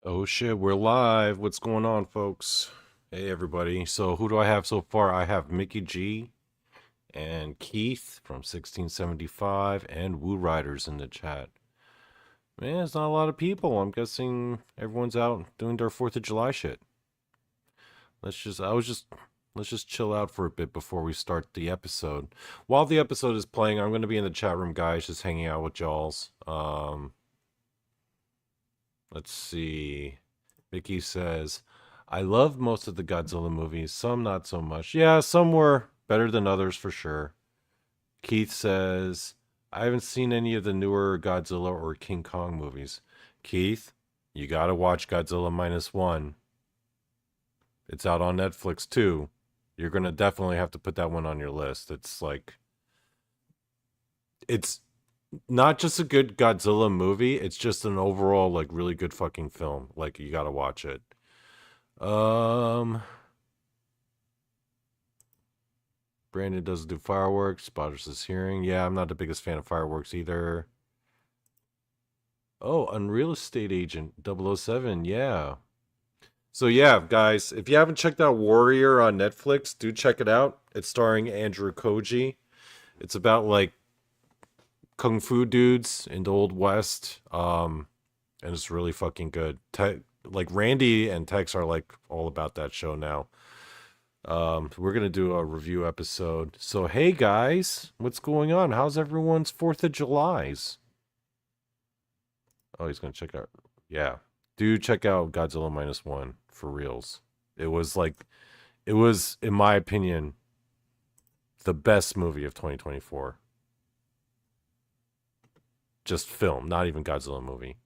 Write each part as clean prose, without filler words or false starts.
Oh shit, we're live. What's going on, folks? Hey, everybody. So, who do I have so far? I have Mickey G and Keith from 1675 and Woo Riders in the chat. Man, it's not a lot of people. I'm guessing everyone's out doing their 4th of July shit. Let's just, I was just, let's just chill out for a bit before we start the episode. While the episode is playing, I'm going to be in the chat room, guys, just hanging out with y'alls. Let's see. Mickey says, I love most of the Godzilla movies, some not so much. Yeah, some were better than others for sure. Keith says, I haven't seen any of the newer Godzilla or King Kong movies. Keith, you gotta watch Godzilla Minus One. It's out on Netflix too. You're gonna definitely have to put that one on your list. It's not just a good Godzilla movie, it's just an overall, like, really good fucking film. Like, you gotta watch it. Um, Brandon doesn't do fireworks. Spotters is hearing. Yeah, I'm not the biggest fan of fireworks either. Oh, Unreal Estate Agent 007. Yeah. So, yeah, guys, if you haven't checked out Warrior on Netflix, do check it out. It's starring Andrew Koji. It's about, like, kung fu dudes in the Old West. And it's really fucking good. Like, Randy and Tex are, like, all about that show now. We're gonna do a review episode. So hey guys, what's going on? How's everyone's 4th of July's? Oh, he's gonna check out. Yeah, do check out Godzilla Minus One for reals. It was like, it was, in my opinion, the best movie of 2024. Just film, not even Godzilla movie.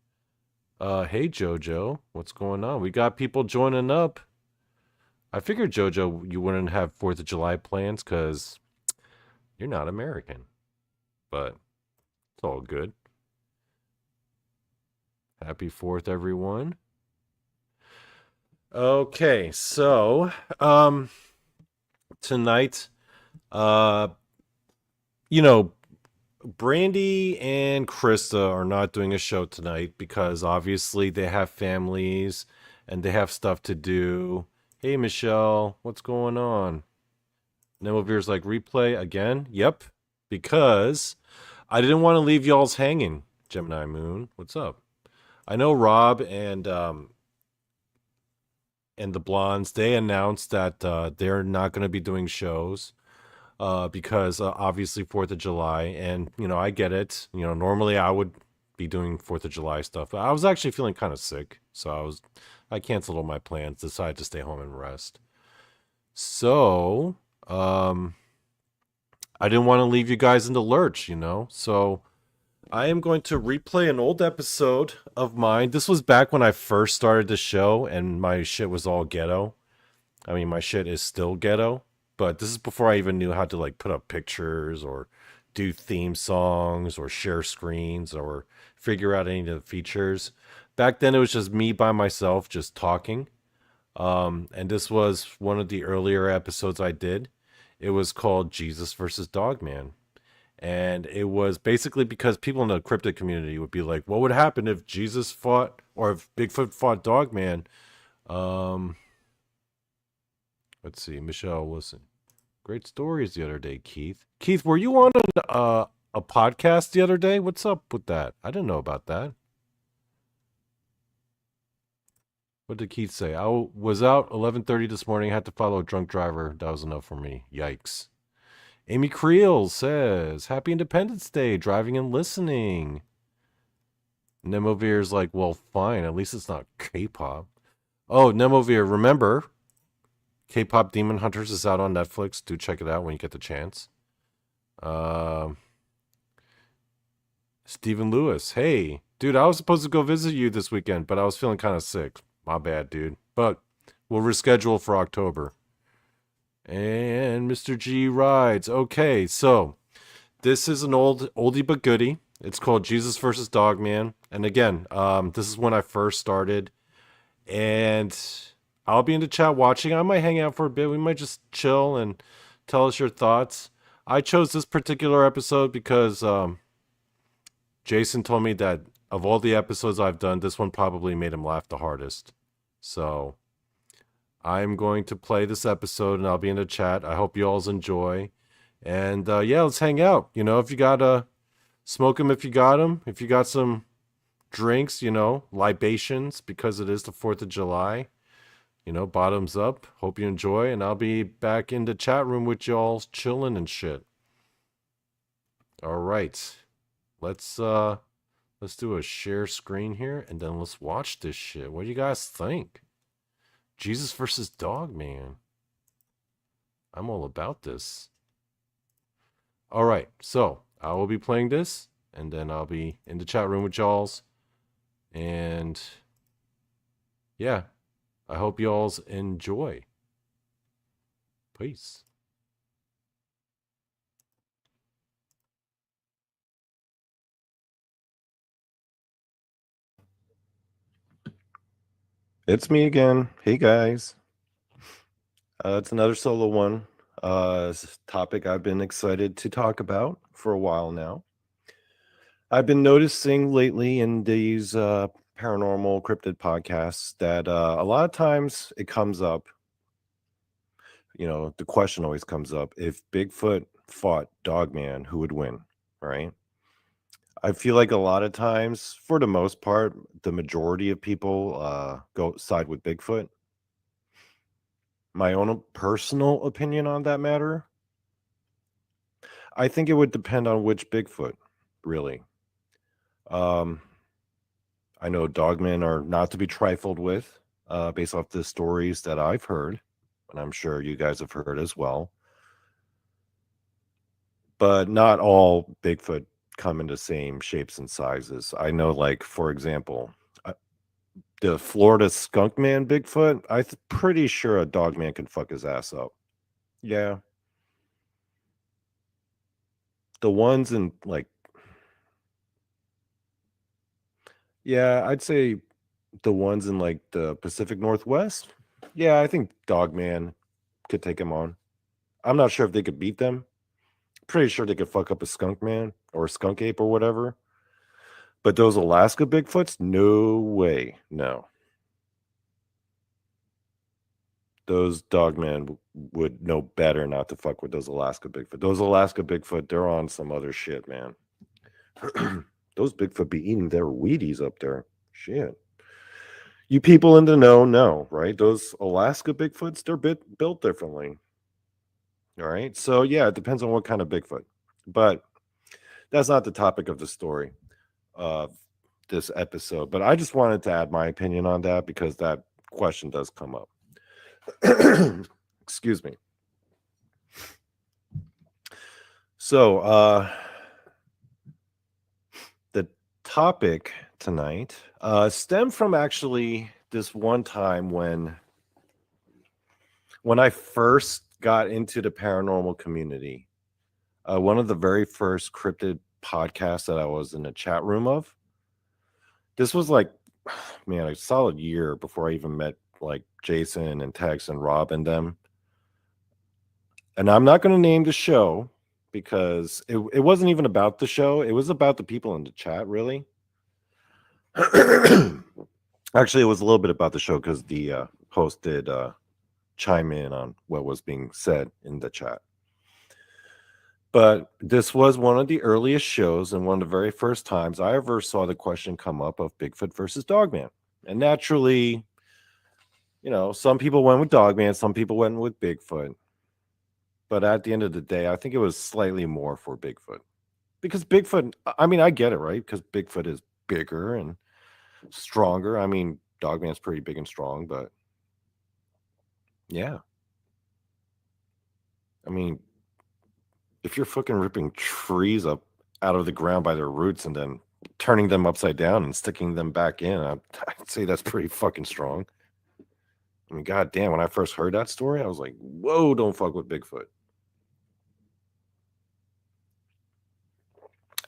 Hey Jojo, what's going on? We got people joining up. I figured, Jojo, you wouldn't have 4th of July plans because you're not American. But it's all good. Happy 4th, everyone. Okay, so tonight, uh you know, Brandy and Krista are not doing a show tonight because obviously they have families and they have stuff to do. Hey Michelle, what's going on? Nemovir's like, replay again? Yep. Because I didn't want to leave y'all's hanging. Gemini Moon, what's up? I know Rob and the Blondes, they announced that they're not going to be doing shows because obviously 4th of July. And, you know, I get it. You know, normally I would be doing 4th of July stuff. But I was actually feeling kind of sick. So I canceled all my plans, decided to stay home and rest. So, I didn't want to leave you guys in the lurch, you know? So I am going to replay an old episode of mine. This was back when I first started the show and my shit was all ghetto. I mean, my shit is still ghetto, but this is before I even knew how to, like, put up pictures or do theme songs or share screens or figure out any of the features. Back then it was just me by myself just talking. And this was one of the earlier episodes I did. It was called Jesus versus Dogman. And it was basically because people in the cryptid community would be like, what would happen if Jesus fought or if Bigfoot fought Dogman? Um, let's see. Michelle, listen. Great stories the other day, Keith. Keith, were you on a podcast the other day? What's up with that? I didn't know about that. What did Keith say? I was out 11:30 this morning. Had to follow a drunk driver. That was enough for me. Yikes. Amy Creel says, Happy Independence Day, driving and listening. Nemovir's like, well, fine. At least it's not K-pop. Oh, Nemovir, remember, K-pop Demon Hunters is out on Netflix. Do check it out when you get the chance. Stephen Lewis, hey, dude, I was supposed to go visit you this weekend, but I was feeling kind of sick. My bad, dude. But we'll reschedule for October. And Mr. G rides. Okay, so this is an oldie but goodie. It's called Jesus versus Dogman. And again, this is when I first started. And I'll be in the chat watching. I might hang out for a bit. We might just chill and tell us your thoughts. I chose this particular episode because Jason told me that of all the episodes I've done, this one probably made him laugh the hardest. So I'm going to play this episode and I'll be in the chat. I hope you all enjoy. And yeah, let's hang out. If you got smoke them if you got them. If you got some drinks, libations because it is the 4th of July. Bottoms up. Hope you enjoy. And I'll be back in the chat room with y'all chilling and shit. All right. Let's do a share screen here and then let's watch this shit. What do you guys think? Jesus versus Dogman. I'm all about this. All right, so I will be playing this, and then I'll be in the chat room with y'all's. And yeah, I hope y'all's enjoy. Peace. It's me again. Hey guys. It's another solo one. It's a topic I've been excited to talk about for a while now. I've been noticing lately in these paranormal cryptid podcasts that a lot of times it comes up, the question always comes up, if Bigfoot fought Dogman, who would win, right? I feel like a lot of times, for the most part, the majority of people go side with Bigfoot. My own personal opinion on that matter, I think it would depend on which Bigfoot, really. I know Dogmen are not to be trifled with, based off the stories that I've heard, and I'm sure you guys have heard as well. But not all Bigfoot come in the same shapes and sizes. I know, like, for example, the Florida skunk man Bigfoot, pretty sure a Dogman can fuck his ass up. Yeah. The ones in, like, yeah, I'd say the ones in, like, the Pacific Northwest. Yeah, I think Dogman could take him on. I'm not sure if they could beat them. Pretty sure they could fuck up a skunk man or a skunk ape or whatever. But those Alaska Bigfoots, no way. No. Those Dogmen would know better not to fuck with those Alaska Bigfoot. Those Alaska Bigfoot, they're on some other shit, man. Those Bigfoot be eating their Wheaties up there. Shit. You people in the know, right? Those Alaska Bigfoots, they're built differently. All right. So, yeah, it depends on what kind of Bigfoot. But that's not the topic of the story of this episode. But I just wanted to add my opinion on that because that question does come up. Excuse me. So, the topic tonight stemmed from actually this one time when I first got into the paranormal community. One of the very first cryptid podcasts that I was in a chat room of. This was like, man, a solid year before I even met like Jason and Tex and Rob and them. And I'm not going to name the show because it wasn't even about the show. It was about the people in the chat, really. Actually, it was a little bit about the show because the host did chime in on what was being said in the chat. But this was one of the earliest shows and one of the very first times I ever saw the question come up of Bigfoot versus Dogman. And naturally, some people went with Dogman, some people went with Bigfoot. But at the end of the day, I think it was slightly more for Bigfoot. Because Bigfoot, I mean, I get it, right? Because Bigfoot is bigger and stronger. I mean, Dogman's pretty big and strong, but yeah. I mean, if you're fucking ripping trees up out of the ground by their roots and then turning them upside down and sticking them back in, I'd say that's pretty fucking strong. I mean, goddamn, when I first heard that story, I was like, whoa, don't fuck with Bigfoot.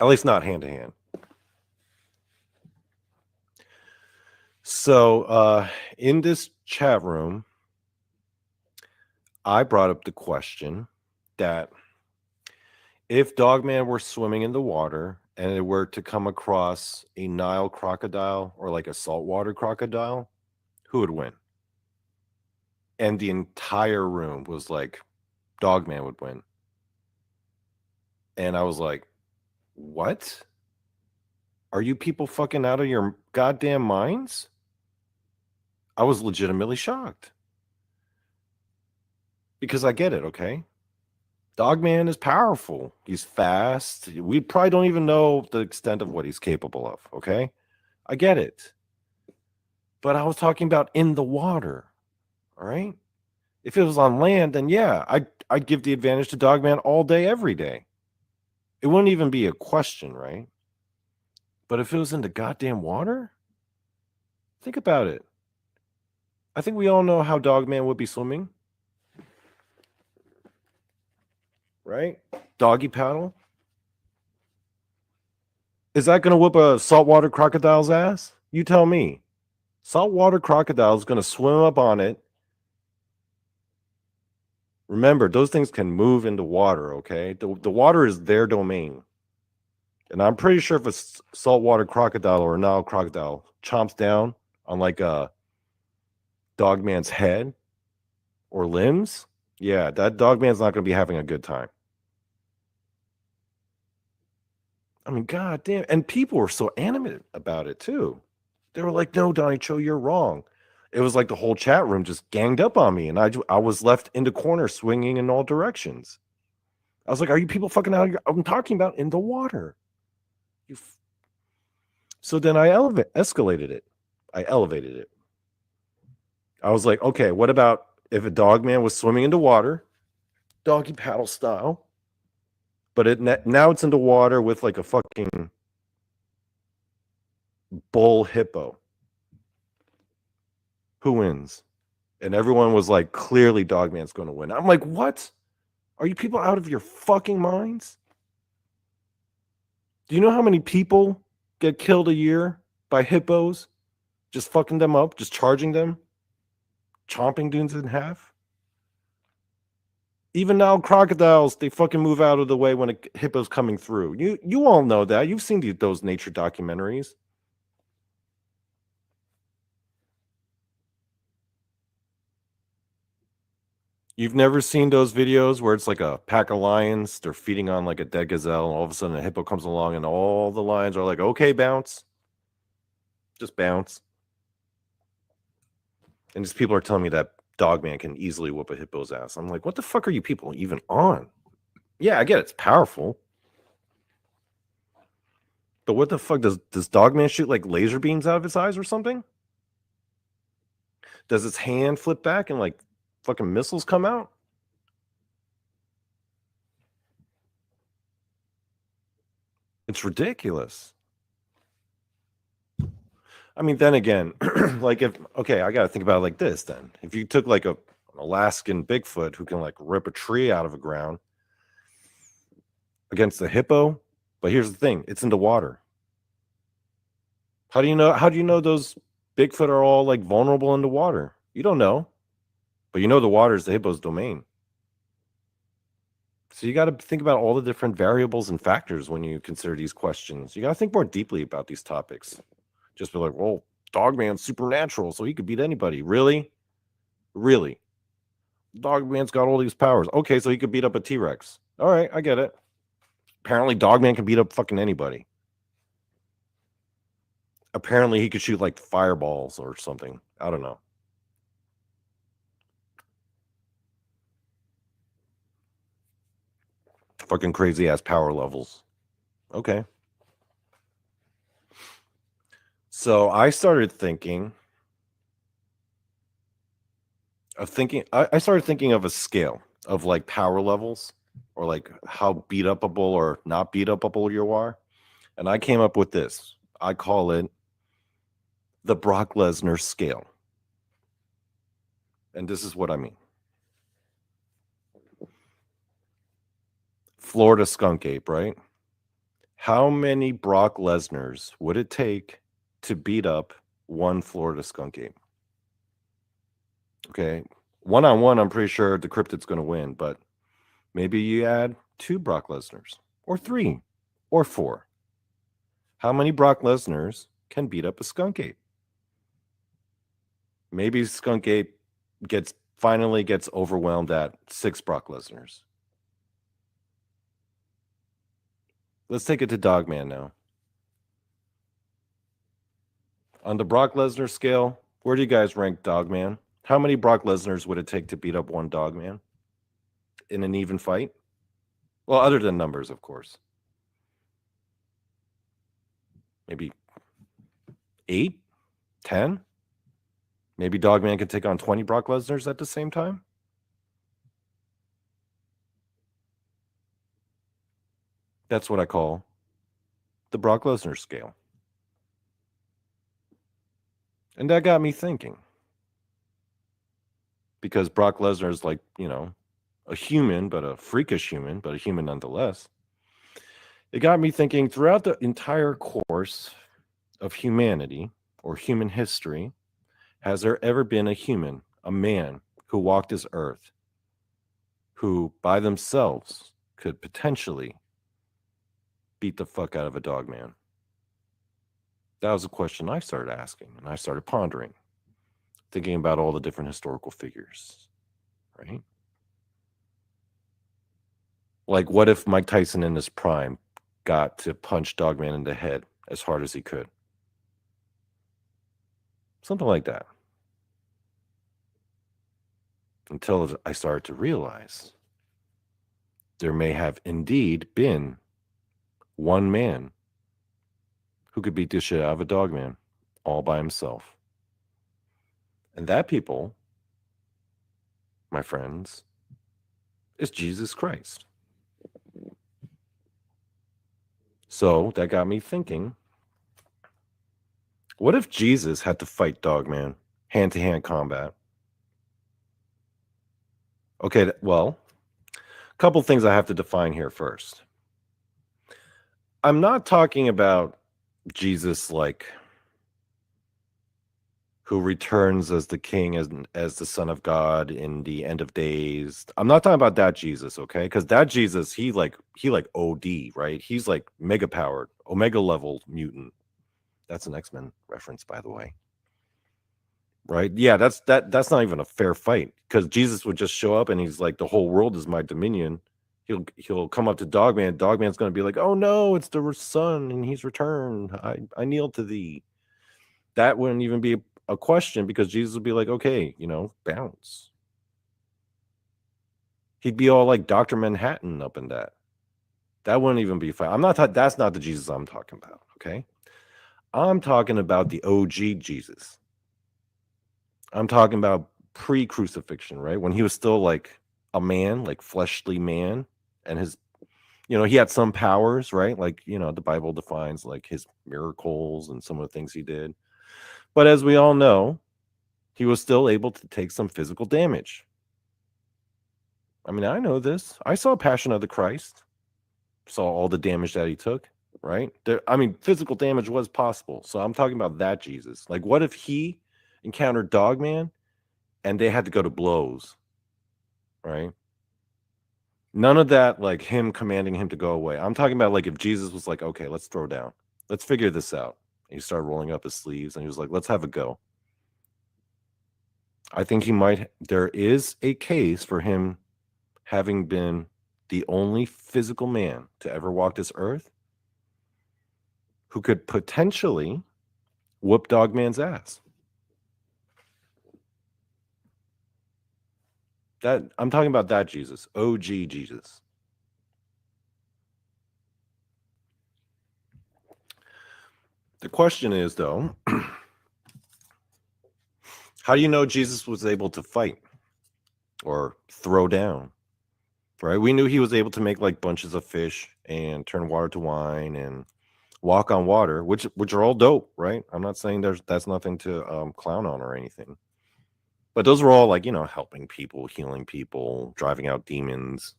At least not hand to hand. So in this chat room, I brought up the question that if Dogman were swimming in the water and it were to come across a Nile crocodile or like a saltwater crocodile, who would win? And the entire room was like, Dogman would win. And I was like, what? Are you people fucking out of your goddamn minds? I was legitimately shocked. Because I get it, okay? Dogman is powerful. He's fast. We probably don't even know the extent of what he's capable of, okay? I get it. But I was talking about in the water, all right? If it was on land, then yeah, I'd give the advantage to Dogman all day, every day. It wouldn't even be a question, right? But if it was in the goddamn water, think about it. I think we all know how Dogman would be swimming, right? Doggy paddle. Is that going to whoop a saltwater crocodile's ass? You tell me. Saltwater crocodile is going to swim up on it. Remember, those things can move into water, okay? The water is their domain. And I'm pretty sure if a saltwater crocodile or a Nile crocodile chomps down on like a Dogman's head or limbs, yeah, that Dogman's not going to be having a good time. I mean, god damn. And people were so animated about it too. They were like, no, Donny Cho, you're wrong. It was like the whole chat room just ganged up on me, and I was left in the corner swinging in all directions. I was like, are you people fucking out of your... I'm talking about in the water. So then I escalated it. I elevated it. I was like, okay, what about if a Dogman was swimming into water, doggy paddle style, but now it's into water with like a fucking bull hippo? Who wins? And everyone was like, clearly Dogman's going to win. I'm like, what? Are you people out of your fucking minds? Do you know how many people get killed a year by hippos? Just fucking them up, just charging them, chomping dudes in half? Even now, crocodiles, they fucking move out of the way when a hippo's coming through. You all know that. You've seen those nature documentaries. You've never seen those videos where it's like a pack of lions, they're feeding on like a dead gazelle, and all of a sudden a hippo comes along and all the lions are like, okay, bounce. Just bounce. And these people are telling me that Dogman can easily whoop a hippo's ass. I'm like, what the fuck are you people even on? Yeah, I get it. It's powerful. But what the fuck? Does Dogman shoot like laser beams out of its eyes or something? Does its hand flip back and like fucking missiles come out? It's ridiculous. I mean, then again, like I got to think about it like this then. If you took like an Alaskan Bigfoot who can like rip a tree out of the ground against the hippo, but here's the thing, it's in the water. How do you know those Bigfoot are all like vulnerable in the water? You don't know. But you know the water is the hippo's domain. So you got to think about all the different variables and factors when you consider these questions. You got to think more deeply about these topics. Just be like, well, Dogman's supernatural, so he could beat anybody. Really? Really? Dogman's got all these powers. Okay, so he could beat up a T-Rex. All right, I get it. Apparently, Dogman can beat up fucking anybody. Apparently, he could shoot like fireballs or something. I don't know. Fucking crazy ass power levels. Okay. So I started thinking I started thinking of a scale of like power levels or like how beat upable or not beat upable you are. And I came up with this. I call it the Brock Lesnar scale. And this is what I mean. Florida skunk ape, right? How many Brock Lesnars would it take to beat up one Florida skunk ape? Okay. One-on-one, I'm pretty sure the cryptid's going to win, but maybe you add 2 Brock Lesnars or 3 or 4. How many Brock Lesnars can beat up a skunk ape? Maybe skunk ape finally gets overwhelmed at 6 Brock Lesnars. Let's take it to Dogman now. On the Brock Lesnar scale, where do you guys rank Dogman? How many Brock Lesnars would it take to beat up one Dogman in an even fight? Well, other than numbers, of course. Maybe 8, 10? Maybe Dogman could take on 20 Brock Lesnars at the same time? That's what I call the Brock Lesnar scale. And that got me thinking. Because Brock Lesnar is like, a human, but a freakish human, but a human nonetheless. It got me thinking throughout the entire course of humanity or human history, has there ever been a human, a man who walked this earth, who by themselves could potentially beat the fuck out of a dog man? That was a question I started asking, and I started pondering, thinking about all the different historical figures, right? Like, what if Mike Tyson in his prime got to punch Dogman in the head as hard as he could? Something like that. Until I started to realize there may have indeed been one man who could beat the shit out of a Dogman all by himself. And that people, my friends, is Jesus Christ. So that got me thinking, what if Jesus had to fight Dogman, hand-to-hand combat? Okay, well, a couple things I have to define here first. I'm not talking about Jesus like who returns as the king, as the son of God in the end of days. I'm not talking about that Jesus, okay? Because that Jesus, he like OD, right? He's like mega powered, omega level mutant. That's an X-Men reference, by the way. Right? Yeah, that's not even a fair fight, because Jesus would just show up and he's like, the whole world is my dominion. He'll come up to Dogman. Dogman's going to be like, oh no, it's the son and he's returned. I kneel to thee. That wouldn't even be a question, because Jesus would be like, okay, bounce. He'd be all like Dr. Manhattan up in that. That wouldn't even be fine. That's not the Jesus I'm talking about, okay? I'm talking about the OG Jesus. I'm talking about pre-crucifixion, right? When he was still like a man, like fleshly man, and his, he had some powers, right? Like, the Bible defines like his miracles and some of the things he did. But as we all know, he was still able to take some physical damage. I mean, I know this. I saw Passion of the Christ, saw all the damage that he took, right? Physical damage was possible. So I'm talking about that Jesus. Like, what if he encountered Dogman and they had to go to blows, right? None of that, like him commanding him to go away. I'm talking about like if Jesus was like, okay, let's throw down. Let's figure this out. And he started rolling up his sleeves and he was like, let's have a go. I think there is a case for him having been the only physical man to ever walk this earth who could potentially whoop Dogman's ass. That I'm talking about that Jesus, OG Jesus. The question is, though, how do you know Jesus was able to fight or throw down? Right? We knew he was able to make like bunches of fish and turn water to wine and walk on water, which are all dope, right? I'm not saying that's nothing to clown on or anything. But those were all like, helping people, healing people, driving out demons.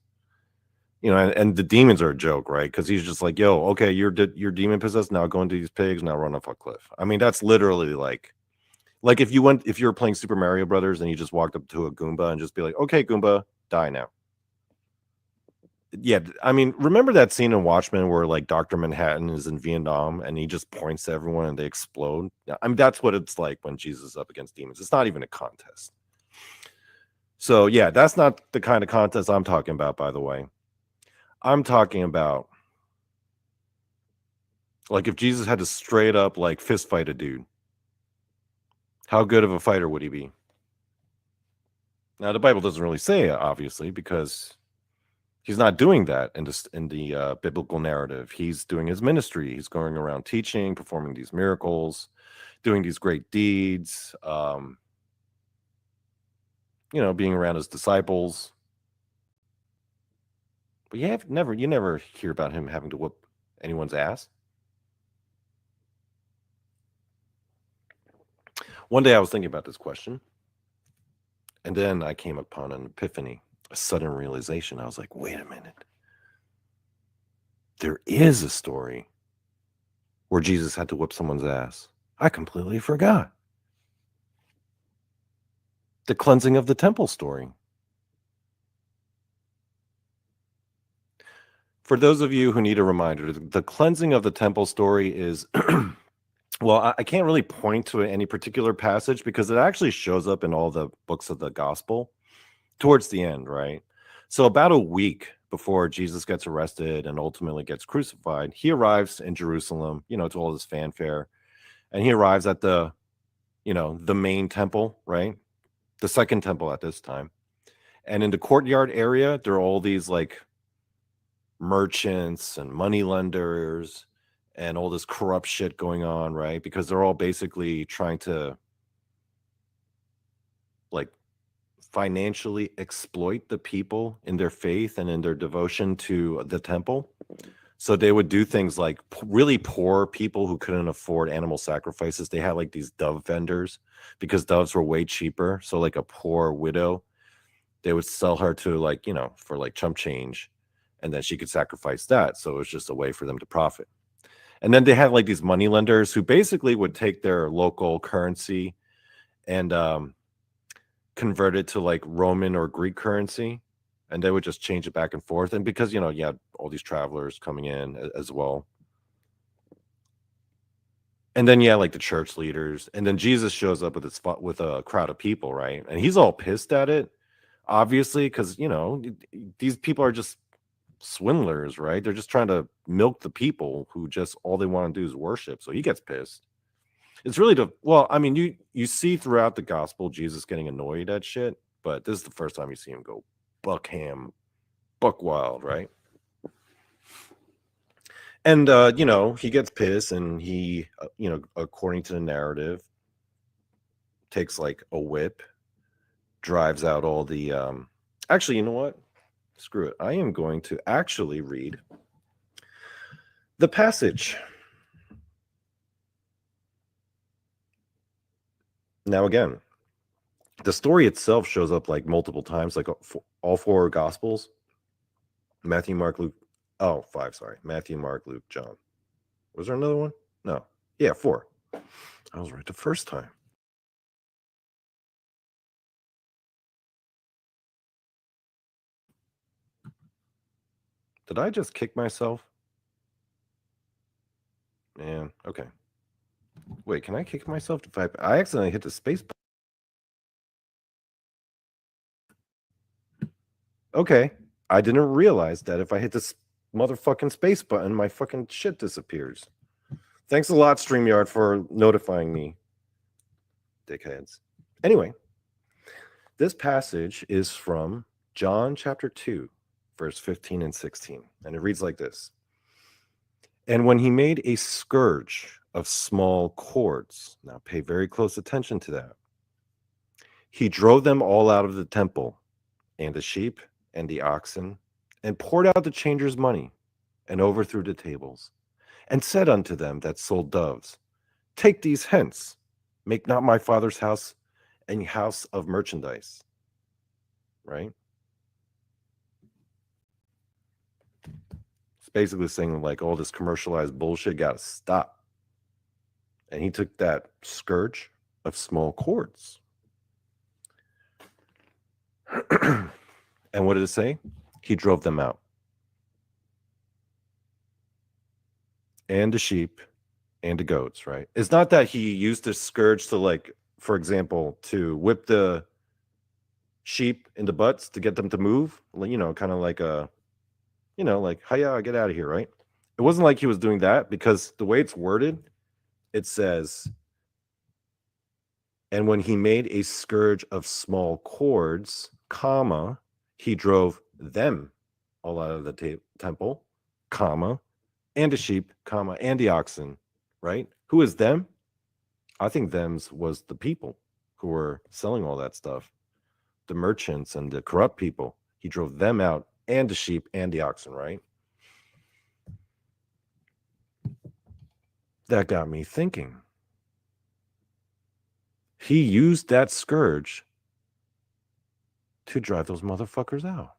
And the demons are a joke, right? Because he's just like, yo, okay, you're demon possessed, now go into these pigs, now run off a cliff. I mean, that's literally like if you were playing Super Mario Brothers and you just walked up to a Goomba and just be like, okay, Goomba, die now. Yeah, I mean, remember that scene in Watchmen where like Dr. Manhattan is in Vietnam and he just points to everyone and they explode? Yeah, I mean, that's what it's like when Jesus is up against demons. It's not even a contest. So yeah, that's not the kind of contest I'm talking about, by the way. I'm talking about like if Jesus had to straight up like fist fight a dude, how good of a fighter would he be? Now the Bible doesn't really say it, obviously, because he's not doing that in the biblical narrative. He's doing his ministry. He's going around teaching, performing these miracles, doing these great deeds. Being around his disciples. But you never hear about him having to whoop anyone's ass. One day I was thinking about this question, and then I came upon an epiphany, a sudden realization. I was like, wait a minute. There is a story where Jesus had to whip someone's ass. I completely forgot. The cleansing of the temple story. For those of you who need a reminder, the cleansing of the temple story is, well, I can't really point to any particular passage because it actually shows up in all the books of the gospel towards the end, right? So about a week before Jesus gets arrested and ultimately gets crucified, he arrives in Jerusalem, to all this fanfare, and he arrives at the main temple, right? The second temple at this time. And in the courtyard area, there are all these like merchants and money lenders and all this corrupt shit going on, right? Because they're all basically trying to like financially exploit the people in their faith and in their devotion to the temple. So they would do things like really poor people who couldn't afford animal sacrifices. They had like these dove vendors because doves were way cheaper. So like a poor widow, they would sell her to like, for like chump change, and then she could sacrifice that. So it was just a way for them to profit. And then they had like these money lenders who basically would take their local currency and convert it to like Roman or Greek currency, and they would just change it back and forth. And because you had all these travelers coming in as well, and then like the church leaders, and then Jesus shows up with a crowd of people, right? And he's all pissed at it, obviously, because these people are just swindlers, right? They're just trying to milk the people who just all they want to do is worship. So he gets pissed. It's really I mean, you see throughout the gospel Jesus getting annoyed at shit, but this is the first time you see him go buck wild, right? And he gets pissed, and he according to the narrative takes like a whip, drives out all the actually, you know what? Screw it. I am going to actually read the passage. Now, again, the story itself shows up like multiple times, like all four gospels: Matthew, Mark, Luke. Oh, five, sorry. Matthew, Mark, Luke, John. Was there another one? No. Yeah, four. I was right the first time. Did I just kick myself? Man, okay. Wait, can I kick myself? I accidentally hit the space button. Okay. I didn't realize that if I hit this motherfucking space button, my fucking shit disappears. Thanks a lot, StreamYard, for notifying me, dickheads. Anyway, this passage is from John chapter 2, verse 15 and 16. And it reads like this. And when he made a scourge of small cords, now pay very close attention to that, he drove them all out of the temple, and the sheep and the oxen, and poured out the changers' money, and overthrew the tables, and said unto them that sold doves, take these hence, make not my father's house a house of merchandise. Right? It's basically saying like all this commercialized bullshit got to stop. And he took that scourge of small cords. And what did it say? He drove them out. and the sheep and the goats, right? It's not that he used the scourge to, like, for example, to whip the sheep in the butts to get them to move, kind of like a, like, hiya, get out of here, right? It wasn't like he was doing that, because the way it's worded, it says, and when he made a scourge of small cords, comma, he drove them all out of the temple, comma, and the sheep, comma, and the oxen, right? Who is them? I think them's was the people who were selling all that stuff, the merchants and the corrupt people. He drove them out, and the sheep and the oxen, right? That got me thinking. He used that scourge to drive those motherfuckers out.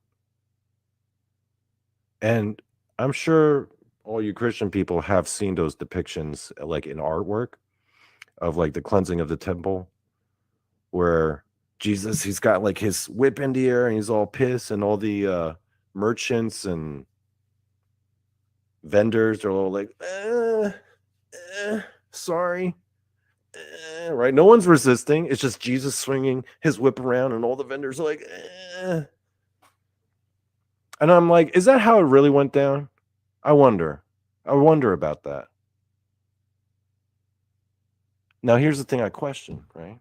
And I'm sure all you Christian people have seen those depictions, like in artwork, of like the cleansing of the temple, where Jesus, he's got like his whip in the air and he's all pissed, and all the merchants and vendors are all like, sorry. Right? No one's resisting. It's just Jesus swinging his whip around, and all the vendors are like, And I'm like, is that how it really went down? I wonder about that. Now, here's the thing I question, right?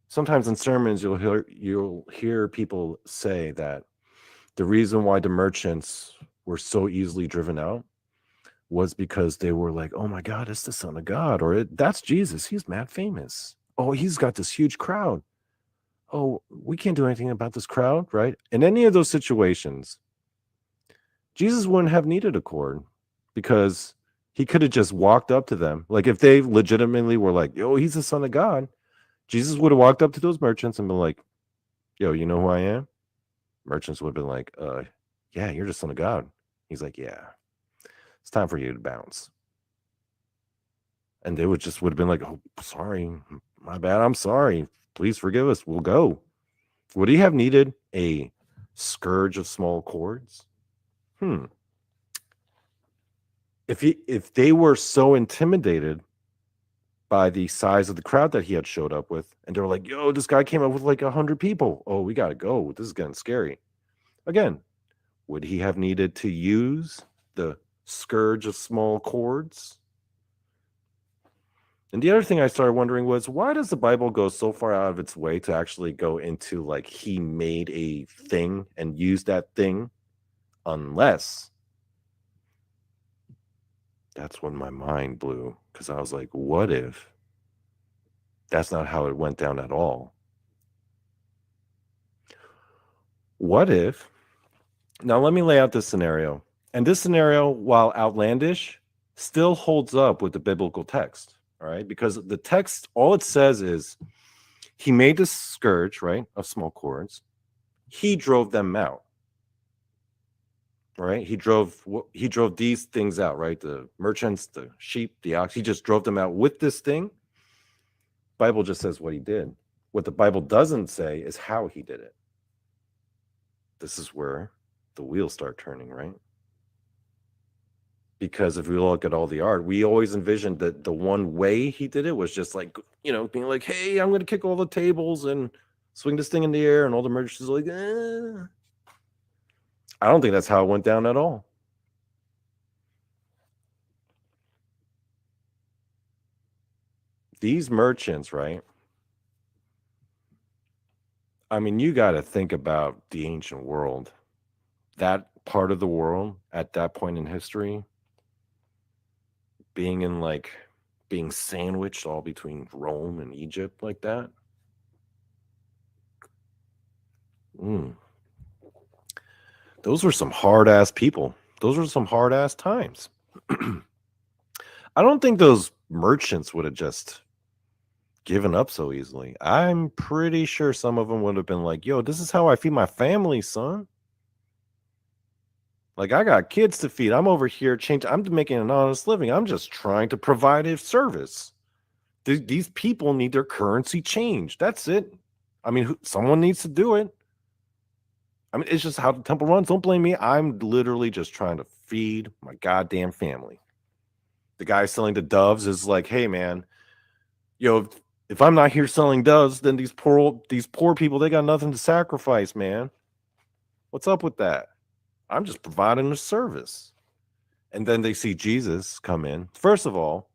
Sometimes in sermons, you'll hear people say that the reason why the merchants were so easily driven out was because they were like, oh my God, it's the Son of God, or that's Jesus. He's mad famous. Oh, he's got this huge crowd. Oh, we can't do anything about this crowd, right? In any of those situations, Jesus wouldn't have needed a cord, because he could have just walked up to them. Like, if they legitimately were like, yo, he's the Son of God, Jesus would have walked up to those merchants and been like, yo, you know who I am? Merchants would have been like, yeah, you're the Son of God. He's like, yeah, it's time for you to bounce. And they would have been like, oh, sorry, my bad, I'm sorry, please forgive us, we'll go. Would he have needed a scourge of small cords? If they were so intimidated by the size of the crowd that he had showed up with, and they were like, yo, this guy came up with like 100 people, oh, we gotta go, this is getting scary again, would he have needed to use the scourge of small cords? And the other thing I started wondering was, why does the Bible go so far out of its way to actually go into like he made a thing and used that thing, unless, that's when my mind blew, because I was like, what if that's not how it went down at all? What if, now let me lay out this scenario. And this scenario, while outlandish, still holds up with the biblical text, all right? Because the text, all it says is, he made this scourge, right, of small cords. He drove them out, right? He drove these things out, right? The merchants, the sheep, the ox. He just drove them out with this thing. Bible just says what he did. What the Bible doesn't say is how he did it. This is where the wheels start turning, right? Because if we look at all the art, we always envisioned that the one way he did it was just like, being like, hey, I'm going to kick all the tables and swing this thing in the air, and all the merchants are like, I don't think that's how it went down at all. These merchants, right? I mean, you got to think about the ancient world. That part of the world at that point in history, being sandwiched all between Rome and Egypt like that. Those were some hard ass people. Those were some hard ass times. I don't think those merchants would have just given up so easily. I'm pretty sure some of them would have been like, yo, this is how I feed my family, son. Like, I got kids to feed. I'm over here I'm making an honest living. I'm just trying to provide a service. These people need their currency changed. That's it. I mean, someone needs to do it. I mean, it's just how the temple runs. Don't blame me. I'm literally just trying to feed my goddamn family. The guy selling the doves is like, hey man, yo, if I'm not here selling doves, then these poor people, they got nothing to sacrifice, man. What's up with that? I'm just providing a service. And then they see Jesus come in. First of all,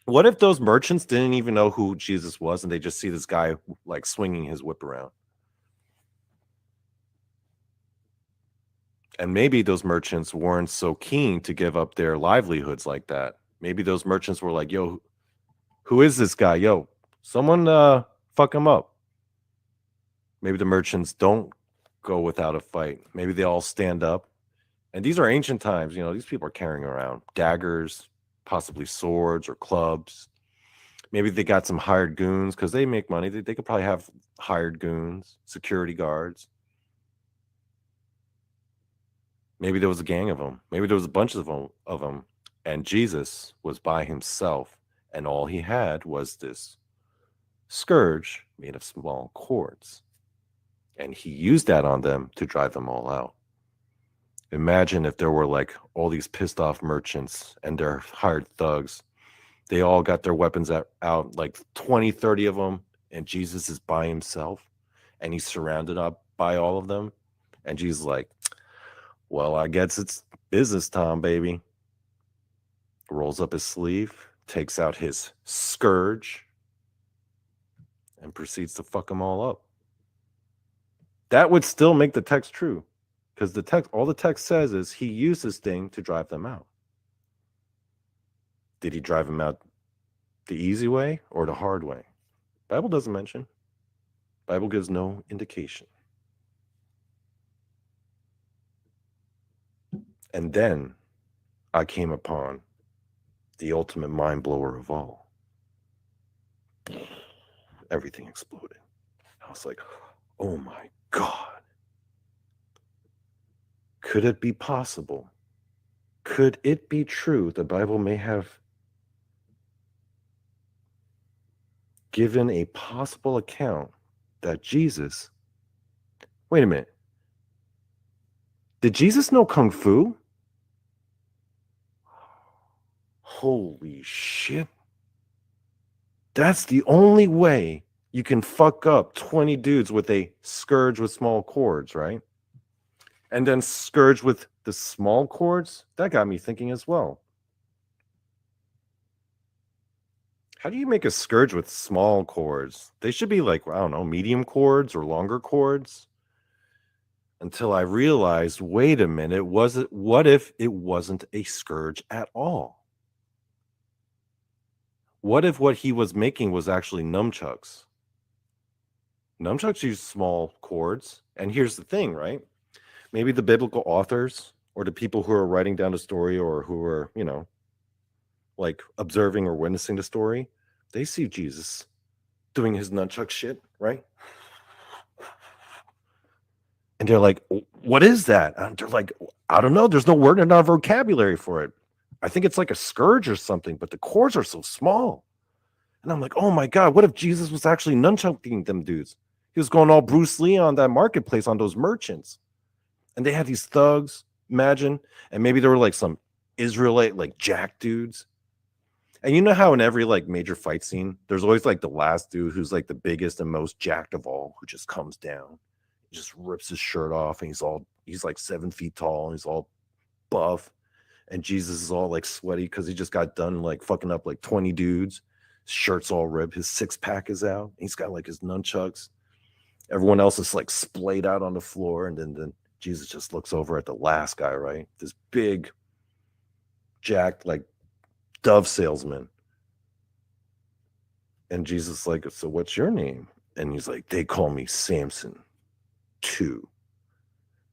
what if those merchants didn't even know who Jesus was and they just see this guy like swinging his whip around? And maybe those merchants weren't so keen to give up their livelihoods like that. Maybe those merchants were like, yo, who is this guy? Yo, someone fuck him up. Maybe the merchants don't go without a fight. Maybe they all stand up. And these are ancient times. These people are carrying around daggers, possibly swords or clubs. Maybe they got some hired goons because they make money. They could probably have hired goons, security guards. Maybe there was a gang of them. Maybe there was a bunch of them. And Jesus was by himself. And all he had was this scourge made of small cords. And he used that on them to drive them all out. Imagine if there were like all these pissed off merchants and their hired thugs. They all got their weapons out, like 20, 30 of them. And Jesus is by himself. And he's surrounded up by all of them. And Jesus is like, well, I guess it's business time, baby. Rolls up his sleeve, takes out his scourge, and proceeds to fuck them all up. That would still make the text true. Because all the text says is he used this thing to drive them out. Did he drive them out the easy way or the hard way? Bible doesn't mention. Bible gives no indication. And then I came upon the ultimate mind blower of all. Everything exploded. I was like, oh my God. Could it be possible? Could it be true the Bible may have given a possible account that Jesus... Wait a minute. Did Jesus know Kung Fu? Holy shit. That's the only way you can fuck up 20 dudes with a scourge with small cords, right? And then scourge with the small cords? That got me thinking as well. How do you make a scourge with small cords? They should be like, I don't know, medium cords or longer cords. Until I realized, wait a minute, what if it wasn't a scourge at all? What if what he was making was actually nunchucks? Nunchucks use small cords. And here's the thing, right? Maybe the biblical authors or the people who are writing down the story or who are, like observing or witnessing the story, they see Jesus doing his nunchuck shit, right? And they're like, what is that? And they're like, I don't know. There's no word in our vocabulary for it. I think it's like a scourge or something, but the cords are so small. And I'm like, oh my God, what if Jesus was actually nunchucking them dudes? He was going all Bruce Lee on that marketplace on those merchants. And they had these thugs, imagine. And maybe there were like some Israelite, like jack dudes. And you know how in every like major fight scene, there's always like the last dude who's like the biggest and most jacked of all, who just comes down, just rips his shirt off, and he's like 7 feet tall, and he's all buff. And Jesus is all like sweaty because he just got done like fucking up like 20 dudes. His shirt's all ripped, his six pack is out. He's got like his nunchucks. Everyone else is like splayed out on the floor, and then Jesus just looks over at the last guy, right? This big, jacked, like dove salesman. And Jesus is like, so what's your name? And he's like, they call me Samson 2.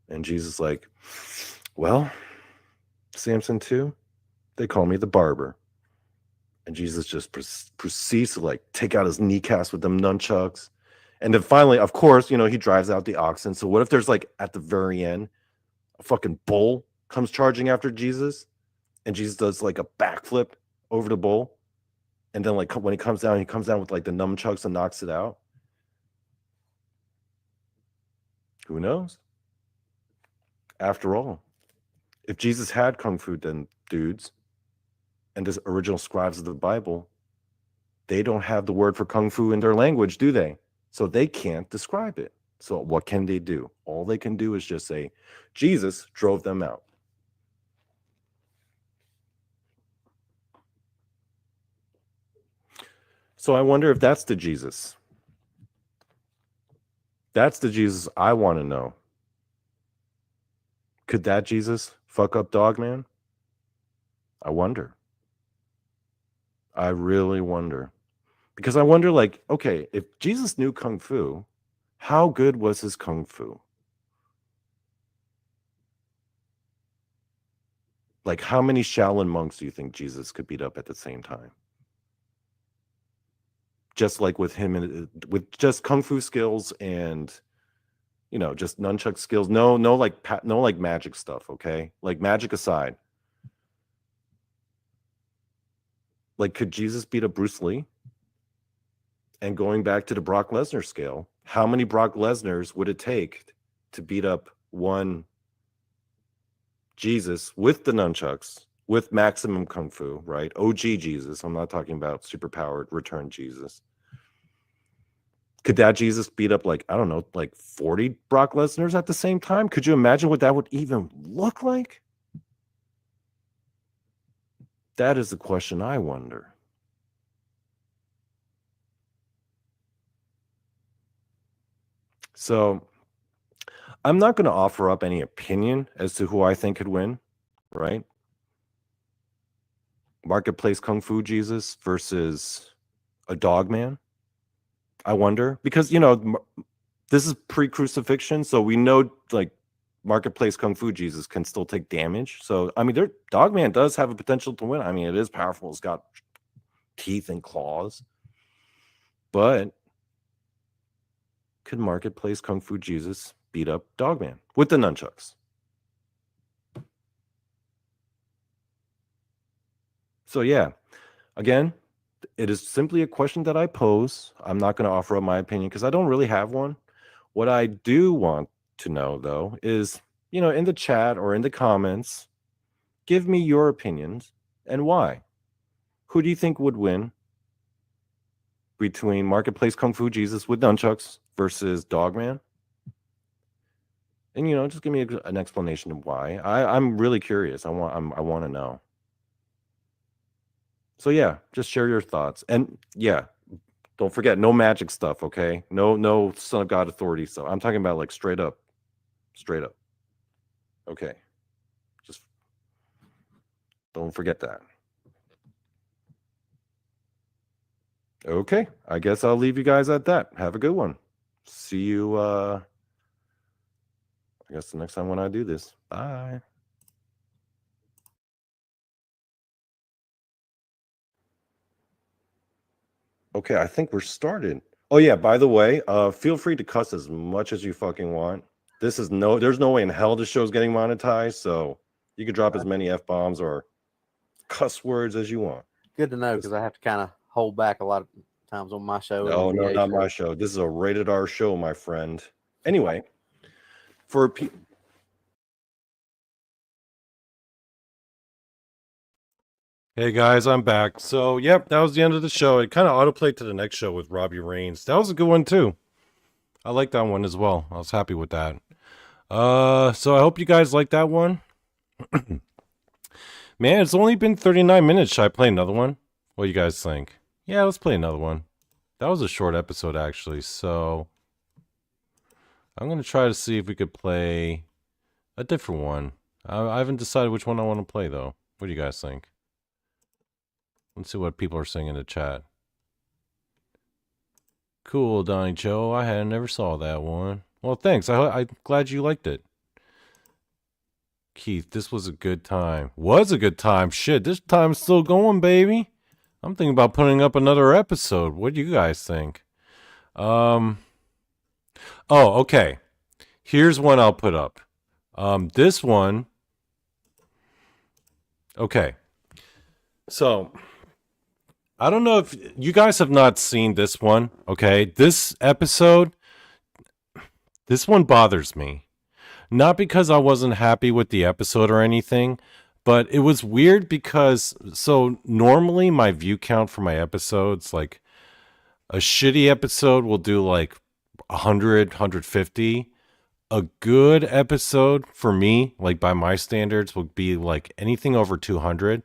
And Jesus is like, well, Samson 2, they call me the barber. And Jesus just proceeds to like take out his kneecaps with them nunchucks. And then finally, of course, he drives out the oxen. So what if there's like at the very end, a fucking bull comes charging after Jesus, and Jesus does like a backflip over the bull, and then like when he comes down with like the nunchucks and knocks it out. Who knows? After all, if Jesus had kung fu then dudes, and the original scribes of the Bible, they don't have the word for kung fu in their language, do they? So they can't describe it. So what can they do? All they can do is just say, Jesus drove them out. So I wonder if that's the Jesus. That's the Jesus I want to know. Could that Jesus fuck up Dogman? I wonder. I really wonder. Because I wonder, like, okay, if Jesus knew kung fu, how good was his kung fu? Like, how many Shaolin monks do you think Jesus could beat up at the same time? Just like with him, with just kung fu skills and, you know, just nunchuck skills. No like magic stuff. Okay, like magic aside, like could Jesus beat up Bruce Lee? And going back to the Brock Lesnar scale, how many Brock Lesnars would it take to beat up one Jesus with the nunchucks, with maximum kung fu, right? OG Jesus. I'm not talking about superpowered return Jesus. Could that Jesus beat up, like, I don't know, like 40 Brock Lesnars at the same time? Could you imagine what that would even look like? That is the question I wonder. So I'm not going to offer up any opinion as to who I think could win, right? Marketplace Kung Fu Jesus versus a Dogman. I wonder, because, you know, this is pre-crucifixion, so we know, like, Marketplace Kung Fu Jesus can still take damage. So, I mean, Dogman does have a potential to win. I mean, it is powerful. It's got teeth and claws. But could Marketplace Kung Fu Jesus beat up Dogman with the nunchucks? So, yeah, again, it is simply a question that I pose. I'm not going to offer up my opinion because I don't really have one. What I do want to know, though, is, you know, in the chat or in the comments, give me your opinions and why. Who do you think would win between Marketplace Kung Fu Jesus with nunchucks versus Dogman? And, you know, just give me an explanation of why. I'm really curious. I want to know. So yeah, just share your thoughts. And yeah, don't forget, no magic stuff, okay? No Son of God authority stuff. I'm talking about like straight up. Okay. Just don't forget that. Okay, I guess I'll leave you guys at that. Have a good one. See you I guess the next time when I do this. Bye. Okay, I think we're started. Oh yeah, by the way, feel free to cuss as much as you fucking want. There's no way in hell this show's getting monetized, so you can drop as many F-bombs or cuss words as you want. Good to know, because I have to kind of hold back a lot of times on my show. No, not my show. This is a rated R show, my friend. Anyway, for people. Hey guys, I'm back. So, yep, that was the end of the show. It kind of autoplayed to the next show with Robbie Reigns. That was a good one too. I like that one as well. I was happy with that. So I hope you guys like that one. Man, it's only been 39 minutes. Should I play another one? What do you guys think? Yeah, let's play another one. That was a short episode, actually. So I'm going to try to see if we could play a different one. I haven't decided which one I want to play, though. What do you guys think? Let's see what people are saying in the chat. Cool, Donny Cho. I never saw that one. Well, thanks. I'm glad you liked it. Keith, this was a good time. Was a good time. Shit, this time's still going, baby. I'm thinking about putting up another episode. What do you guys think? Oh, okay. Here's one I'll put up. This one. Okay. So, I don't know if you guys have not seen this one. Okay. This episode, this one bothers me. Not because I wasn't happy with the episode or anything, But it was weird because so normally my view count for my episodes, like a shitty episode will do like 100, A good episode for me, like by my standards, would be like anything over 200.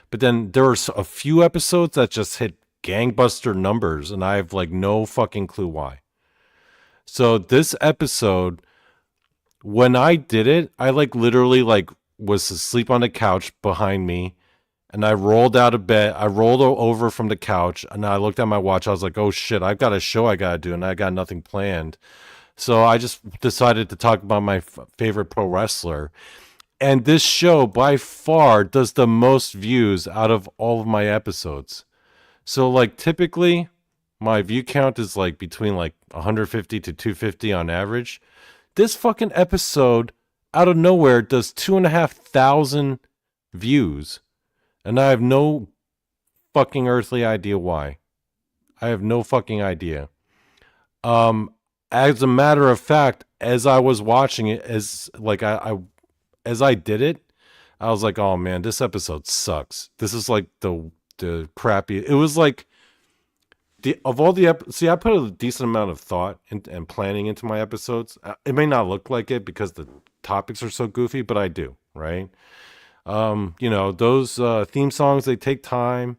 But then there are a few episodes that just hit gangbuster numbers, and I have like no fucking clue why. So this episode, when I did it, I like literally like was asleep on the couch behind me, and I rolled out of bed. I rolled over from the couch, and I looked at my watch. I was like, "Oh shit, I've got a show I gotta do, and I got nothing planned." So I just decided to talk about my favorite pro wrestler. And this show by far does the most views out of all of my episodes. So like typically my view count is like between like 150 to 250 on average. This fucking episode out of nowhere does 2,500 views. And I have no fucking earthly idea why. I have no fucking idea. Um, as a matter of fact, as I was watching it, as like as I did it, I was like, "Oh man, this episode sucks. This is like the crappy." It was like the of all the see, I put a decent amount of thought and planning into my episodes. It may not look like it because the topics are so goofy, but I do, right? Those theme songs, they take time.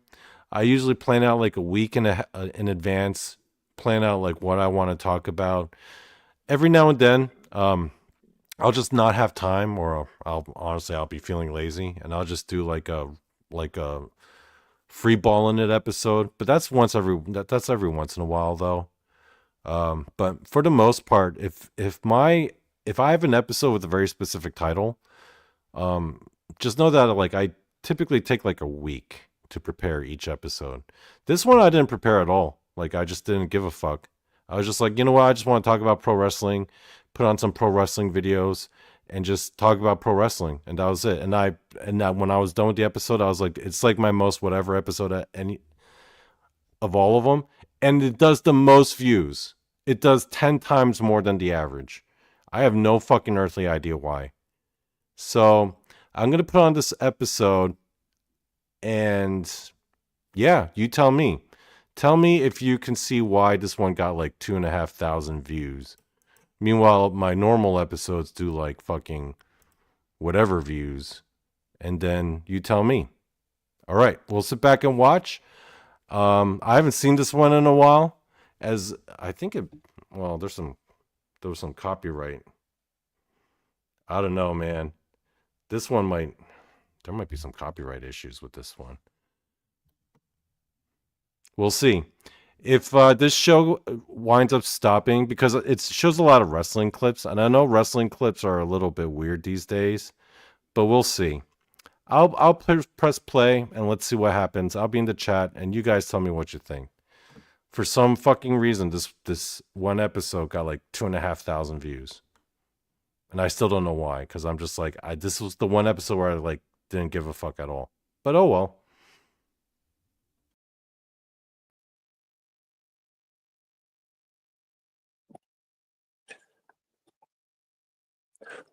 I usually plan out like a week in advance, plan out like what I want to talk about. Every now and then, I'll just not have time, or I'll honestly I'll be feeling lazy, and I'll just do like a free balling it episode. But that's every once in a while though. But for the most part, if I have an episode with a very specific title, um, just know that like I typically take like a week to prepare each episode. This one I didn't prepare at all. Like I just didn't give a fuck. I was just like, you know what? I just want to talk about pro wrestling, put on some pro wrestling videos, and just talk about pro wrestling, and that was it. When I was done with the episode, I was like, it's like my most whatever episode at any of all of them, and it does the most views. It does 10 times more than the average. I have no fucking earthly idea why. So I'm gonna put on this episode, and yeah, you tell me. Tell me if you can see why this one got like 2,500 views. Meanwhile, my normal episodes do like fucking whatever views. And then you tell me. All right, we'll sit back and watch. I haven't seen this one in a while. As I think it well, there was some copyright. I don't know, man. This one might there might be some copyright issues with this one. We'll see. If this show winds up stopping, because it shows a lot of wrestling clips, and I know wrestling clips are a little bit weird these days, but we'll see. I'll press play and let's see what happens. I'll be in the chat, and you guys tell me what you think. For some fucking reason, this one episode got like 2,500 views, and I still don't know why. Because I'm just like, this was the one episode where I like didn't give a fuck at all. But oh well.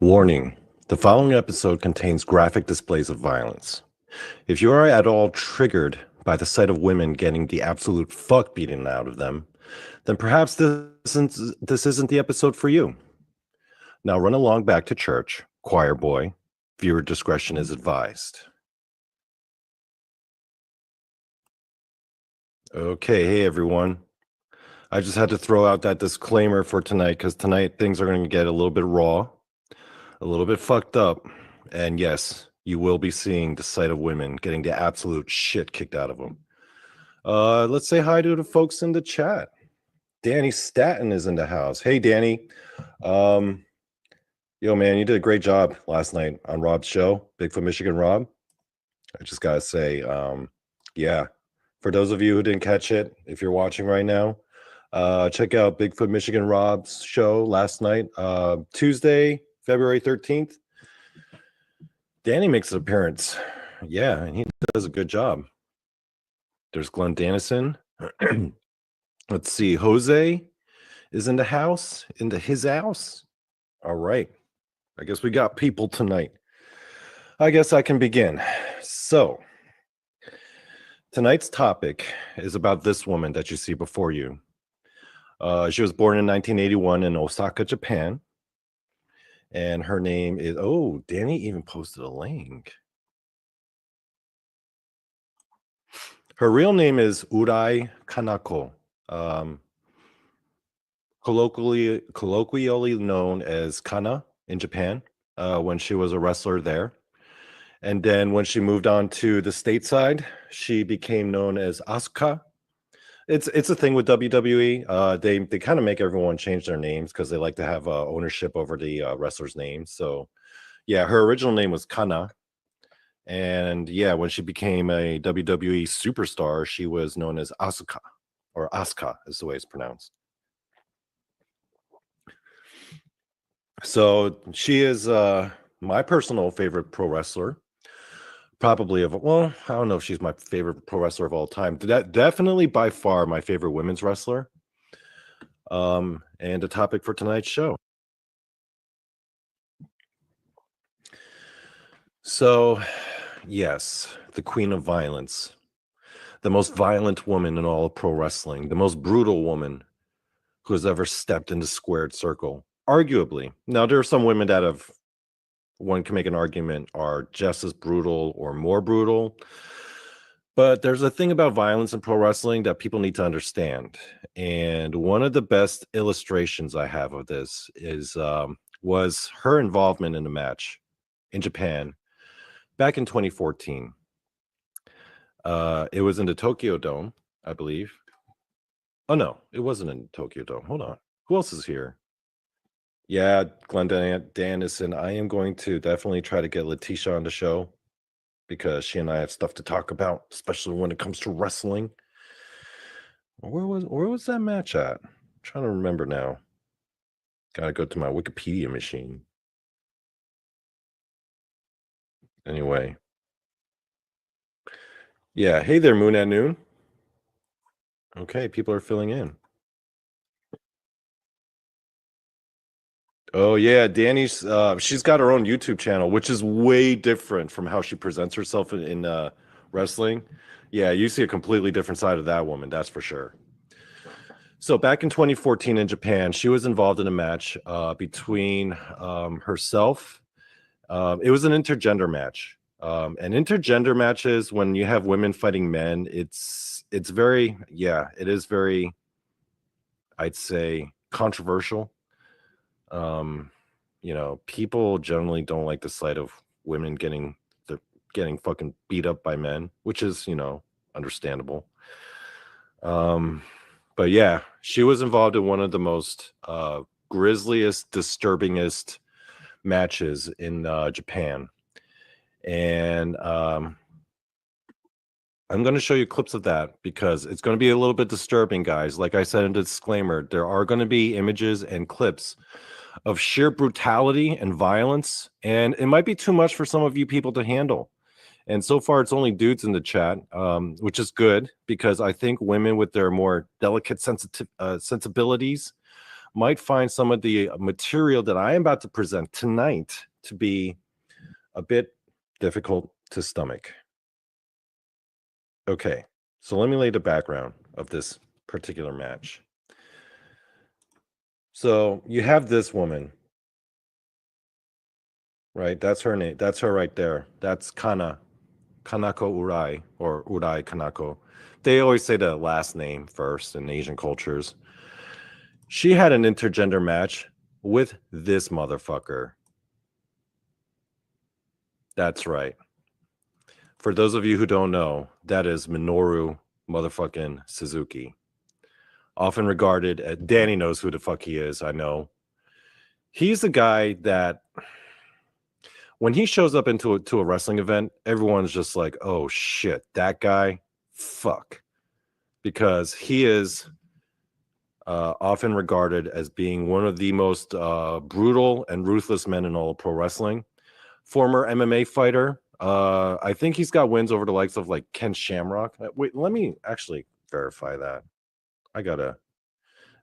Warning: the following episode contains graphic displays of violence. If you are at all triggered by the sight of women getting the absolute fuck beaten out of them, then perhaps this isn't the episode for you. Now run along back to church, choir boy. Viewer discretion is advised. Okay, hey everyone. I just had to throw out that disclaimer for tonight because tonight things are going to get a little bit raw, a little bit fucked up, and yes, you will be seeing the sight of women getting the absolute shit kicked out of them. Let's say hi to the folks in the chat. Danny Staten is in the house. Hey, Danny. Yo, man, you did a great job last night on Rob's show, Bigfoot Michigan Rob. I just gotta say, yeah. For those of you who didn't catch it, if you're watching right now, check out Bigfoot Michigan Rob's show last night, Tuesday, February 13th. Danny makes an appearance. Yeah, and he does a good job. There's Glenn Dennison. Let's see. Jose is in the house, into his house. All right. I guess we got people tonight. I guess I can begin. So, tonight's topic is about this woman that you see before you. She was born in 1981 in Osaka, Japan. And her name is, oh, Danny even posted a link. Her real name is Urai Kanako, um, colloquially known as Kana in Japan, when she was a wrestler there. And then when she moved on to the stateside, she became known as Asuka. It's a thing with WWE. They kind of make everyone change their names because they like to have ownership over the wrestlers' names. So yeah, her original name was Kana, and yeah, when she became a WWE superstar, she was known as Asuka, or Asuka is the way it's pronounced. So she is my personal favorite pro wrestler. Probably well, I don't know if she's my favorite pro wrestler of all time. That definitely by far my favorite women's wrestler. And a topic for tonight's show. So, yes, the queen of violence, the most violent woman in all of pro wrestling, the most brutal woman who has ever stepped into squared circle. Arguably. Now, there are some women that have, one can make an argument, are just as brutal or more brutal. But there's a thing about violence in pro wrestling that people need to understand. And one of the best illustrations I have of this is was her involvement in a match in Japan back in 2014. It was in the Tokyo Dome, I believe. Oh no, it wasn't in Tokyo Dome. Hold on. Who else is here? Yeah, Dannison. I am going to definitely try to get Letitia on the show because she and I have stuff to talk about, especially when it comes to wrestling. Where was that match at? I'm trying to remember now. Gotta go to my Wikipedia machine. Anyway. Yeah. Hey there, Moon at Noon. Okay, people are filling in. Oh yeah, Danny's she's got her own YouTube channel, which is way different from how she presents herself in wrestling. Yeah, you see a completely different side of that woman, that's for sure. So back in 2014 in Japan, she was involved in a match between herself. It was an intergender match. And intergender matches, when you have women fighting men, it's very, yeah, it is very, I'd say, controversial. Um, people generally don't like the sight of women getting fucking beat up by men, which is, understandable. But yeah, she was involved in one of the most grisliest, disturbingest matches in Japan. And I'm going to show you clips of that because it's going to be a little bit disturbing, guys. Like I said in the disclaimer, there are going to be images and clips of sheer brutality and violence, and it might be too much for some of you people to handle. And so far, it's only dudes in the chat, which is good because I think women with their more delicate sensibilities might find some of the material that I am about to present tonight to be a bit difficult to stomach. Okay, so let me lay the background of this particular match. So you have this woman, right? That's her name. That's her right there. That's Kanako Urai, or Urai Kanako. They always say the last name first in Asian cultures. She had an intergender match with this motherfucker. That's right. For those of you who don't know, that is Minoru motherfucking Suzuki. Often regarded as, Danny knows who the fuck he is, I know. He's the guy that when he shows up into a wrestling event, everyone's just like, oh shit, that guy, fuck. Because he is often regarded as being one of the most brutal and ruthless men in all of pro wrestling. Former MMA fighter. I think he's got wins over the likes of like Ken Shamrock. Wait, let me actually verify that.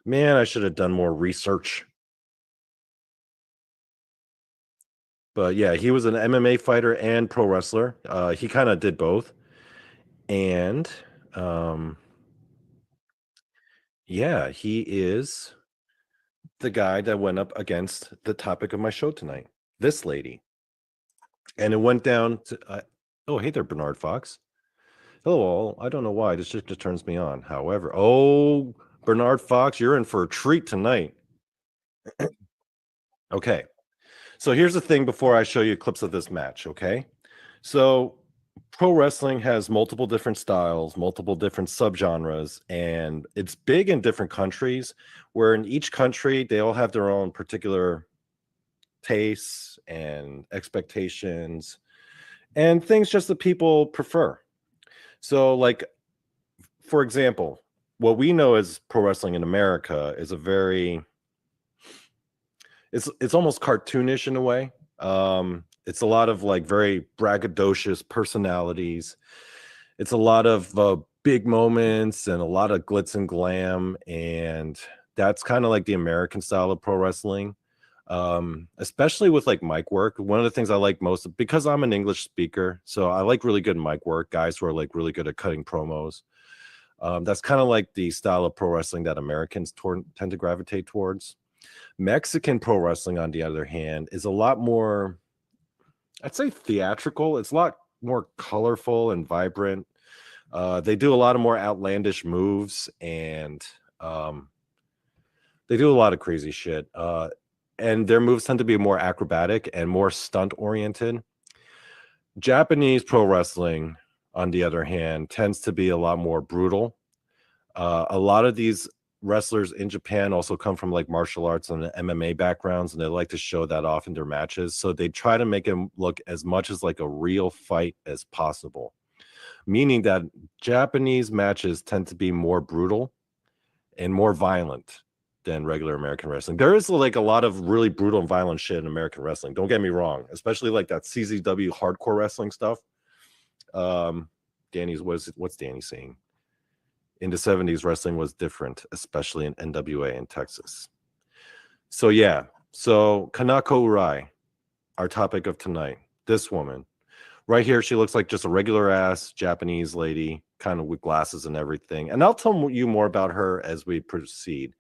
Man, I should have done more research. But yeah, he was an MMA fighter and pro wrestler. He kind of did both. And yeah, he is the guy that went up against the topic of my show tonight, this lady. And it went down to, oh, hey there, Bernard Fox. Hello, all. I don't know why. This just turns me on. However, oh, Bernard Fox, you're in for a treat tonight. Okay. So here's the thing before I show you clips of this match, okay? So pro wrestling has multiple different styles, multiple different subgenres, and it's big in different countries where in each country they all have their own particular tastes and expectations and things just that people prefer. So like for example, what we know as pro wrestling in America is a very it's almost cartoonish in a way. It's a lot of like very braggadocious personalities. It's a lot of big moments and a lot of glitz and glam, and that's kind of like the American style of pro wrestling. Especially with like mic work. One of the things I like most because I'm an English speaker, so I like really good mic work, guys who are like really good at cutting promos. That's kind of like the style of pro wrestling that Americans tend to gravitate towards. Mexican pro wrestling, on the other hand, is a lot more, I'd say, theatrical. It's a lot more colorful and vibrant. They do a lot of more outlandish moves, and they do a lot of crazy shit. And their moves tend to be more acrobatic and more stunt oriented. Japanese pro wrestling, on the other hand, tends to be a lot more brutal. A lot of these wrestlers in Japan also come from like martial arts and MMA backgrounds, and they like to show that off in their matches. So they try to make them look as much as like a real fight as possible, meaning that Japanese matches tend to be more brutal and more violent than regular American wrestling. There is like a lot of really brutal and violent shit in American wrestling. Don't get me wrong, especially like that CZW hardcore wrestling stuff. Danny's what's Danny saying? In the 70s, wrestling was different, especially in NWA in Texas. So yeah, so Kanako Urai, our topic of tonight. This woman right here, she looks like just a regular ass Japanese lady, kind of with glasses and everything. And I'll tell you more about her as we proceed.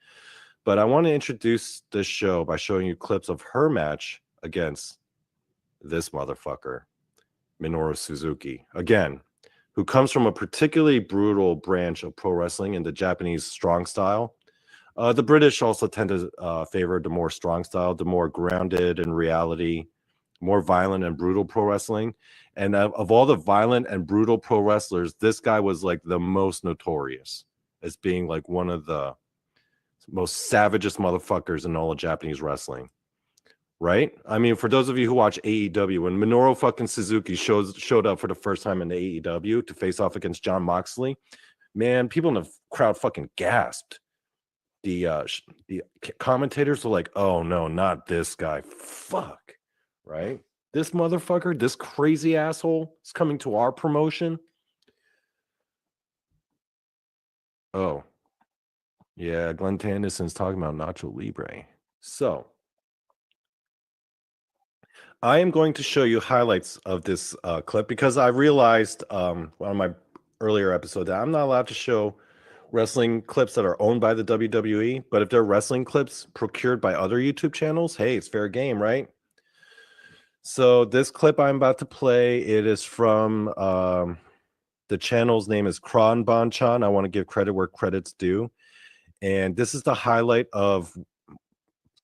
But I want to introduce this show by showing you clips of her match against this motherfucker, Minoru Suzuki. Again, who comes from a particularly brutal branch of pro wrestling in the Japanese strong style. The British also tend to favor the more strong style, the more grounded in reality, more violent and brutal pro wrestling. And of all the violent and brutal pro wrestlers, this guy was like the most notorious as being like one of the most savagest motherfuckers in all of Japanese wrestling. Right? I mean, for those of you who watch AEW, when Minoru fucking Suzuki showed up for the first time in the AEW to face off against John Moxley, man, people in the crowd fucking gasped. The commentators were like, "Oh no, not this guy! Fuck!" Right? This motherfucker, this crazy asshole, is coming to our promotion. Oh, yeah, Glenn Tandison's talking about Nacho Libre. So I am going to show you highlights of this clip because I realized on my earlier episode that I'm not allowed to show wrestling clips that are owned by the WWE, but if they're wrestling clips procured by other YouTube channels, hey, it's fair game, right? So this clip I'm about to play, it is from the channel's name is Kron Banchan. I want to give credit where credit's due. And this is the highlight of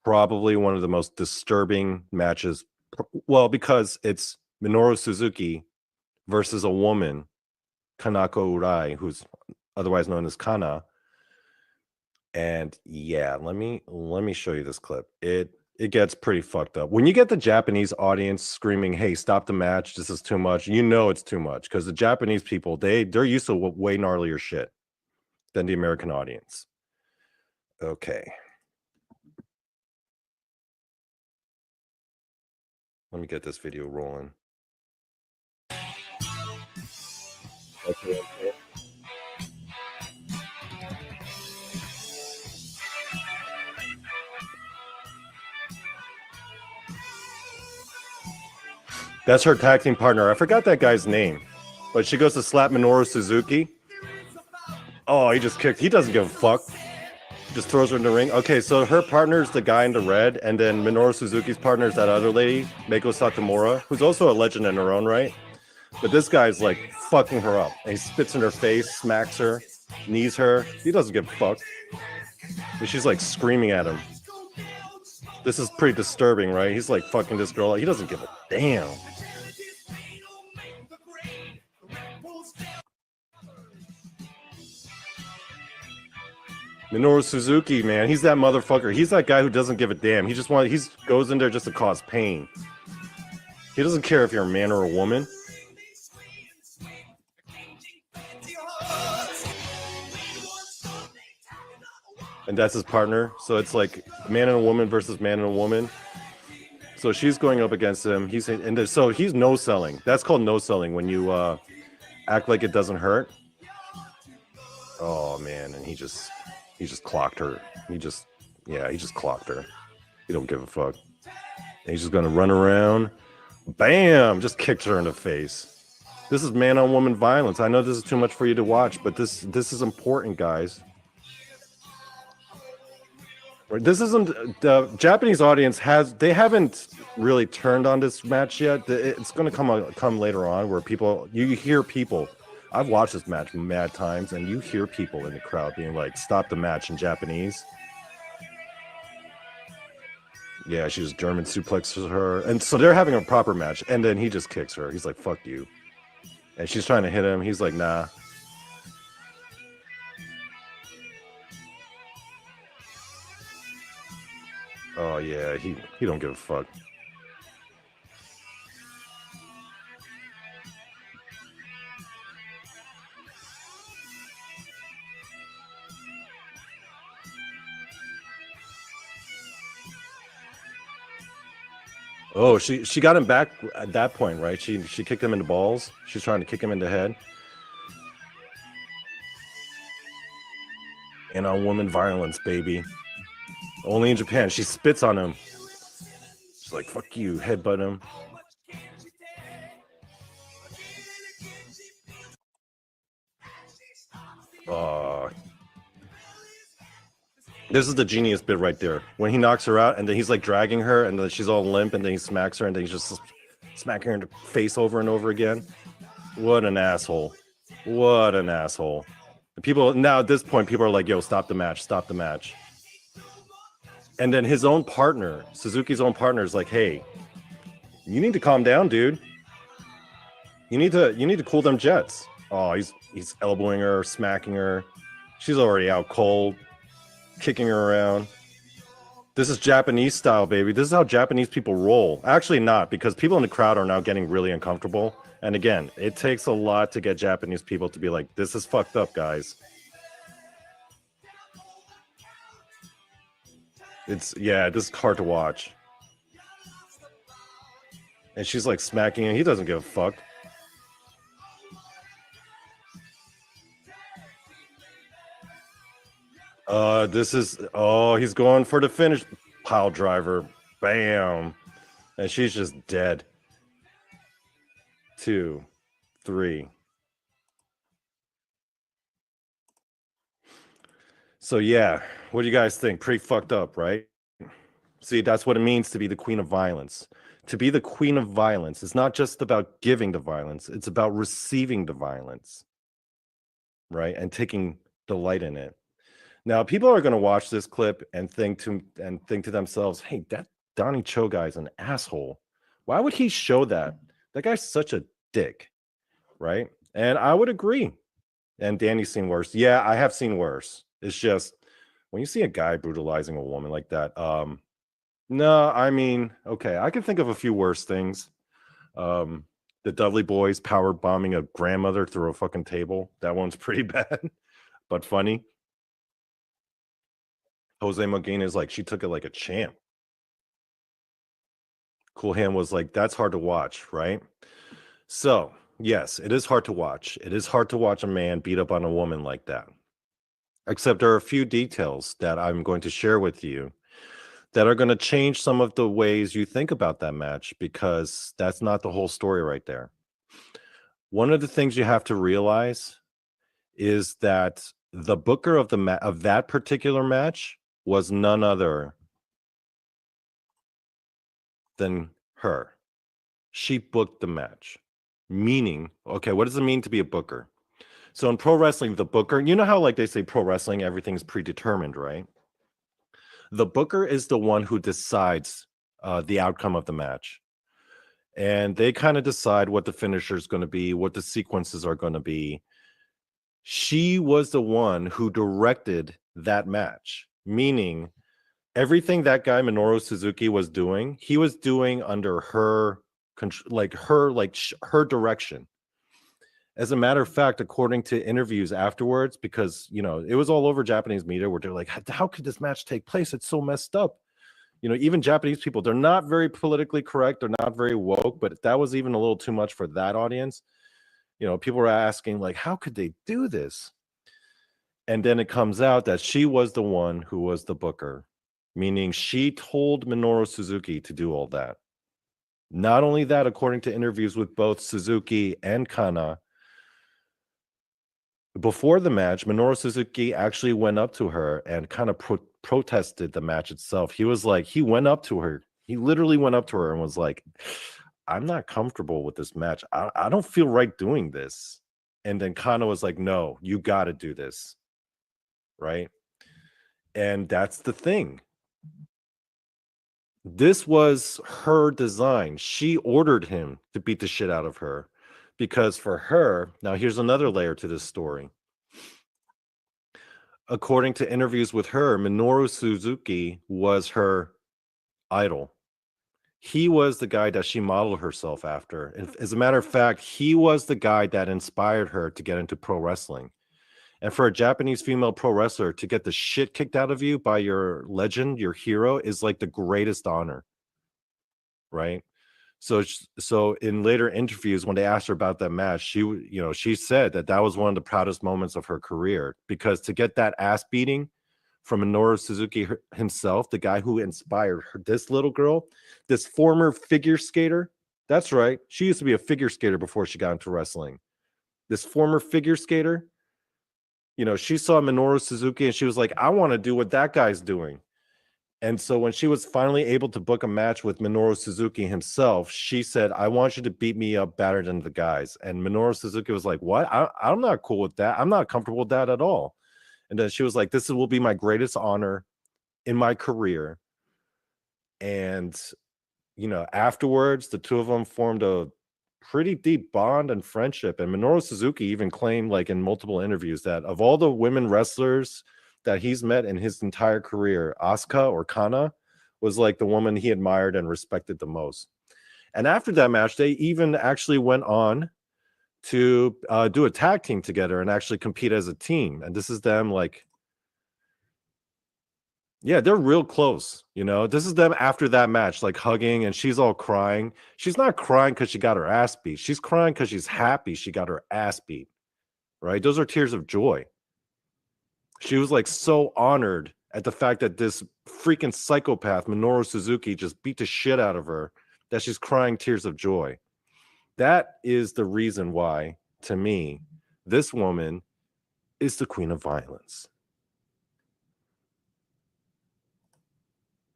probably one of the most disturbing matches. Well, because it's Minoru Suzuki versus a woman, Kanako Urai, who's otherwise known as Kana. And yeah, let me show you this clip. It gets pretty fucked up. When you get the Japanese audience screaming, "Hey, stop the match. This is too much." You know it's too much because the Japanese people, they're used to way gnarlier shit than the American audience. Okay. Let me get this video rolling. Okay. That's her tag team partner. I forgot that guy's name, but she goes to slap Minoru Suzuki. Oh, he just kicked. He doesn't give a fuck. Just throws her in the ring. Okay, so her partner's the guy in the red, and then Minoru Suzuki's partner is that other lady, Meiko Satomura, who's also a legend in her own right. But this guy's like fucking her up. And he spits in her face, smacks her, knees her. He doesn't give a fuck. And she's like screaming at him. This is pretty disturbing, right? He's like fucking this girl. He doesn't give a damn. Minoru Suzuki, man, he's that motherfucker. He's that guy who doesn't give a damn. He goes in there just to cause pain. He doesn't care if you're a man or a woman. And that's his partner. So it's like man and a woman versus man and a woman. So she's going up against him. So he's no selling. That's called no selling when you act like it doesn't hurt. Oh man, and he just clocked her. He just clocked her. He don't give a fuck. And he's just gonna run around. Bam! Just kicked her in the face. This is man on woman violence. I know this is too much for you to watch, but this is important, guys. This isn't the Japanese audience haven't really turned on this match yet. It's going to come later on where you hear people. I've watched this match mad times, and you hear people in the crowd being like, "Stop the match" in Japanese. Yeah, she just German suplexes her, and so they're having a proper match, and then he just kicks her. He's like, "Fuck you," and she's trying to hit him. He's like, "Nah." Oh yeah, he don't give a fuck. Oh, she got him back at that point, right? She kicked him in the balls. She's trying to kick him in the head. And on woman violence, baby. Only in Japan. She spits on him. She's like, "Fuck you," headbutt him. This is the genius bit right there. When he knocks her out, and then he's like dragging her, and then she's all limp, and then he smacks her, and then he's just smacking her in the face over and over again. What an asshole. What an asshole. People now at this point, people are like, "Yo, stop the match, stop the match." And then his own partner, Suzuki's own partner, is like, "Hey, you need to calm down, dude. You need to cool them jets." Oh, he's elbowing her, smacking her. She's already out cold, kicking her around. This is Japanese style, baby. This is how Japanese people roll. Actually, not, because people in the crowd are now getting really uncomfortable. And again, it takes a lot to get Japanese people to be like, "This is fucked up, guys." This is hard to watch. And she's like smacking him. He doesn't give a fuck. He's going for the finish. Pile driver. Bam. And she's just dead. 2, 3. So yeah, what do you guys think? Pretty fucked up, right? See, that's what it means to be the queen of violence. To be the queen of violence is not just about giving the violence, it's about receiving the violence, right? And taking delight in it. Now, people are going to watch this clip and think to themselves, "Hey, that Donny Cho guy is an asshole. Why would he show that? That guy's such a dick," right? And I would agree. And Danny's seen worse. Yeah, I have seen worse. It's just when you see a guy brutalizing a woman like that, no, I mean, okay, I can think of a few worse things. The Dudley Boys power bombing a grandmother through a fucking table. That one's pretty bad, but funny. Jose Magin is like, she took it like a champ. Cool Hand was like, that's hard to watch, right? So, yes, it is hard to watch. It is hard to watch a man beat up on a woman like that. Except there are a few details that I'm going to share with you that are going to change some of the ways you think about that match, because that's not the whole story right there. One of the things you have to realize is that the booker of of that particular match was none other than her. She booked the match. Meaning, okay, what does it mean to be a booker? So in pro wrestling, the booker, you know how like they say pro wrestling, everything's predetermined, right? The booker is the one who decides the outcome of the match. And they kind of decide what the finisher is going to be, what the sequences are going to be. She was the one who directed that match, meaning everything that guy Minoru Suzuki was doing, he was doing under her her direction. As a matter of fact, according to interviews afterwards, because it was all over Japanese media where they're like, how could this match take place? It's so messed up. Even Japanese people, they're not very politically correct, they're not very woke, but that was even a little too much for that audience. People were asking, like, how could they do this? And then it comes out that she was the one who was the booker, meaning she told Minoru Suzuki to do all that. Not only that, according to interviews with both Suzuki and Kana, before the match, Minoru Suzuki actually went up to her and kind of protested the match itself. He was like, he went up to her. He literally went up to her and was like, I'm not comfortable with this match. I don't feel right doing this. And then Kana was like, no, you got to do this. Right. And that's the thing. This was her design. She ordered him to beat the shit out of her because for her, now here's another layer to this story. According to interviews with her, Minoru Suzuki was her idol. He was the guy that she modeled herself after. And as a matter of fact, he was the guy that inspired her to get into pro wrestling. And for a Japanese female pro wrestler to get the shit kicked out of you by your legend, your hero, is like the greatest honor, right? So in later interviews, when they asked her about that match, she said that was one of the proudest moments of her career, because to get that ass beating from Minoru Suzuki himself, the guy who inspired her, this little girl, this former figure skater. That's right. She used to be a figure skater before she got into wrestling. This former figure skater, she saw Minoru Suzuki and she was like, I want to do what that guy's doing. And so when she was finally able to book a match with Minoru Suzuki himself, she said, I want you to beat me up better than the guys. And Minoru Suzuki was like, what? I'm not cool with that. I'm not comfortable with that at all. And then she was like, this will be my greatest honor in my career. And, afterwards, the two of them formed a pretty deep bond and friendship. And Minoru Suzuki even claimed, like in multiple interviews, that of all the women wrestlers that he's met in his entire career, Asuka or Kana was like the woman he admired and respected the most. And after that match, they even actually went on to do a tag team together and actually compete as a team. And this is them like, yeah, they're real close. This is them after that match, like hugging, and she's all crying. She's not crying because she got her ass beat. She's crying because she's happy she got her ass beat, right? Those are tears of joy. She was like so honored at the fact that this freaking psychopath, Minoru Suzuki, just beat the shit out of her, that she's crying tears of joy. That is the reason why, to me, this woman is the queen of violence.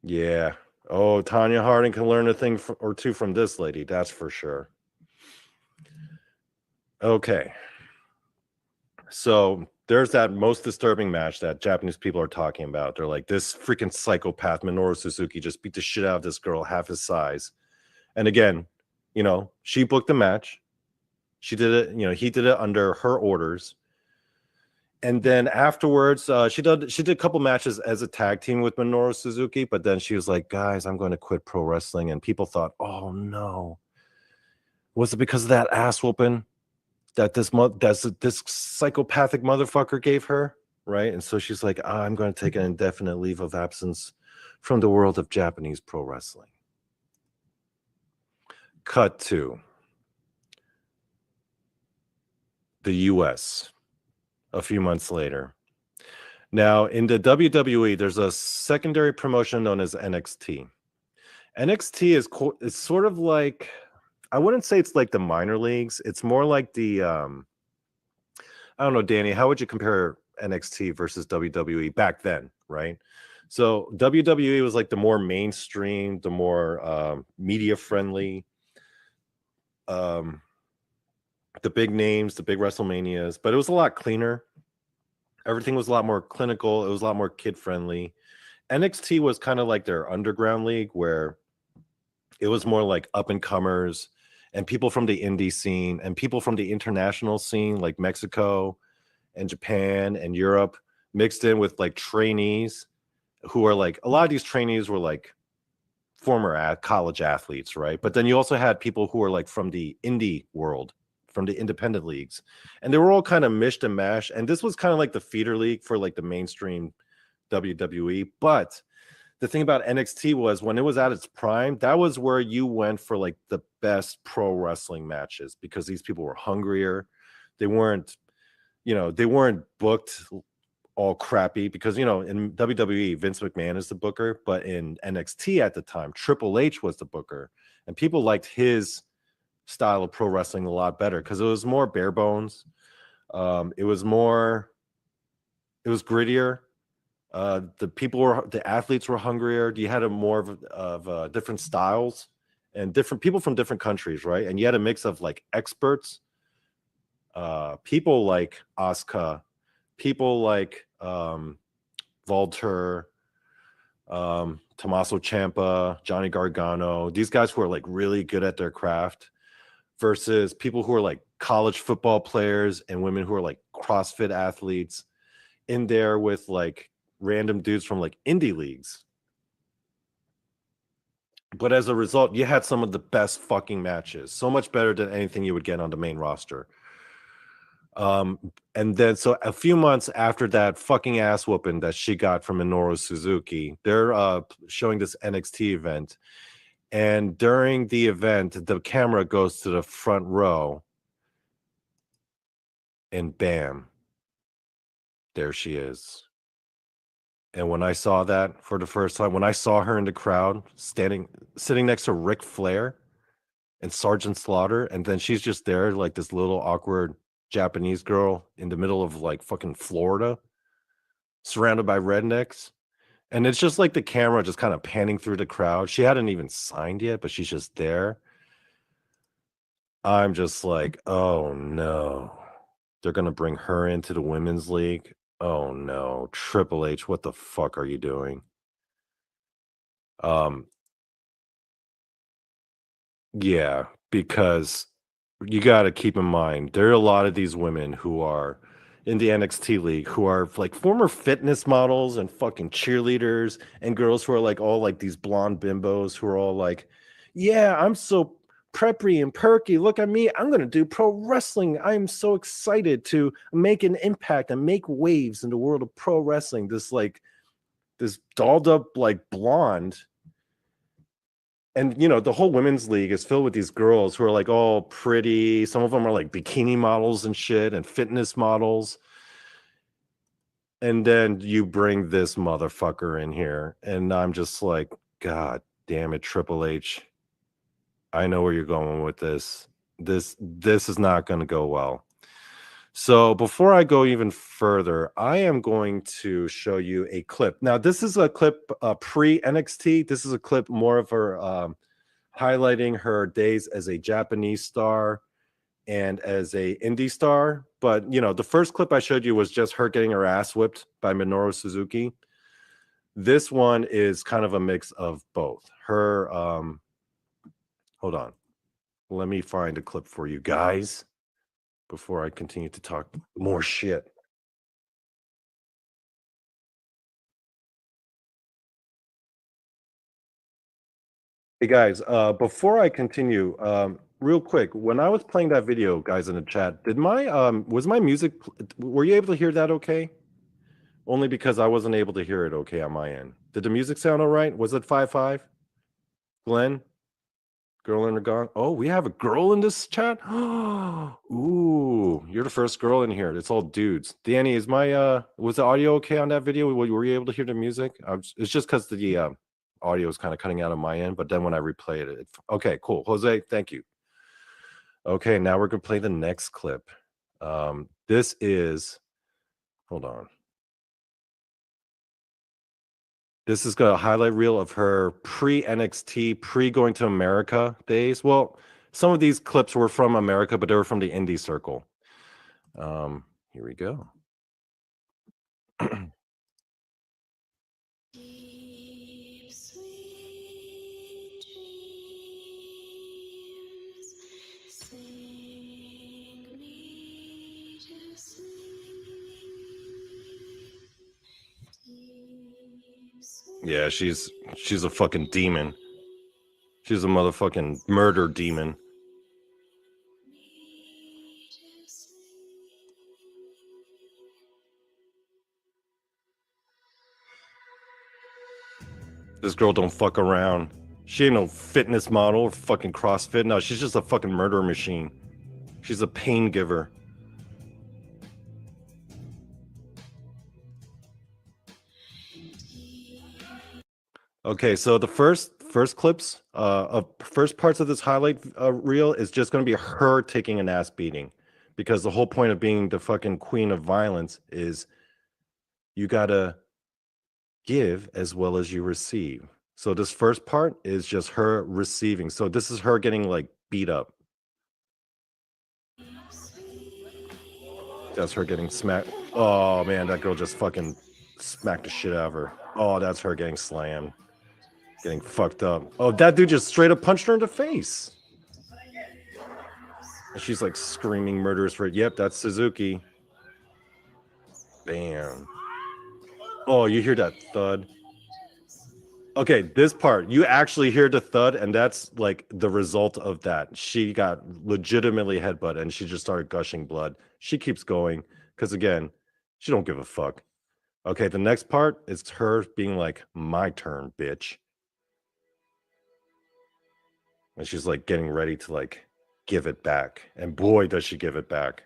Yeah. Oh, Tanya Harding can learn a thing or two from this lady. That's for sure. Okay. So there's that most disturbing match that Japanese people are talking about. They're like, this freaking psychopath, Minoru Suzuki, just beat the shit out of this girl half his size. And again, she booked the match. She did it, he did it under her orders. And then afterwards, she did a couple matches as a tag team with Minoru Suzuki, but then she was like, guys, I'm going to quit pro wrestling. And people thought, oh no. Was it because of that ass whooping that this psychopathic motherfucker gave her? Right. And so she's like, I'm going to take an indefinite leave of absence from the world of Japanese pro wrestling. Cut to the US a few months later. Now, in the WWE, there's a secondary promotion known as NXT. NXT is sort of like, I wouldn't say it's like the minor leagues. It's more like the I don't know, Danny, how would you compare NXT versus WWE back then, right? So WWE was like the more mainstream, the more media friendly, um, the big names, the big WrestleManias, but it was a lot cleaner. Everything was a lot more clinical. It was a lot more kid friendly. NXT was kind of like their underground league where it was more like up and comers and people from the indie scene and people from the international scene like Mexico and Japan and Europe mixed in with like trainees who are like, a lot of these trainees were like former college athletes, right? But then you also had people who were like from the indie world, from the independent leagues, and they were all kind of mished and mashed. And this was kind of like the feeder league for like the mainstream WWE. But the thing about NXT was when it was at its prime, that was where you went for like the best pro wrestling matches because these people were hungrier. They weren't, they weren't booked all crappy because in WWE Vince McMahon is the booker, but in NXT at the time Triple H was the booker, and people liked his style of pro wrestling a lot better because it was more bare bones. It was grittier. The athletes were hungrier. You had a more of different styles and different people from different countries, right? And you had a mix of like experts, people like Asuka, people like Volter, Tommaso Ciampa, Johnny Gargano, these guys who are like really good at their craft versus people who are like college football players and women who are like CrossFit athletes in there with like random dudes from like indie leagues. But as a result, you had some of the best fucking matches, so much better than anything you would get on the main roster. And then so a few months after that fucking ass whooping that she got from Minoru Suzuki, they're showing this NXT event. And during the event, the camera goes to the front row, and bam, there she is. And when I saw that for the first time, when I saw her in the crowd sitting next to Ric Flair and Sergeant Slaughter, and then she's just there like this little awkward Japanese girl in the middle of like fucking Florida, surrounded by rednecks. And it's just like the camera just kind of panning through the crowd. She hadn't even signed yet, but she's just there. I'm just like, oh no. They're gonna bring her into the women's league. Oh no. Triple H, what the fuck are you doing? Um, yeah, because you got to keep in mind there are a lot of these women who are in the NXT league who are like former fitness models and fucking cheerleaders and girls who are like all like these blonde bimbos who are all like, yeah, I'm so preppy and perky. Look at me. I'm going to do pro wrestling. I'm so excited to make an impact and make waves in the world of pro wrestling. This dolled up like blonde, and the whole women's league is filled with these girls who are like all pretty. Some of them are like bikini models and shit and fitness models. And then you bring this motherfucker in here, and I'm just like, God damn it, Triple H. I know where you're going with this. This is not going to go well. So before I go even further, I am going to show you a clip. Now, this is a clip pre NXT. This is a clip more of her highlighting her days as a Japanese star and as a indie star. But the first clip I showed you was just her getting her ass whipped by Minoru Suzuki. This one is kind of a mix of both. Her hold on. Let me find a clip for you guys before I continue to talk more shit. Hey guys, before I continue, real quick, when I was playing that video, guys in the chat, did my was my music were you able to hear that okay? Only because I wasn't able to hear it okay on my end. Did the music sound all right? Was it 5.5? Glenn? Girl in the gong. Oh, we have a girl in this chat. Ooh, you're the first girl in here. It's all dudes. Danny, is my was the audio okay on that video? Were you able to hear the music? It's just because the audio is kind of cutting out on my end, but then when I replay it, okay, cool. Jose, thank you. Okay, now we're gonna play the next clip. This is, hold on. This is a highlight reel of her pre-NXT, pre-going to America days. Well, some of these clips were from America, but they were from the indie circle. Here we go. Yeah, she's a fucking demon. She's a motherfucking murder demon. This girl don't fuck around. She ain't no fitness model or fucking CrossFit. No, she's just a fucking murder machine. She's a pain giver. Okay, so the first clips of first parts of this highlight reel is just going to be her taking an ass beating, because the whole point of being the fucking queen of violence is you gotta give as well as you receive. So this first part is just her receiving. So this is her getting like beat up. That's her getting smacked. Oh man, that girl just fucking smacked the shit out of her. Oh, that's her getting slammed. Getting fucked up. Oh, that dude just straight up punched her in the face. And she's like screaming murderous for it. Yep, that's Suzuki. Bam. Oh, you hear that thud? Okay, this part, you actually hear the thud, and that's like the result of that. She got legitimately headbutt, and she just started gushing blood. She keeps going, because again, she don't give a fuck. Okay, the next part is her being like, my turn, bitch. And she's like getting ready to like give it back. And boy, does she give it back.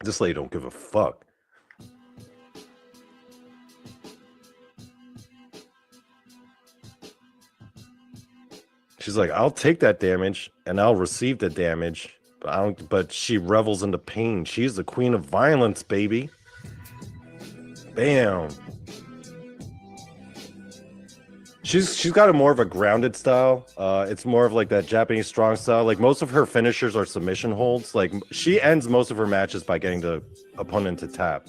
This lady don't give a fuck. She's like, I'll take that damage and I'll receive the damage. But she revels in the pain. She's the queen of violence, baby. Bam. She's got a more of a grounded style. It's more of like that Japanese strong style. Like most of her finishers are submission holds. Like she ends most of her matches by getting the opponent to tap.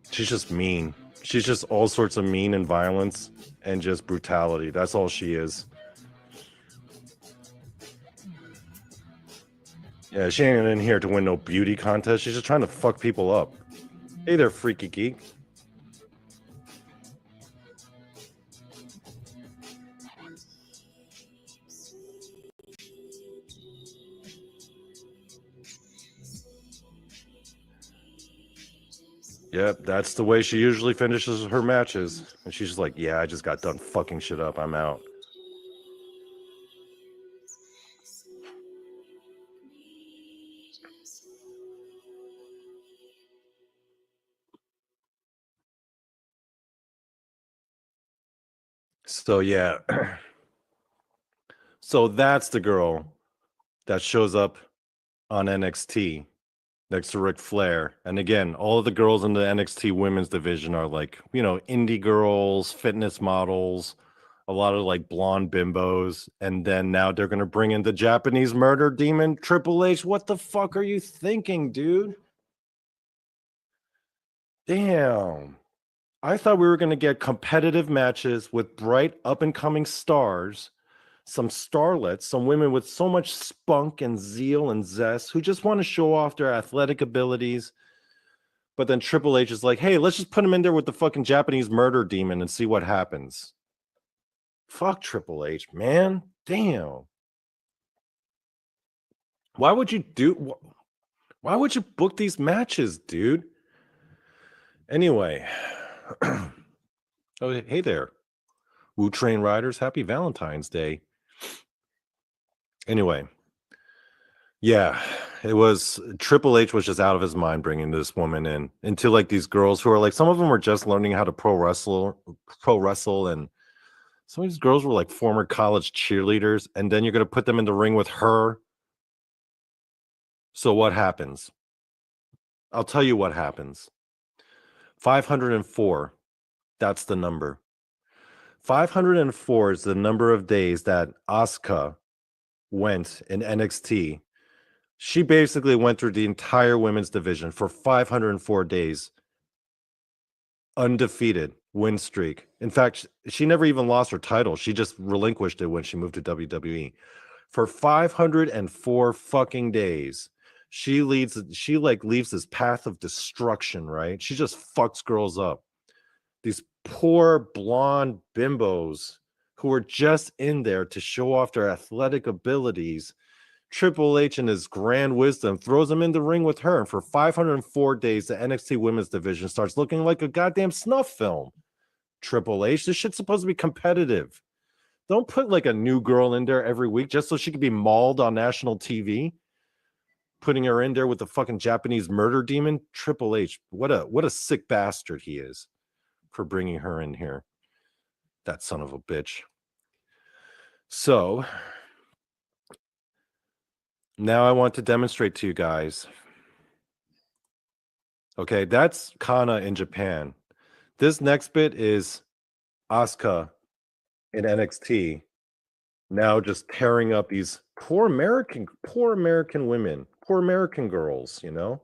She's just mean. She's just all sorts of mean and violence and just brutality. That's all she is. Yeah, she ain't in here to win no beauty contest. She's just trying to fuck people up. Hey there, freaky geek. Yep, that's the way she usually finishes her matches. And she's just like, yeah, I just got done fucking shit up. I'm out. So yeah. So that's the girl that shows up on NXT next to Ric Flair. And again, all of the girls in the NXT women's division are like, you know, indie girls, fitness models, a lot of like blonde bimbos. And then now they're going to bring in the Japanese murder demon, Triple H. What the fuck are you thinking, dude? Damn. I thought we were going to get competitive matches with bright up and coming stars, some starlets, some women with so much spunk and zeal and zest who just want to show off their athletic abilities. But then Triple H is like, hey, let's just put him in there with the fucking Japanese murder demon and see what happens. Fuck Triple H, man. Damn. Why would you do? Why would you book these matches, dude? Anyway, oh hey there, Wu Train Riders. Happy Valentine's Day. Anyway, yeah, it was Triple H was just out of his mind bringing this woman in into like these girls who are like some of them were just learning how to pro wrestle, and some of these girls were like former college cheerleaders, and then you're gonna put them in the ring with her. So what happens? I'll tell you what happens. 504. That's the number. 504 is the number of days that Asuka went in NXT. She basically went through the entire women's division for 504 days, undefeated win streak. In fact, she never even lost her title. She just relinquished it when she moved to WWE. For 504 fucking days, she leaves this path of destruction, right? She just fucks girls up. These poor blonde bimbos who are just in there to show off their athletic abilities. Triple H, in his grand wisdom, throws them in the ring with her. And for 504 days, the NXT women's division starts looking like a goddamn snuff film. Triple H, this shit's supposed to be competitive. Don't put like a new girl in there every week just so she could be mauled on national TV. Putting her in there with the fucking Japanese murder demon. Triple H, what a sick bastard he is for bringing her in here. That son of a bitch. So now I want to demonstrate to you guys. Okay, that's Kana in Japan. This next bit is Asuka in NXT. Now just tearing up these poor American women, poor American girls, you know?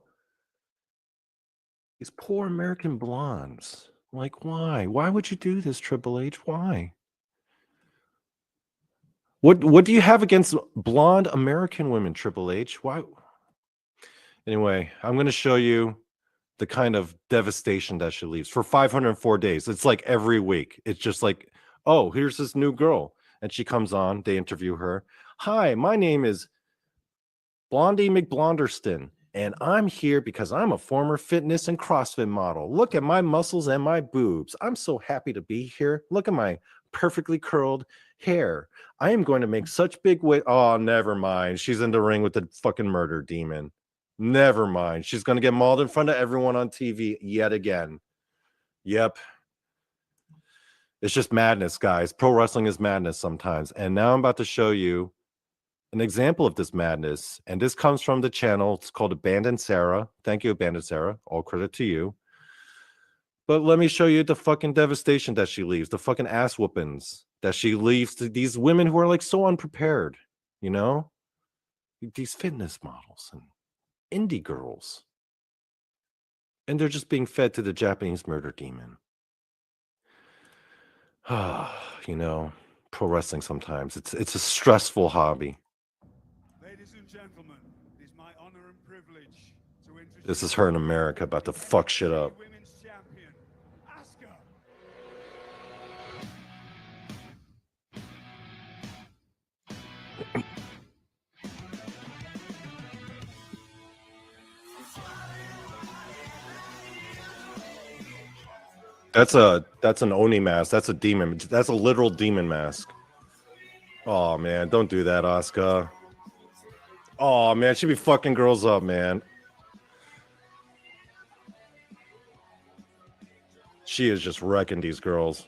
These poor American blondes. Like, why? Why would you do this, Triple H? Why? What do you have against blonde American women, Triple H? Why? Anyway, I'm going to show you the kind of devastation that she leaves for 504 days. It's like every week. It's just like, oh, here's this new girl. And she comes on, they interview her. Hi, my name is Blondie McBlonderston, and I'm here because I'm a former fitness and CrossFit model. Look at my muscles and my boobs. I'm so happy to be here. Look at my perfectly curled hair. I am going to make such big weight. Oh, never mind. She's in the ring with the fucking murder demon. Never mind. She's going to get mauled in front of everyone on TV yet again. Yep. It's just madness, guys. Pro wrestling is madness sometimes. And now I'm about to show you an example of this madness. And this comes from the channel. It's called Abandoned Sarah. Thank you, Abandoned Sarah. All credit to you. But let me show you the fucking devastation that she leaves, the fucking ass whoopings that she leaves to these women who are like so unprepared, you know? These fitness models and indie girls. And they're just being fed to the Japanese murder demon. You know, pro wrestling sometimes. It's a stressful hobby. Ladies and gentlemen, it is my honor and privilege to introduce This is her in America about to fuck shit up. Women's Champion, Asuka. That's an Oni mask. That's a demon. That's a literal demon mask. Oh man, don't do that, Asuka. Oh man, she be fucking girls up, man. She is just wrecking these girls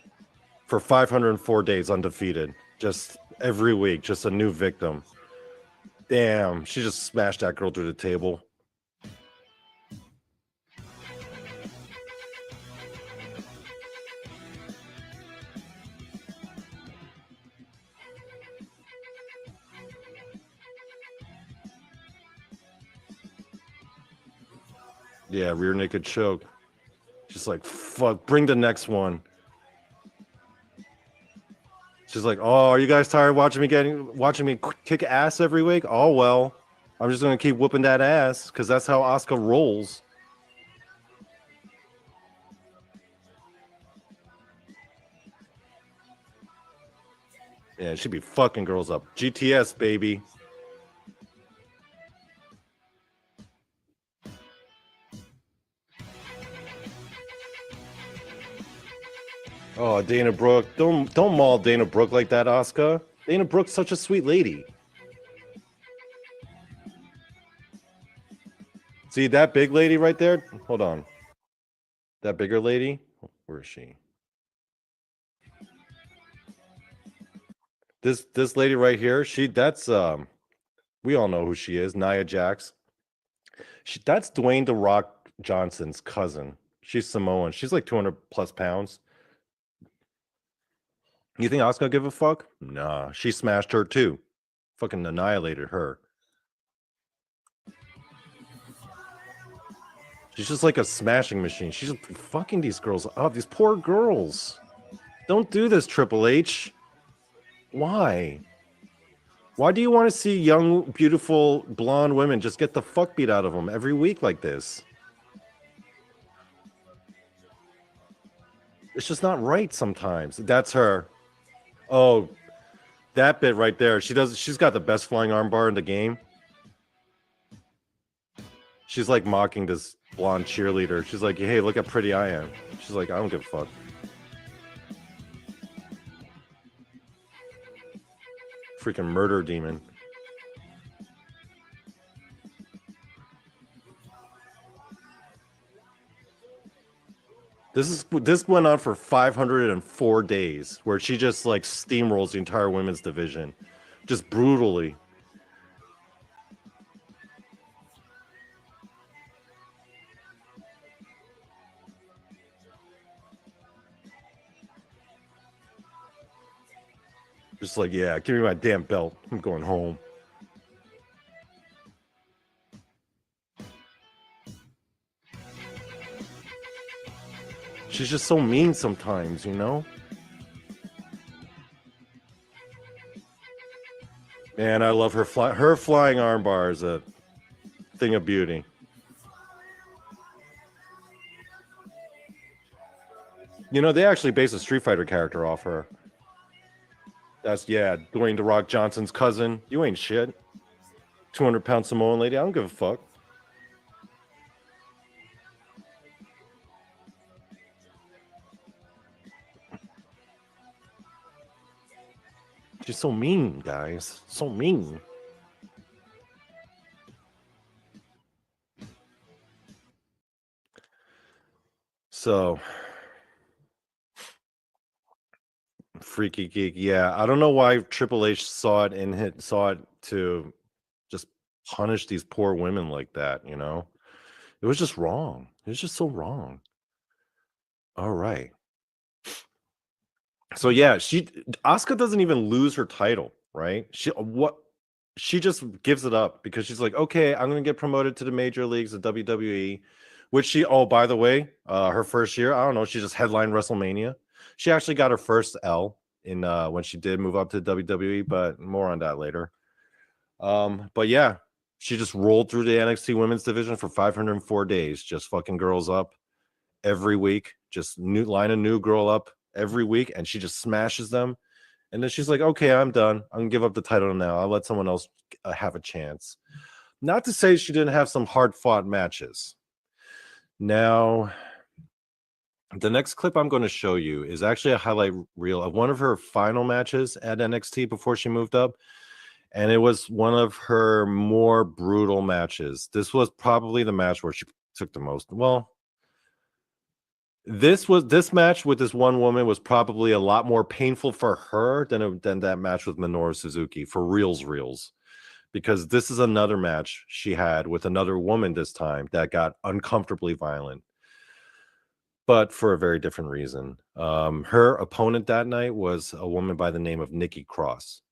for 504 days undefeated. Just every week, just a new victim. Damn, she just smashed that girl through the table. Yeah, rear naked choke. She's like, fuck, bring the next one. She's like, oh, are you guys tired watching me kick ass every week? Oh well, I'm just gonna keep whooping that ass because that's how Asuka rolls. Yeah, she'd be fucking girls up. GTS, baby. Oh, Dana Brooke. Don't maul Dana Brooke like that, Asuka. Dana Brooke's such a sweet lady. See that big lady right there? Hold on. That bigger lady? Where is she? This lady right here, that's we all know who she is, Nia Jax. That's Dwayne The Rock Johnson's cousin. She's Samoan. She's like 200 plus pounds. You think Asuka give a fuck? Nah, she smashed her too. Fucking annihilated her. She's just like a smashing machine. She's just fucking these girls up. These poor girls. Don't do this, Triple H. Why? Why do you want to see young, beautiful, blonde women just get the fuck beat out of them every week like this? It's just not right sometimes. That's her. Oh, that bit right there. She's got the best flying armbar in the game. She's like mocking this blonde cheerleader. She's like, hey, look how pretty I am. She's like, I don't give a fuck. Freaking murder demon. This went on for 504 days, where she just like steamrolls the entire women's division, just brutally. Just like, yeah, give me my damn belt. I'm going home. She's just so mean sometimes, you know? Man, I love her flying armbar is a thing of beauty. You know, they actually based a Street Fighter character off her. That's, yeah, Dwayne The Rock Johnson's cousin. You ain't shit. 200-pound Samoan lady. I don't give a fuck. She's so mean, guys. So mean. So, Freaky Geek. Yeah, I don't know why Triple H saw it to just punish these poor women like that, you know? It was just wrong. It was just so wrong. All right. So yeah, Asuka doesn't even lose her title, right? She just gives it up because she's like, okay, I'm gonna get promoted to the major leagues of WWE, which by the way, her first year, I don't know, she just headlined WrestleMania. She actually got her first L in when she did move up to WWE, but more on that later. But yeah, she just rolled through the NXT women's division for 504 days, just fucking girls up every week, just line a new girl up every week, and she just smashes them. And then she's like, okay, I'm done. I'm gonna give up the title now. I'll let someone else have a chance. Not to say she didn't have some hard fought matches. Now, the next clip I'm going to show you is actually a highlight reel of one of her final matches at NXT before she moved up. And it was one of her more brutal matches. This was probably the match where she took the most. Well, this match with this one woman was probably a lot more painful for her than that match with Minoru Suzuki for reals, because this is another match she had with another woman this time that got uncomfortably violent, but for a very different reason. Her opponent that night was a woman by the name of Nikki Cross.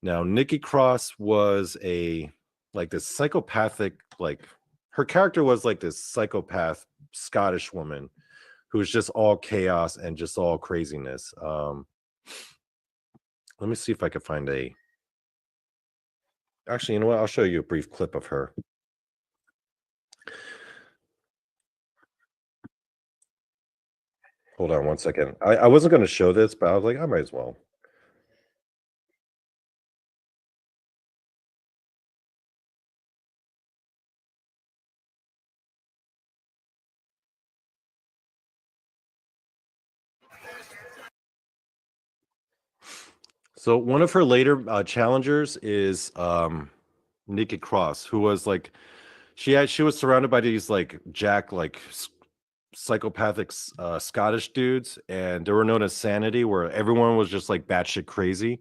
Now, Nikki Cross was this psychopathic, her character was like this psychopath Scottish woman who's just all chaos and just all craziness. Let me see if I can find actually, you know what? I'll show you a brief clip of her. Hold on one second. I wasn't going to show this, but I was like, I might as well. So one of her later challengers is Nikki Cross, who was like she was surrounded by these like psychopathic Scottish dudes, and they were known as Sanity, where everyone was just like batshit crazy.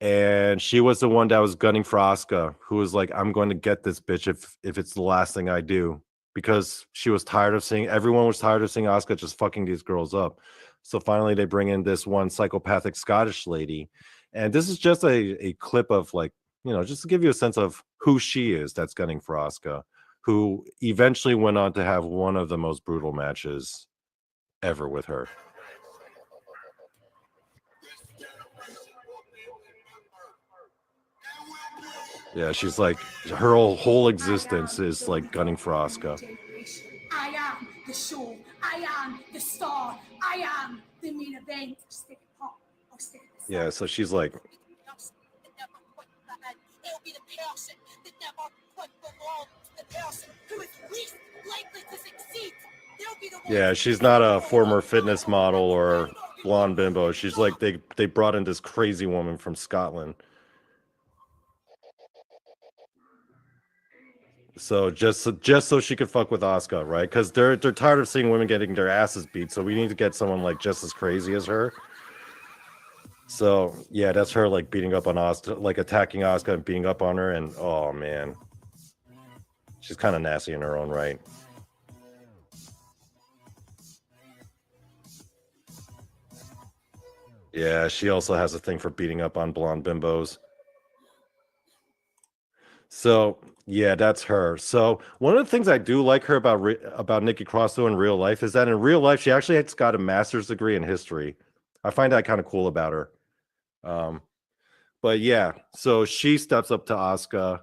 And she was the one that was gunning for Asuka, who was like, "I'm going to get this bitch if it's the last thing I do," because she was tired of seeing everyone was tired of seeing Asuka just fucking these girls up. So finally, they bring in this one psychopathic Scottish lady, and this is just a clip of like just to give you a sense of who she is that's gunning for Asuka, who eventually went on to have one of the most brutal matches ever with her. Yeah, she's like her whole existence is like gunning for Asuka. I am the show. I am the star. I am the main event. Stick it pop or stick it. Yeah, so she's like, It'll be the person that never put belong to the person who is least likely to succeed. yeah, she's not a former fitness model or blonde bimbo. She's like they brought in this crazy woman from Scotland. So just so she could fuck with Asuka, right? Because they're tired of seeing women getting their asses beat. So we need to get someone like just as crazy as her. So yeah, that's her like beating up on Asuka, like attacking Asuka and beating up on her. And oh man, she's kind of nasty in her own right. Yeah, she also has a thing for beating up on blonde bimbos. So yeah, that's her. So one of the things I do like her about Nikki Cross though in real life is that in real life she actually has got a master's degree in history. I find that kind of cool about her. But yeah, so she steps up to Asuka,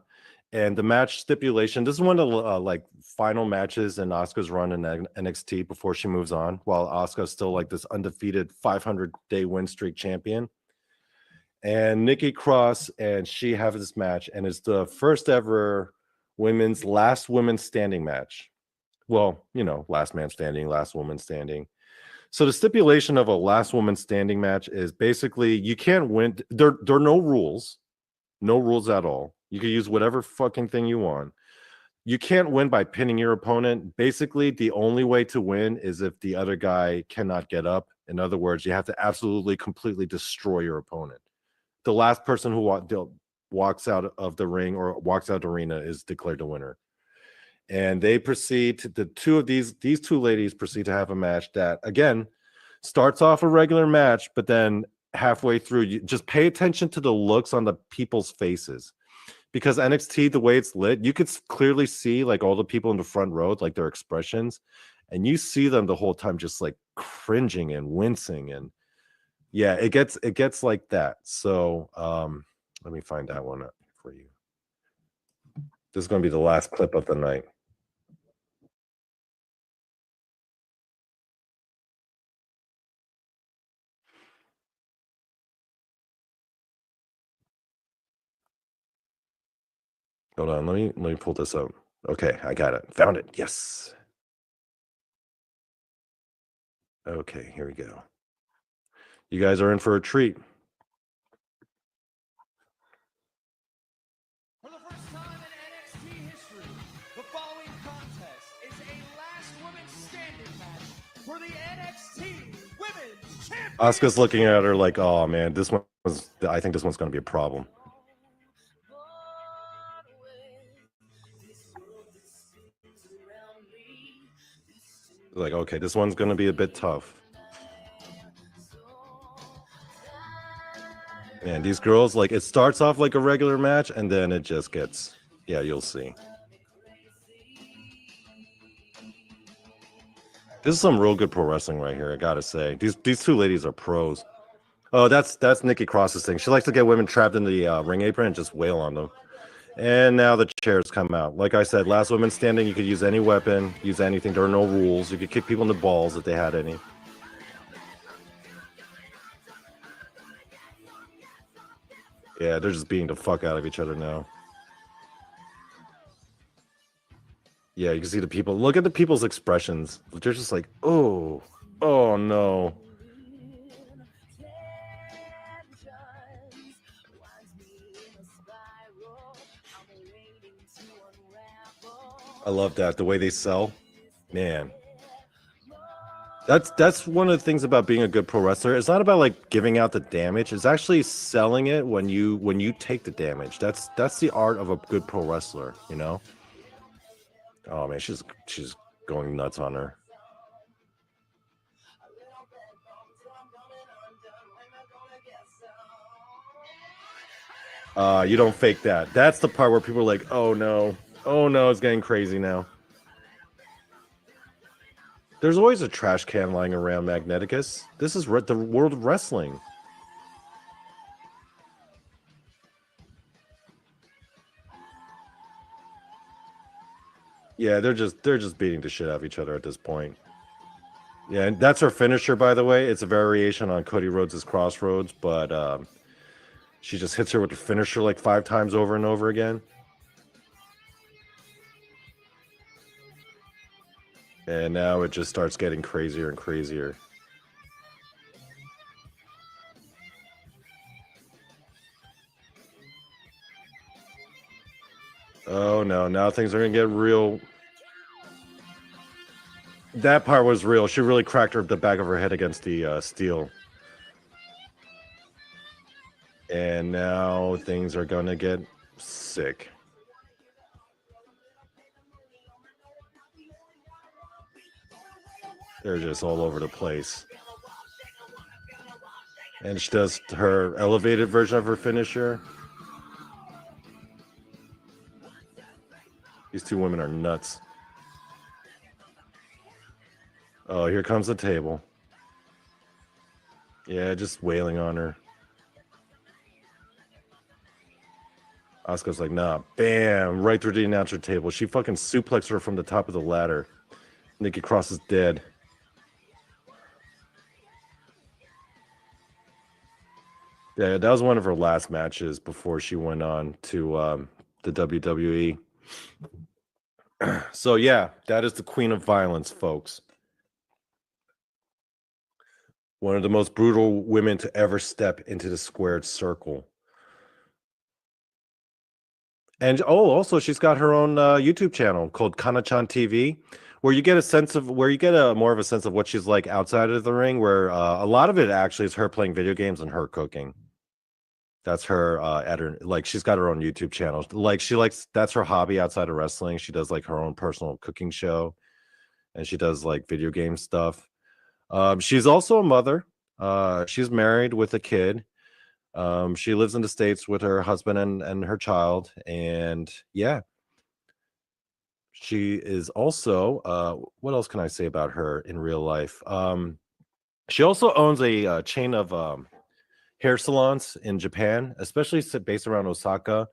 and the match stipulation. This is one of the like final matches in Asuka's run in NXT before she moves on. While Asuka's still like this undefeated 500-day win streak champion. And Nikki Cross and she have this match, and it's the first ever last women standing match. Well, last man standing, last woman standing. So the stipulation of a last woman standing match is basically you can't win. There are no rules at all. You can use whatever fucking thing you want. You can't win by pinning your opponent. Basically, the only way to win is if the other guy cannot get up. In other words, you have to absolutely, completely destroy your opponent. The last person who walks out of the ring or walks out the arena is declared the winner. And they proceed to these two ladies proceed to have a match that again starts off a regular match, but then halfway through, you just pay attention to the looks on the people's faces. Because NXT, the way it's lit, you could clearly see like all the people in the front row, like their expressions, and you see them the whole time just like cringing and wincing. And yeah, it gets like that. So let me find that one up for you. This is going to be the last clip of the night. Hold on, let me pull this up. Okay, I got it. Found it. Yes. Okay, here we go. You guys are in for a treat. For the first time in NXT history, the following contest is a last woman standing match for the NXT Women's Championship. Asuka's looking at her like, oh man, I think this one's going to be a problem. Like, okay, this one's going to be a bit tough. Man, these girls, like, it starts off like a regular match, and then it just gets, yeah, you'll see. This is some real good pro wrestling right here, I gotta say. These two ladies are pros. Oh, that's Nikki Cross's thing. She likes to get women trapped in the ring apron and just wail on them. And now the chairs come out. Like I said, last woman standing, you could use any weapon, use anything. There are no rules. You could kick people in the balls if they had any. Yeah, they're just beating the fuck out of each other now. Yeah, you can see the people. Look at the people's expressions. They're just like, oh no. I love that. The way they sell. Man. That's one of the things about being a good pro wrestler. It's not about like giving out the damage. It's actually selling it when you take the damage. That's the art of a good pro wrestler, you know? Oh man, she's going nuts on her. You don't fake that. That's the part where people are like, oh no, it's getting crazy now. There's always a trash can lying around, Magneticus. This is the world of wrestling. Yeah, they're just beating the shit out of each other at this point. Yeah, and that's her finisher, by the way. It's a variation on Cody Rhodes' Crossroads, but she just hits her with the finisher like 5 times over and over again. And now it just starts getting crazier and crazier. Oh no, now things are gonna get real. That part was real. She really cracked the back of her head against the steel. And now things are gonna get sick. They're just all over the place. And she does her elevated version of her finisher. These two women are nuts. Oh, here comes the table. Yeah, just wailing on her. Asuka's like, nah, bam, right through the announcer table. She fucking suplexed her from the top of the ladder. Nikki Cross is dead. Yeah, that was one of her last matches before she went on to the WWE. So yeah, that is the Queen of Violence, folks. One of the most brutal women to ever step into the squared circle. And also she's got her own YouTube channel called Kana-chan TV, where you get more of a sense of what she's like outside of the ring, where a lot of it actually is her playing video games and her cooking. That's her at her, like, she's got her own YouTube channel. Like, that's her hobby outside of wrestling. She does like her own personal cooking show, and she does like video game stuff. She's also a mother. She's married with a kid. She lives in the States with her husband and her child. And yeah, she is also, what else can I say about her in real life? She also owns a chain of hair salons in Japan, especially based around Osaka.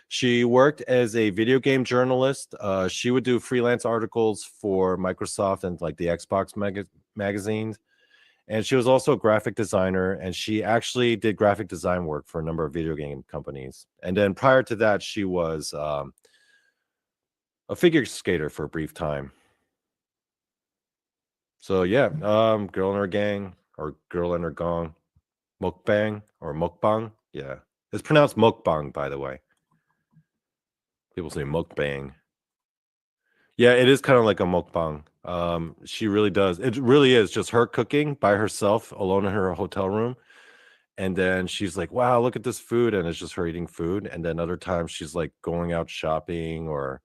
She worked as a video game journalist. She would do freelance articles for Microsoft and like the Xbox magazines. And she was also a graphic designer, and she actually did graphic design work for a number of video game companies. And then prior to that, she was a figure skater for a brief time. So yeah, girl in her gang, or girl in her gong, mukbang or mukbang. Yeah, it's pronounced mukbang, by the way. People say mukbang. Yeah, it is kind of like a mukbang. She really does. It really is just her cooking by herself, alone in her hotel room. And then she's like, wow, look at this food. And it's just her eating food. And then other times she's like going out shopping, or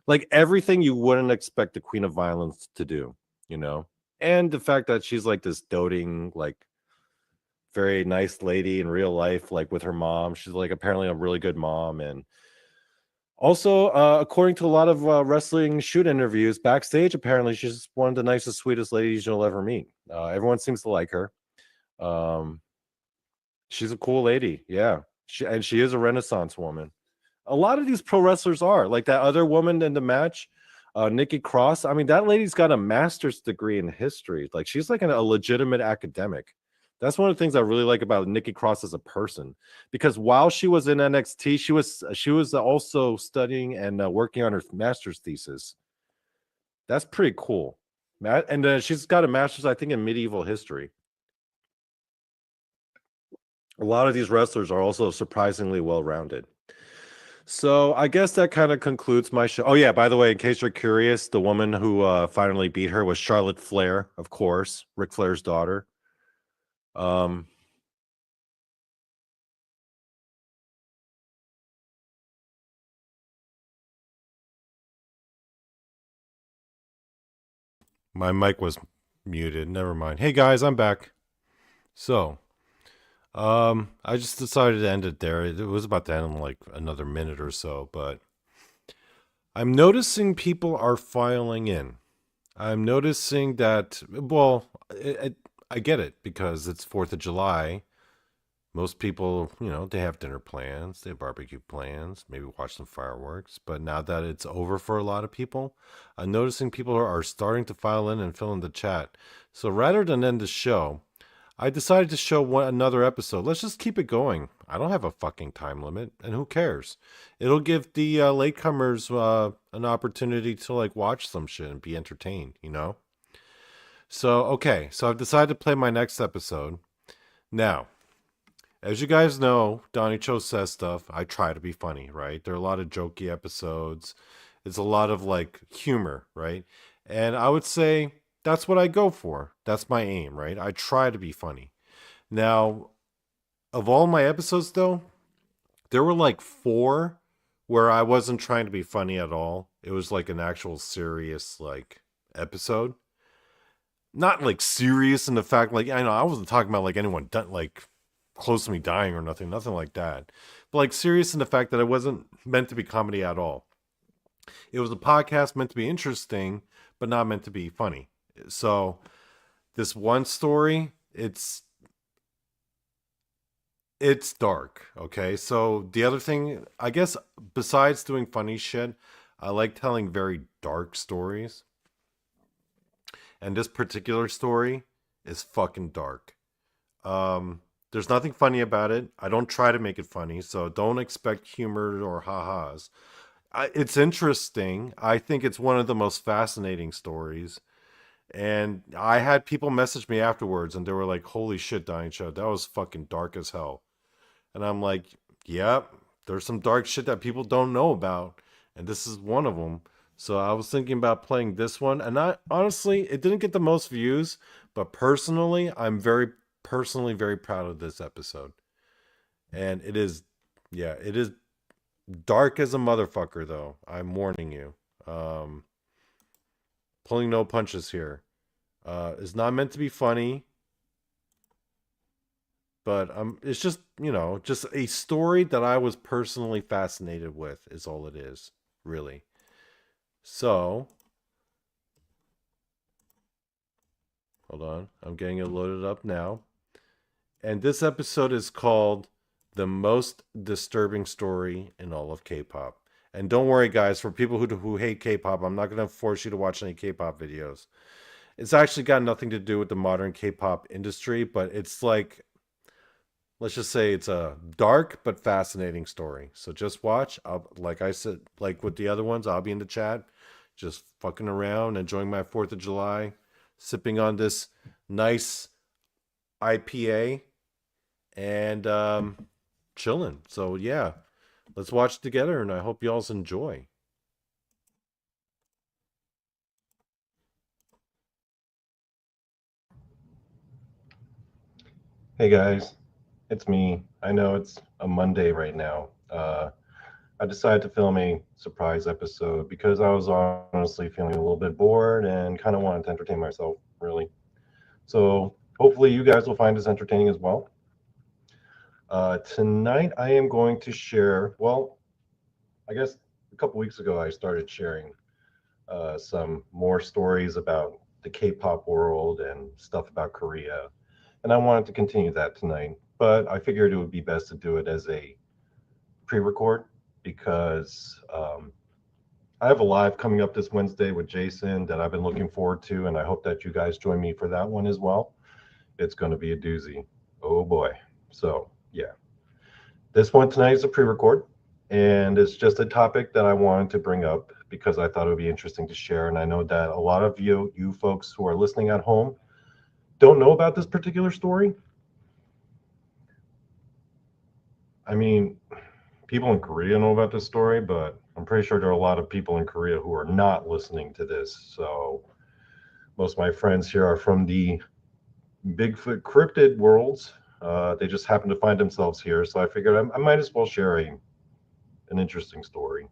like everything you wouldn't expect the Queen of Violence to do, you know? And the fact that she's like this doting, like very nice lady in real life, like with her mom. She's like apparently a really good mom. And also, according to a lot of wrestling shoot interviews backstage, apparently she's one of the nicest, sweetest ladies you'll ever meet. Everyone seems to like her. She's a cool lady. Yeah. She is a Renaissance woman. A lot of these pro wrestlers are like that other woman in the match, Nikki Cross. I mean, that lady's got a master's degree in history. Like, she's like a legitimate academic. That's one of the things I really like about Nikki Cross as a person, because while she was in NXT, she was also studying and working on her master's thesis. That's pretty cool. And she's got a master's, I think, in medieval history. A lot of these wrestlers are also surprisingly well-rounded. So I guess that kind of concludes my show. Oh yeah, by the way, in case you're curious, the woman who finally beat her was Charlotte Flair, of course, Ric Flair's daughter. Um, my mic was muted. Never mind. Hey guys, I'm back. So, I just decided to end it there. It was about to end in like another minute or so, but I'm noticing people are filing in. I'm noticing that, well, I get it because it's 4th of July. Most people, they have dinner plans, they have barbecue plans, maybe watch some fireworks. But now that it's over for a lot of people, I'm noticing people are starting to file in and fill in the chat. So rather than end the show, I decided to show another episode. Let's just keep it going. I don't have a fucking time limit, and who cares? It'll give the latecomers an opportunity to like watch some shit and be entertained, So, okay, so I've decided to play my next episode. Now, as you guys know, Donny Cho says stuff. I try to be funny, right? There are a lot of jokey episodes. It's a lot of like humor, right? And I would say that's what I go for. That's my aim, right? I try to be funny. Now, of all my episodes, though, there were like 4 where I wasn't trying to be funny at all. It was like an actual serious like episode. Not like serious in the fact, like, I know I wasn't talking about like anyone like close to me dying or nothing like that. But like serious in the fact that it wasn't meant to be comedy at all. It was a podcast meant to be interesting, but not meant to be funny. So this one story, it's dark, okay? So the other thing, I guess besides doing funny shit, I like telling very dark stories. And this particular story is fucking dark. There's nothing funny about it. I don't try to make it funny, so don't expect humor or ha-has. It's interesting. I think it's one of the most fascinating stories. And I had people message me afterwards, and they were like, holy shit, Donny Cho, that was fucking dark as hell. And I'm like, yep, there's some dark shit that people don't know about. And this is one of them. So I was thinking about playing this one. And honestly, it didn't get the most views. But personally, I'm very proud of this episode. And it is dark as a motherfucker, though. I'm warning you. Pulling no punches here. It's not meant to be funny. But it's just, just a story that I was personally fascinated with is all it is, really. So, hold on. I'm getting it loaded up now. And this episode is called The Most Disturbing Story in All of K-Pop. And don't worry, guys, for people who hate K-pop, I'm not going to force you to watch any K-pop videos. It's actually got nothing to do with the modern K-pop industry, but it's like, let's just say it's a dark but fascinating story. So just watch. Like I said, like with the other ones, I'll be in the chat, just fucking around, enjoying my 4th of July, sipping on this nice IPA, and chilling. So yeah, let's watch together, and I hope y'all's enjoy. Hey guys, it's me. I know it's a Monday right now. I decided to film a surprise episode because I was honestly feeling a little bit bored and kind of wanted to entertain myself, really. So hopefully you guys will find this entertaining as well. Tonight I am going to share, well, I guess a couple weeks ago I started sharing some more stories about the K-pop world and stuff about Korea. And I wanted to continue that tonight, but I figured it would be best to do it as a pre-record because I have a live coming up this Wednesday with Jason that I've been looking forward to, and I hope that you guys join me for that one as well. It's going to be a doozy. Oh boy. So yeah, this one tonight is a pre-record, and it's just a topic that I wanted to bring up because I thought it would be interesting to share. And I know that a lot of you folks who are listening at home don't know about this particular story. I mean, people in Korea know about this story, but I'm pretty sure there are a lot of people in Korea who are not listening to this. So most of my friends here are from the Bigfoot cryptid worlds. They just happen to find themselves here, so I figured I might as well share an interesting story.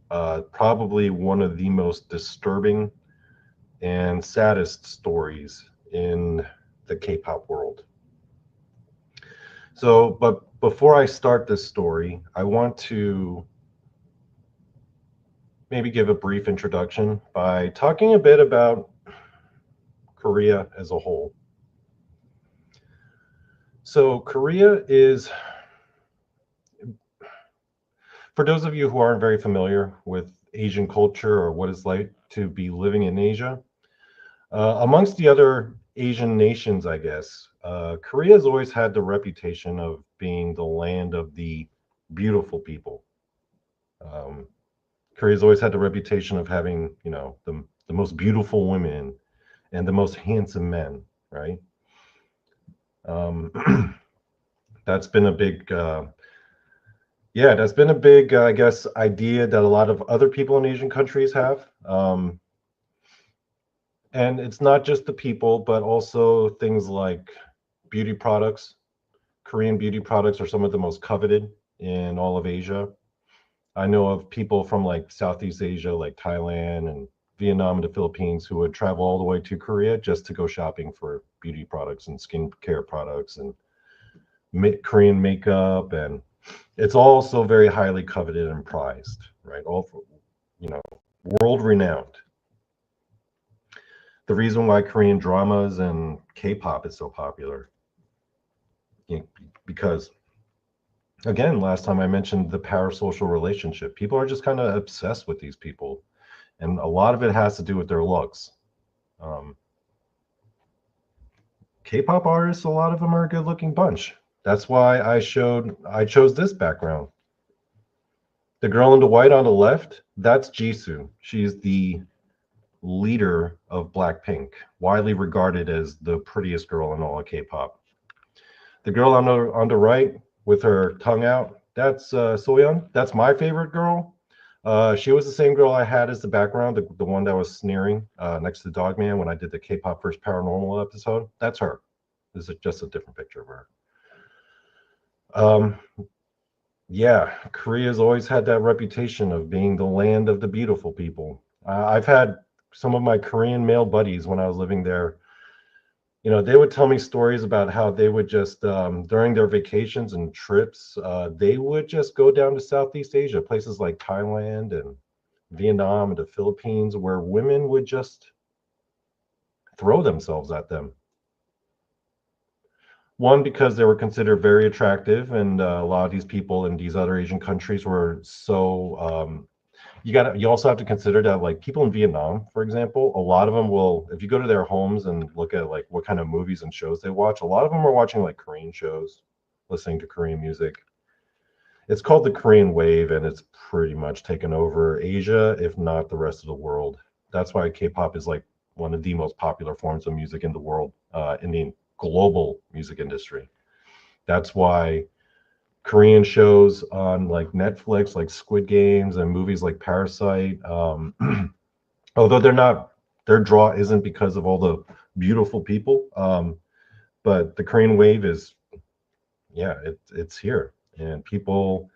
Probably one of the most disturbing and saddest stories in the K-pop world. So, but before I start this story, I want to maybe give a brief introduction by talking a bit about Korea as a whole. So Korea is, for those of you who aren't very familiar with Asian culture or what it's like to be living in Asia, amongst the other Asian nations, I guess, Korea has always had the reputation of being the land of the beautiful people. Korea's always had the reputation of having, you know, the most beautiful women and the most handsome men, right? That's been a big, that's been a big, I guess, idea that a lot of other people in Asian countries have. And it's not just the people, but also things like beauty products. Korean beauty products are some of the most coveted in all of Asia. I know of people from like Southeast Asia, like Thailand and Vietnam and the Philippines, who would travel all the way to Korea just to go shopping for beauty products and skincare products and Korean makeup. And it's also very highly coveted and prized, right? All for, you know, world renowned. The reason why Korean dramas and K-pop is so popular, because again, last time I mentioned the parasocial relationship. People are just kind of obsessed with these people, and a lot of it has to do with their looks. K-pop artists, a lot of them are a good-looking bunch. That's why I chose this background. The girl in the white on the left, that's Jisoo. She's the leader of Blackpink, widely regarded as the prettiest girl in all of K-pop. The girl on the right with her tongue out, that's Soyeon. That's my favorite girl. She was the same girl I had as the background, the one that was sneering next to Dogman when I did the K-pop First Paranormal episode. That's her. This is just a different picture of her. Yeah, Korea's always had that reputation of being the land of the beautiful people. I've had some of my Korean male buddies when I was living there. You know, they would tell me stories about how they would just, during their vacations and trips, they would just go down to Southeast Asia, places like Thailand and Vietnam and the Philippines, where women would just throw themselves at them. One, because they were considered very attractive, and a lot of these people in these other Asian countries were so. You also have to consider that, like, people in Vietnam, for example, a lot of them will, if you go to their homes and look at like what kind of movies and shows they watch, a lot of them are watching like Korean shows, listening to Korean music. It's called the Korean wave, and it's pretty much taken over Asia, if not the rest of the world. That's why K-pop is like one of the most popular forms of music in the world, in the global music industry. That's why Korean shows on like Netflix, like Squid Games, and movies like Parasite, although their draw isn't because of all the beautiful people, but the Korean wave is, yeah, it's here, and people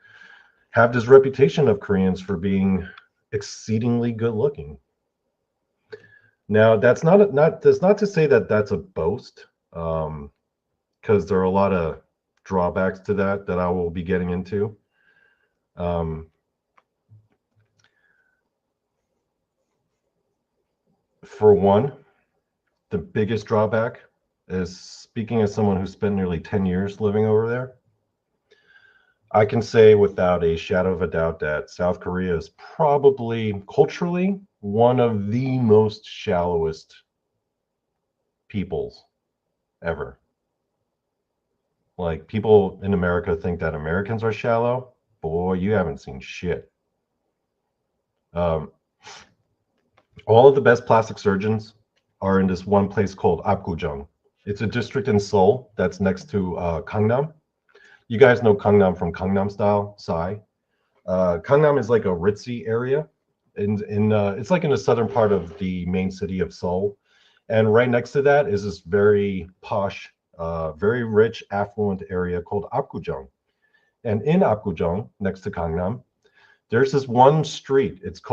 have this reputation of Koreans for being exceedingly good looking. Now, that's not to say that that's a boast, because there are a lot of drawbacks to that I will be getting into. For one, the biggest drawback is, speaking as someone who spent nearly 10 years living over there, I can say without a shadow of a doubt that South Korea is probably culturally one of the most shallowest peoples ever. Like, people in America think that Americans are shallow. Boy, you haven't seen shit. All of the best plastic surgeons are in this one place called Apgujeong. It's a district in Seoul that's next to Gangnam. You guys know Gangnam from Gangnam Style, Psy. Gangnam is like a ritzy area, it's like in the southern part of the main city of Seoul, and right next to that is this very posh, very rich, affluent area called Apgujeong. And in Apgujeong, next to Gangnam, there's this one street. It's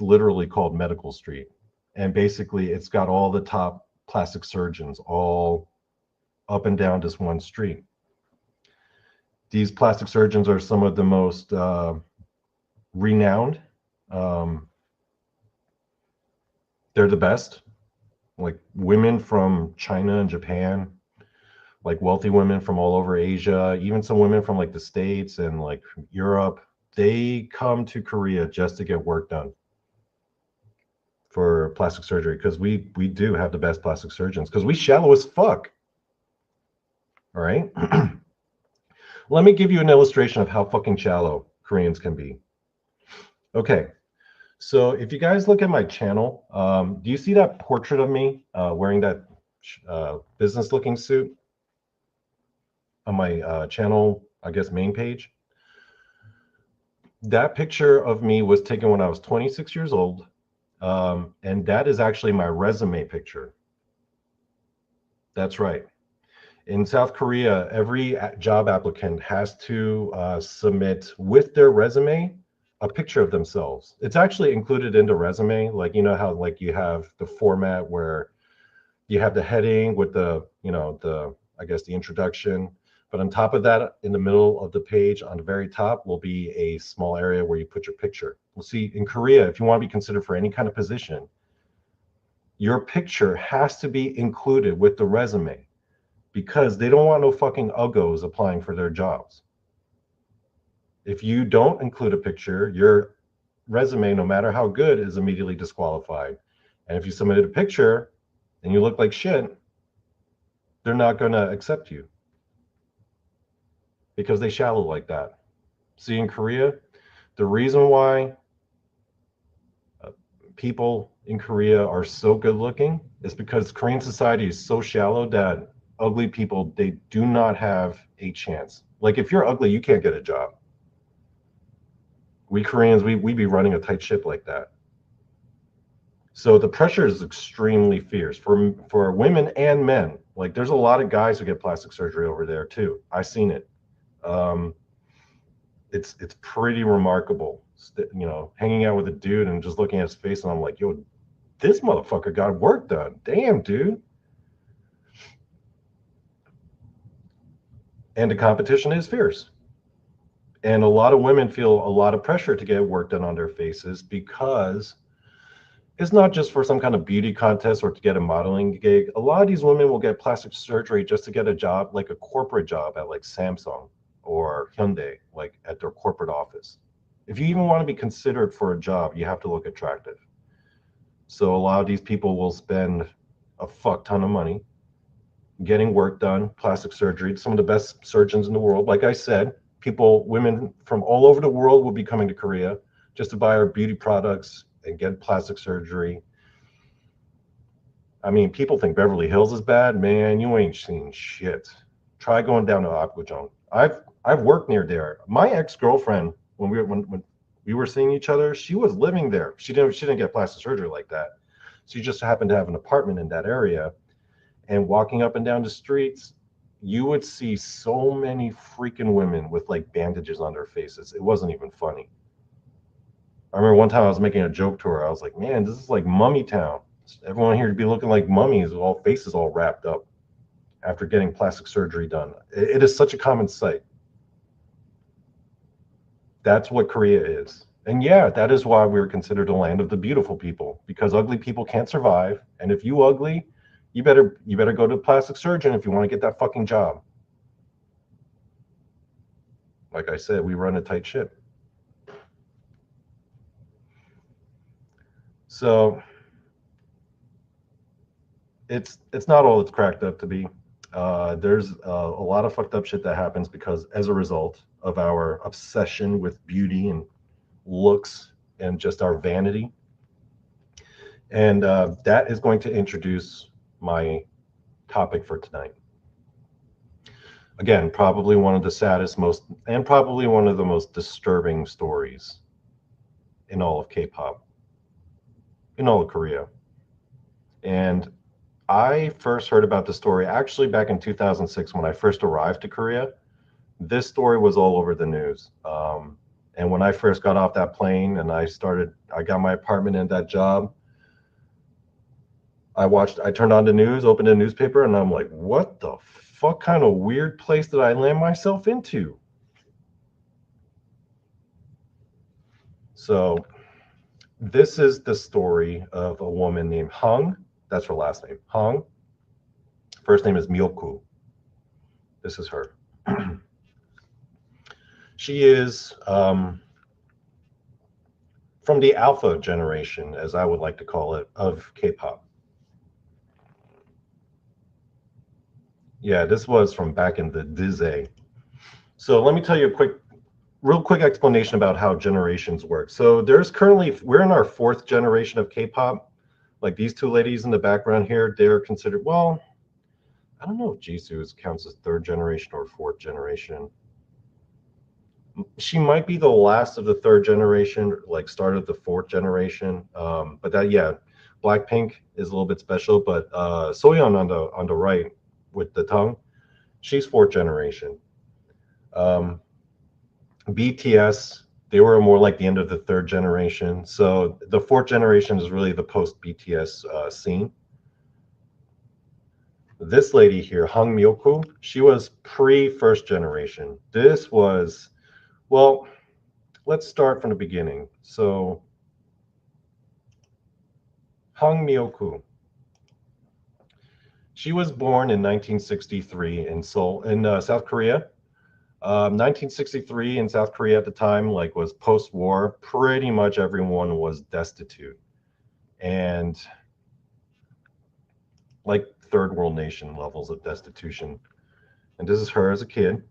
literally called Medical Street, and basically it's got all the top plastic surgeons all up and down this one street. These plastic surgeons are some of the most renowned. They're the best. Like women from China and Japan, like wealthy women from all over Asia, even some women from like the States and like Europe, they come to Korea just to get work done for plastic surgery, because we do have the best plastic surgeons, because we shallow as fuck. All right. Let me give you an illustration of how fucking shallow Koreans can be. Okay, so if you guys look at my channel, do you see that portrait of me wearing that business-looking suit on my channel, I guess, main page? That picture of me was taken when I was 26 years old, and that is actually my resume picture. That's right. In South Korea, every job applicant has to submit with their resume a picture of themselves. It's actually included in the resume. Like, you know how like you have the format where you have the heading with the, you know, the, I guess the introduction, but on top of that, in the middle of the page on the very top will be a small area where you put your picture. Well, see, in Korea, if you want to be considered for any kind of position, your picture has to be included with the resume, because they don't want no fucking uggos applying for their jobs. If you don't include a picture, your resume, no matter how good, is immediately disqualified. And if you submitted a picture and you look like shit, they're not going to accept you, because they shallow like that. See, in Korea, the reason why people in Korea are so good looking is because Korean society is so shallow that ugly people, they do not have a chance. Like, if you're ugly, you can't get a job. We Koreans, we be running a tight ship like that. So the pressure is extremely fierce for women and men. Like, there's a lot of guys who get plastic surgery over there too. I've seen it. It's pretty remarkable. You know, hanging out with a dude and just looking at his face, and I'm like, yo, this motherfucker got work done. Damn, dude. And the competition is fierce. And a lot of women feel a lot of pressure to get work done on their faces, because it's not just for some kind of beauty contest or to get a modeling gig. A lot of these women will get plastic surgery just to get a job, like a corporate job at like Samsung or Hyundai, like at their corporate office. If you even want to be considered for a job, you have to look attractive. So a lot of these people will spend a fuck ton of money getting work done, plastic surgery. Some of the best surgeons in the world, like I said, women from all over the world will be coming to Korea just to buy our beauty products and get plastic surgery. I mean, people think Beverly Hills is bad. Man, you ain't seen shit. Try going down to Apgujeong. I've worked near there. My ex-girlfriend, when we were seeing each other, she was living there. She didn't get plastic surgery like that. She just happened to have an apartment in that area. And walking up and down the streets, you would see so many freaking women with like bandages on their faces. It wasn't even funny. I remember one time I was making a joke to her. I was like, man, this is like mummy town. Everyone here to be looking like mummies, all faces all wrapped up after getting plastic surgery done. It is such a common sight. That's what Korea is. And yeah, that is why we're considered a land of the beautiful people, because ugly people can't survive. And if you ugly, you better go to a plastic surgeon if you want to get that fucking job. Like I said, we run a tight ship. So it's not all it's cracked up to be. There's a lot of fucked up shit that happens because as a result of our obsession with beauty and looks and just our vanity. And that is going to introduce my topic for tonight. Again, probably one of the saddest, and probably one of the most disturbing stories in all of K-pop, in all of Korea. And I first heard about the story actually back in 2006 when I first arrived to Korea. This story was all over the news. And when I first got off that plane and I got my apartment and that job, I turned on the news, opened a newspaper, and I'm like, what the fuck kind of weird place did I land myself into? So this is the story of a woman named Hung. That's her last name, Hung. First name is Myoku. This is her. She is from the alpha generation, as I would like to call it, of K-pop. Yeah, this was from back in the Dizay. So let me tell you a real quick explanation about how generations work. So we're in our 4th generation of K-pop. Like these two ladies in the background here, they're considered, well, I don't know if Jisoo counts as 3rd generation or 4th generation. She might be the last of the 3rd generation, like start of the 4th generation. But that, yeah, Blackpink is a little bit special. But Soyeon on the right with the tongue, she's 4th generation. BTS, they were more like the end of the 3rd generation. So the 4th generation is really the post BTS scene. This lady here, Hung Myoku, she was pre 1st generation. This was, well, let's start from the beginning. So Hung Myoku, she was born in 1963 in Seoul, in South Korea. 1963 in South Korea at the time, like, was post-war. Pretty much everyone was destitute, and like 3rd world nation levels of destitution. And this is her as a kid.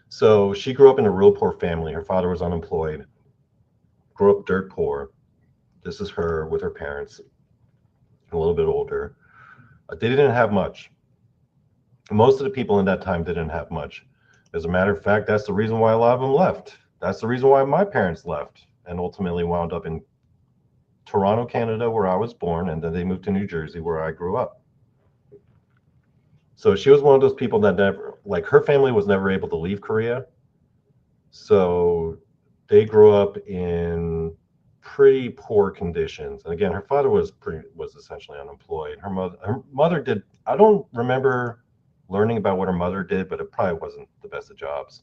So she grew up in a real poor family. Her father was unemployed. Grew up dirt poor. This is her with her parents, a little bit older. They didn't have much. Most of the people in that time didn't have much. As a matter of fact, that's the reason why a lot of them left. That's the reason why my parents left and ultimately wound up in Toronto, Canada, where I was born, and then they moved to New Jersey, where I grew up. So she was one of those people that never, like, her family was never able to leave Korea. So they grew up in pretty poor conditions. And again, her father was essentially unemployed. Her mother did, I don't remember learning about what her mother did, but it probably wasn't the best of jobs.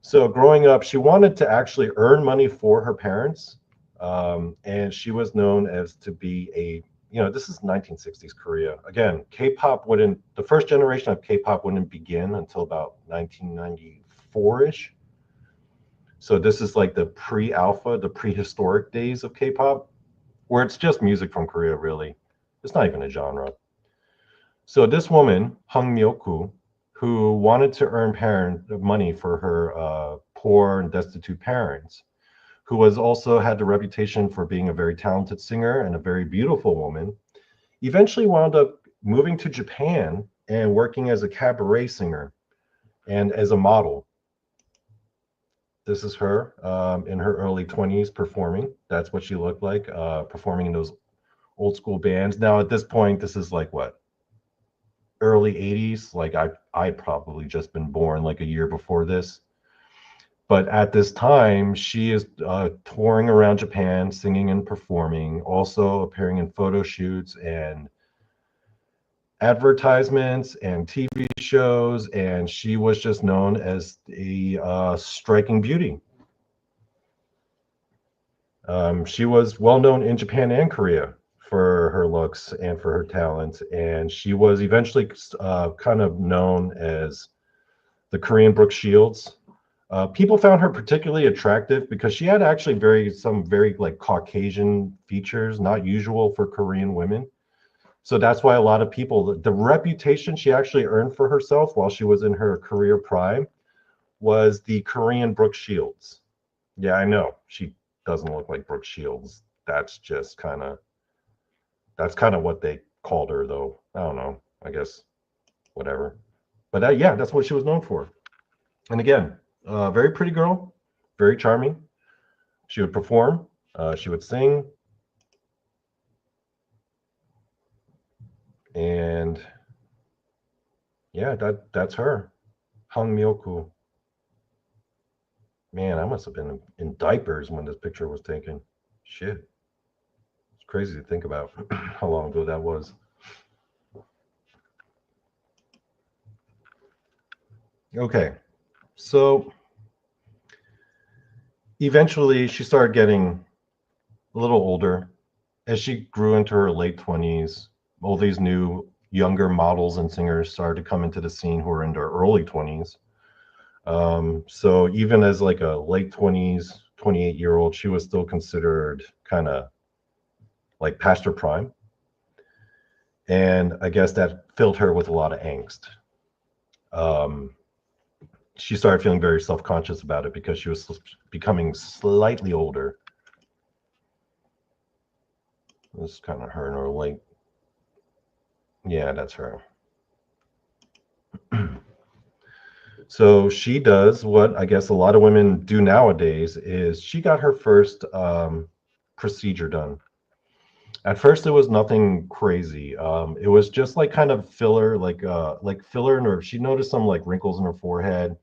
So growing up, she wanted to actually earn money for her parents. And she was known as to be this is 1960s Korea. Again, the 1st generation of K-pop wouldn't begin until about 1994-ish. So this is like the pre-alpha, the prehistoric days of K-pop, where it's just music from Korea, really. It's not even a genre. So this woman, Hung Myoku, who wanted to earn money for her poor and destitute parents, who also had the reputation for being a very talented singer and a very beautiful woman, eventually wound up moving to Japan and working as a cabaret singer and as a model. This is her in her early 20s performing. That's what she looked like, performing in those old school bands. Now, at this point, this is like what? Early 80s. Like I'd probably just been born like a year before this. But at this time, she is touring around Japan, singing and performing, also appearing in photo shoots and advertisements and TV shows. And she was just known as a striking beauty. She was well known in Japan and Korea for her looks and for her talent. And she was eventually kind of known as the Korean Brooke Shields. People found her particularly attractive because she had actually some very like Caucasian features, not usual for Korean women. So that's why a lot of people, the reputation she actually earned for herself while she was in her career prime was the Korean Brooke Shields. Yeah, I know she doesn't look like Brooke Shields. That's kind of what they called her, though. I don't know. I guess whatever. But yeah, that's what she was known for. And again, very pretty girl, very charming. She would perform, she would sing, and yeah, that's her. Hang Myoku. Man, I must have been in diapers when this picture was taken. Shit. It's crazy to think about how long ago that was. Okay. So eventually she started getting a little older. As she grew into her late 20s, all these new younger models and singers started to come into the scene who were in their early 20s. So even as like a late 20s, 28-year-old, she was still considered kind of like past her prime. And I guess that filled her with a lot of angst. She started feeling very self-conscious about it because she was becoming slightly older. This is kind of her in her late. Yeah, that's her. So she does what I guess a lot of women do nowadays is she got her first procedure done. At first, it was nothing crazy. It was just like kind of filler, like filler in her. She noticed some like wrinkles in her forehead.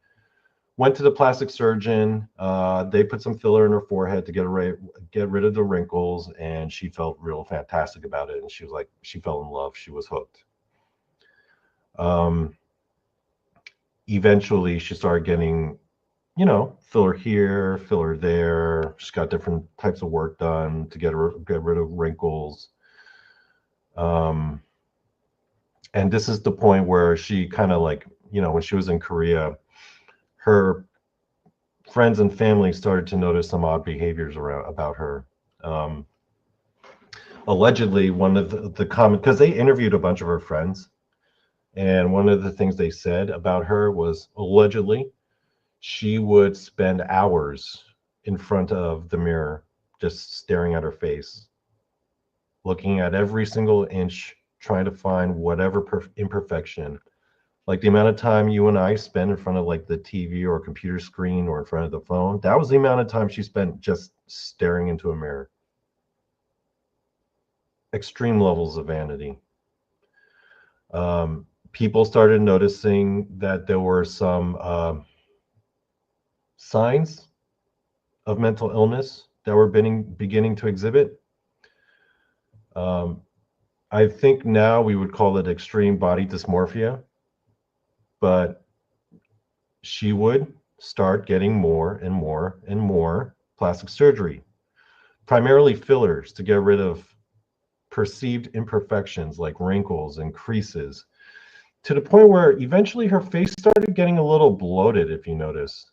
Went to the plastic surgeon. They put some filler in her forehead to get rid of the wrinkles, and she felt real fantastic about it. And she was like, she fell in love. She was hooked. Eventually, she started getting, filler here, filler there. She's got different types of work done to get rid of wrinkles. And this is the point where she kind of like, when she was in Korea, her friends and family started to notice some odd behaviors about her. Allegedly, one of the common, because they interviewed a bunch of her friends, and one of the things they said about her was allegedly she would spend hours in front of the mirror just staring at her face, looking at every single inch, trying to find whatever imperfection. Like the amount of time you and I spend in front of like the TV or computer screen or in front of the phone, that was the amount of time she spent just staring into a mirror. Extreme levels of vanity. People started noticing that there were some signs of mental illness that were beginning to exhibit. I think now we would call it extreme body dysmorphia, but she would start getting more and more and more plastic surgery, primarily fillers to get rid of perceived imperfections like wrinkles and creases, to the point where eventually her face started getting a little bloated, if you notice.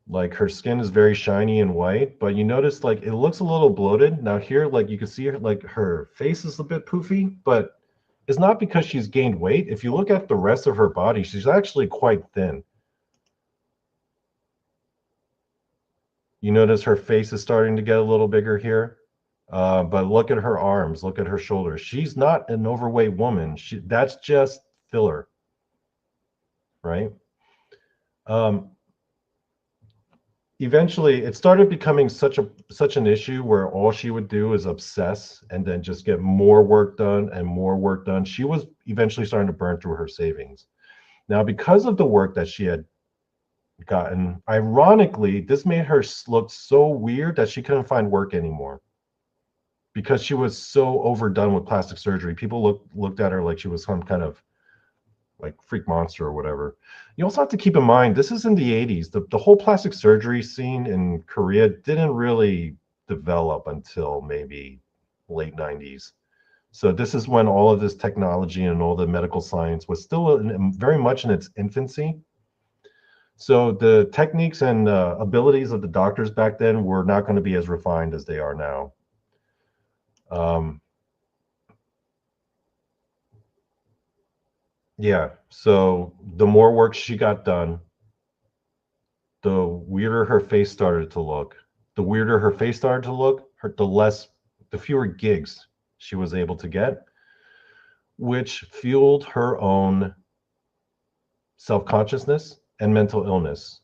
Like her skin is very shiny and white, but you notice like it looks a little bloated. Now here, like you can see her, like her face is a bit poofy, but it's not because she's gained weight. If you look at the rest of her body, she's actually quite thin. You notice her face is starting to get a little bigger here. But look at her arms, look at her shoulders. She's not an overweight woman. That's just filler, right? Eventually, it started becoming such an issue where all she would do is obsess and then just get more work done and more work done. She was eventually starting to burn through her savings. Now, because of the work that she had gotten, ironically, this made her look so weird that she couldn't find work anymore. Because she was so overdone with plastic surgery, people looked at her like she was some kind of like freak monster or whatever. You also have to keep in mind, this is in the 80s. The whole plastic surgery scene in Korea didn't really develop until maybe late 90s. So this is when all of this technology and all the medical science was still very much in its infancy. So the techniques and abilities of the doctors back then were not going to be as refined as they are now. Yeah, so the more work she got done, the weirder her face started to look. The weirder her face started to look, the fewer gigs she was able to get, which fueled her own self-consciousness and mental illness,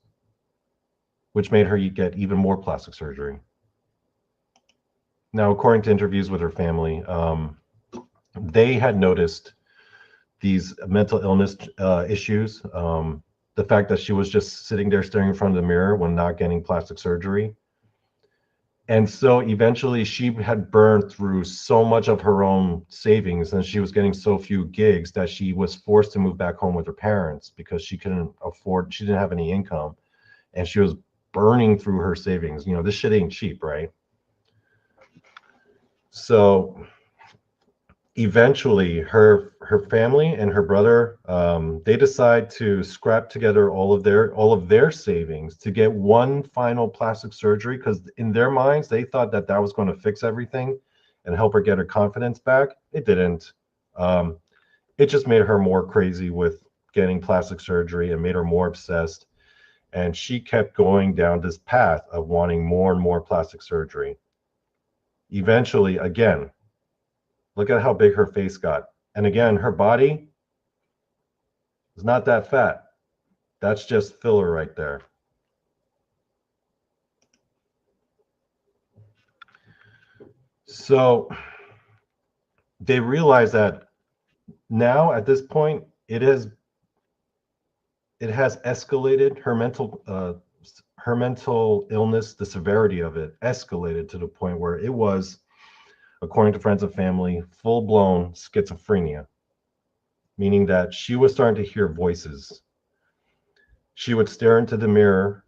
which made her get even more plastic surgery. Now, according to interviews with her family, they had noticed these mental illness issues. The fact that she was just sitting there staring in front of the mirror when not getting plastic surgery. And so eventually she had burned through so much of her own savings, and she was getting so few gigs that she was forced to move back home with her parents because she didn't have any income, and she was burning through her savings. You know, this shit ain't cheap, right? So eventually her family and her brother, they decide to scrap together all of their savings to get one final plastic surgery, because in their minds they thought that was going to fix everything and help her get her confidence back. It didn't. It just made her more crazy with getting plastic surgery and made her more obsessed, and she kept going down this path of wanting more and more plastic surgery. Eventually, again, look at how big her face got. And again, her body is not that fat. That's just filler right there. So they realize that now at this point, it has escalated. Her mental illness, the severity of it escalated to the point where it was, according to friends and family, full-blown schizophrenia, meaning that she was starting to hear voices. She would stare into the mirror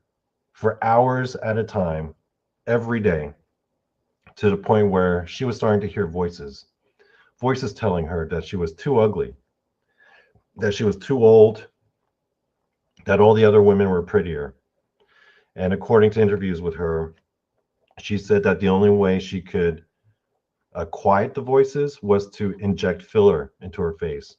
for hours at a time, every day, to the point where she was starting to hear voices telling her that she was too ugly, that she was too old, that all the other women were prettier. And according to interviews with her, she said that the only way she could quiet the voices was to inject filler into her face.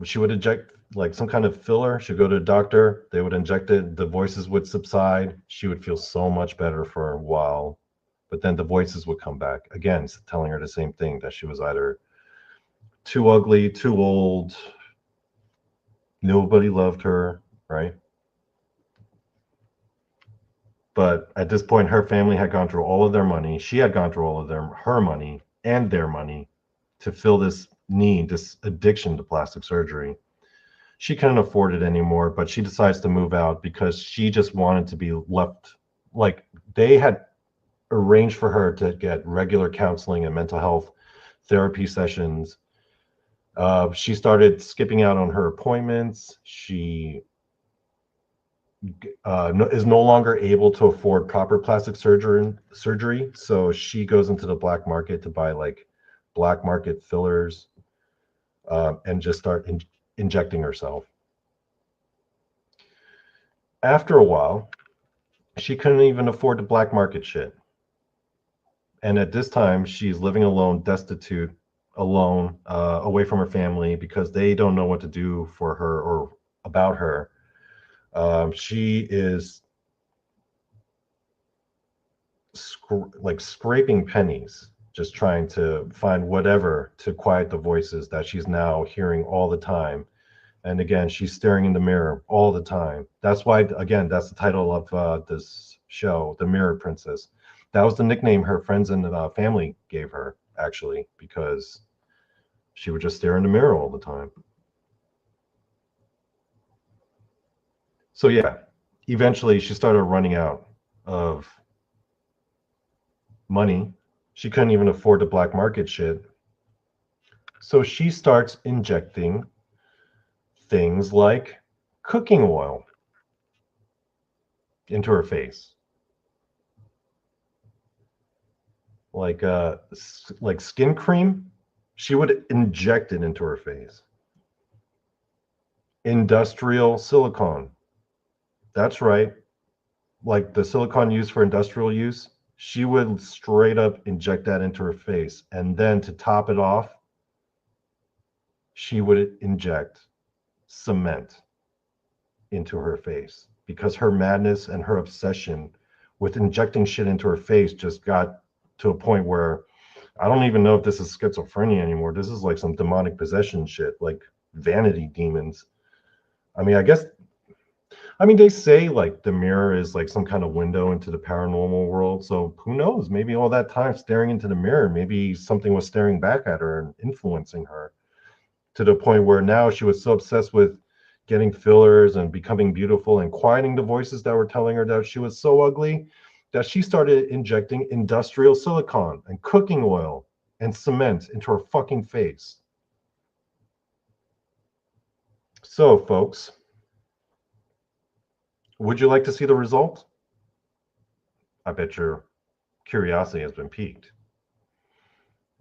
She would inject like some kind of filler. She'd go to a doctor, they would inject it, the voices would subside. She would feel so much better for a while, but then the voices would come back again, telling her the same thing, that she was either too ugly, too old, nobody loved her, right? But at this point, her family had gone through all of their money. She had gone through all of her money and their money to fill this need, this addiction to plastic surgery. She couldn't afford it anymore, but she decides to move out because she just wanted to be left. Like, they had arranged for her to get regular counseling and mental health therapy sessions. She started skipping out on her appointments. She is no longer able to afford proper plastic surgery, so she goes into the black market to buy like black market fillers, and just start injecting herself. After a while, she couldn't even afford the black market shit, and at this time she's living alone, destitute, alone, away from her family, because they don't know what to do for her or about her. She is scraping pennies, just trying to find whatever to quiet the voices that she's now hearing all the time. And again, she's staring in the mirror all the time. That's why, again, that's the title of this show, The Mirror Princess. That was the nickname her friends and family gave her, actually, because she would just stare in the mirror all the time. So yeah, eventually she started running out of money. She couldn't even afford the black market shit. So she starts injecting things like cooking oil into her face. Like skin cream, she would inject it into her face. Industrial silicone. That's right. Like the silicone used for industrial use, she would straight up inject that into her face. And then to top it off, she would inject cement into her face, because her madness and her obsession with injecting shit into her face just got to a point where I don't even know if this is schizophrenia anymore. This is like some demonic possession shit, like vanity demons. I mean, they say like the mirror is like some kind of window into the paranormal world. So who knows? Maybe all that time staring into the mirror, maybe something was staring back at her and influencing her to the point where now she was so obsessed with getting fillers and becoming beautiful and quieting the voices that were telling her that she was so ugly that she started injecting industrial silicone and cooking oil and cement into her fucking face. So, folks, would you like to see the result? I bet your curiosity has been piqued.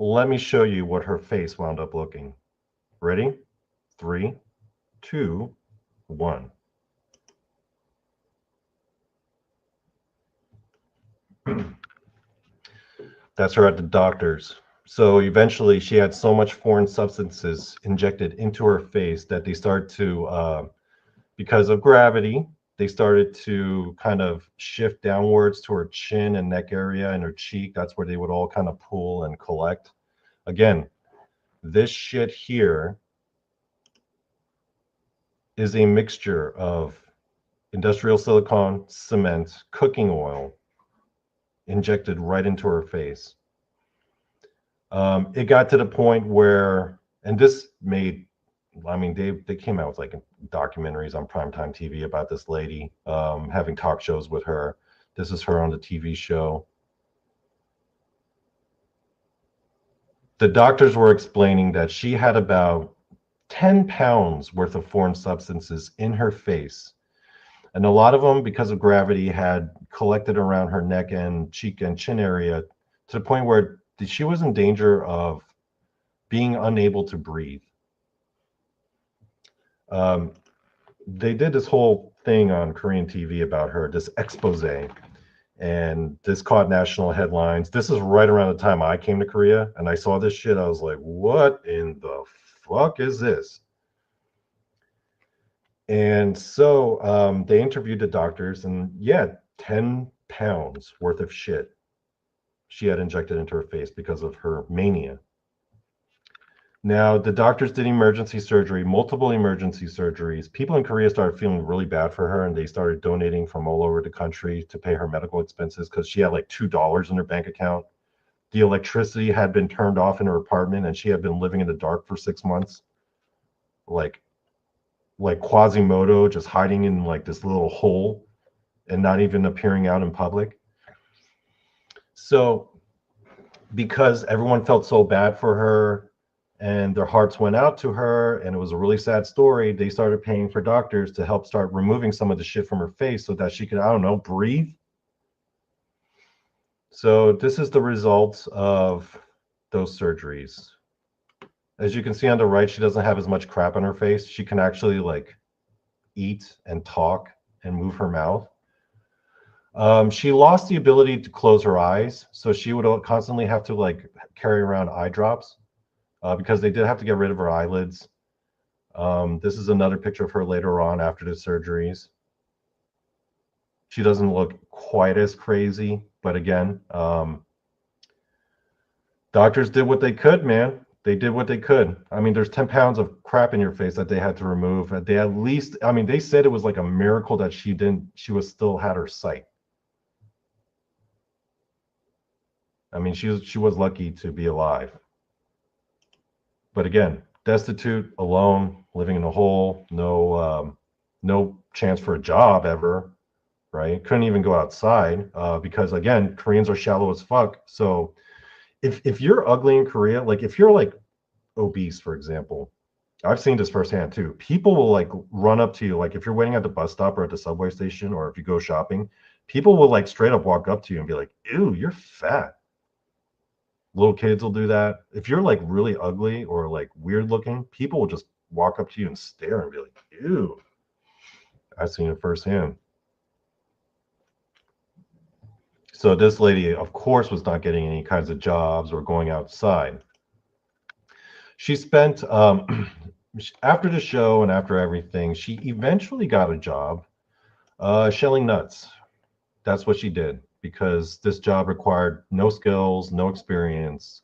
Let me show you what her face wound up looking. Ready? 3, 2, 1. That's her at the doctor's. So eventually she had so much foreign substances injected into her face that they start to, because of gravity, they started to kind of shift downwards to her chin and neck area and her cheek. That's where they would all kind of pull and collect. Again, this shit here is a mixture of industrial silicone, cement, cooking oil injected right into her face. It got to the point where, and this made, I mean, they came out with like documentaries on primetime TV about this lady, having talk shows with her. This is her on the TV show. The doctors were explaining that she had about 10 pounds worth of foreign substances in her face. And a lot of them, because of gravity, had collected around her neck and cheek and chin area to the point where she was in danger of being unable to breathe. They did this whole thing on Korean TV about her, this expose, and this caught national headlines. This is right around the time I came to Korea, and I saw this shit. I was like, what in the fuck is this? And so they interviewed the doctors, and yeah, 10 pounds worth of shit she had injected into her face because of her mania. Now, the doctors did emergency surgery, multiple emergency surgeries. People in Korea started feeling really bad for her, and they started donating from all over the country to pay her medical expenses because she had like $2 in her bank account. The electricity had been turned off in her apartment, and she had been living in the dark for 6 months. Like Quasimodo, just hiding in like this little hole and not even appearing out in public. So because everyone felt so bad for her and their hearts went out to her and it was a really sad story, they started paying for doctors to help start removing some of the shit from her face so that she could, I don't know, breathe. So this is the results of those surgeries. As you can see on the right, she doesn't have as much crap on her face. She can actually like eat and talk and move her mouth. She lost the ability to close her eyes, so she would constantly have to like carry around eye drops because they did have to get rid of her eyelids. This is another picture of her later on after the surgeries. She doesn't look quite as crazy, but again, doctors did what they could, man. They did what they could. I mean, there's 10 pounds of crap in your face that they had to remove. They at least, I mean, they said it was like a miracle that she still had her sight. I mean, she was lucky to be alive. But again, destitute, alone, living in a hole, no chance for a job ever, right? Couldn't even go outside because again, Koreans are shallow as fuck. So if you're ugly in Korea, like if you're like obese, for example, I've seen this firsthand too. People will like run up to you, like if you're waiting at the bus stop or at the subway station, or if you go shopping, people will like straight up walk up to you and be like, "Ew, you're fat." Little kids will do that. If you're like really ugly or like weird looking, people will just walk up to you and stare and be like, "Ew." I've seen it firsthand. So this lady, of course, was not getting any kinds of jobs or going outside. She spent, after the show and after everything, she eventually got a job shelling nuts. That's what she did because this job required no skills, no experience.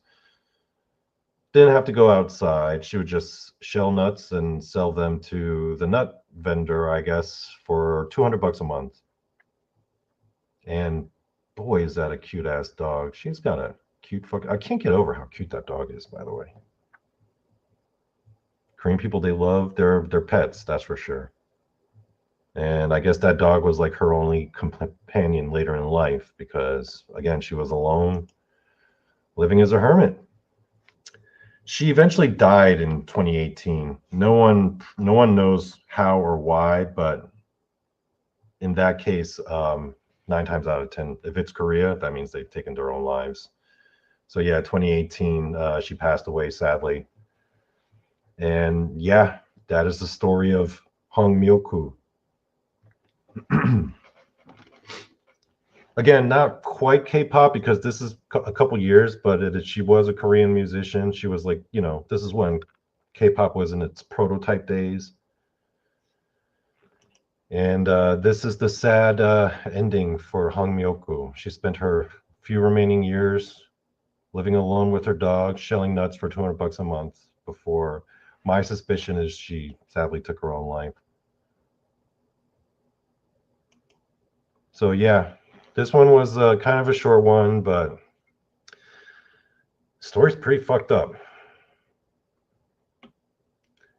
didn't have to go outside. She would just shell nuts and sell them to the nut vendor, I guess, for $200 a month. And boy, is that a cute ass dog. She's got a cute fuck. I can't get over how cute that dog is, by the way. Korean people, they love their pets, that's for sure. And I guess that dog was like her only companion later in life because, again, she was alone, living as a hermit. She eventually died in 2018. No one knows how or why, but in that case, 9 times out of 10, if it's Korea, that means they've taken their own lives. So yeah, 2018, she passed away sadly. And yeah, that is the story of Hong Myoku. Again, not quite K-pop because this is a couple years, but she was a Korean musician. She was like, this is when K-pop was in its prototype days. And this is the sad ending for Hong Myoku. She spent her few remaining years living alone with her dog, shelling nuts for $200 a month before my suspicion is she sadly took her own life. So yeah, this one was kind of a short one, but the story's pretty fucked up.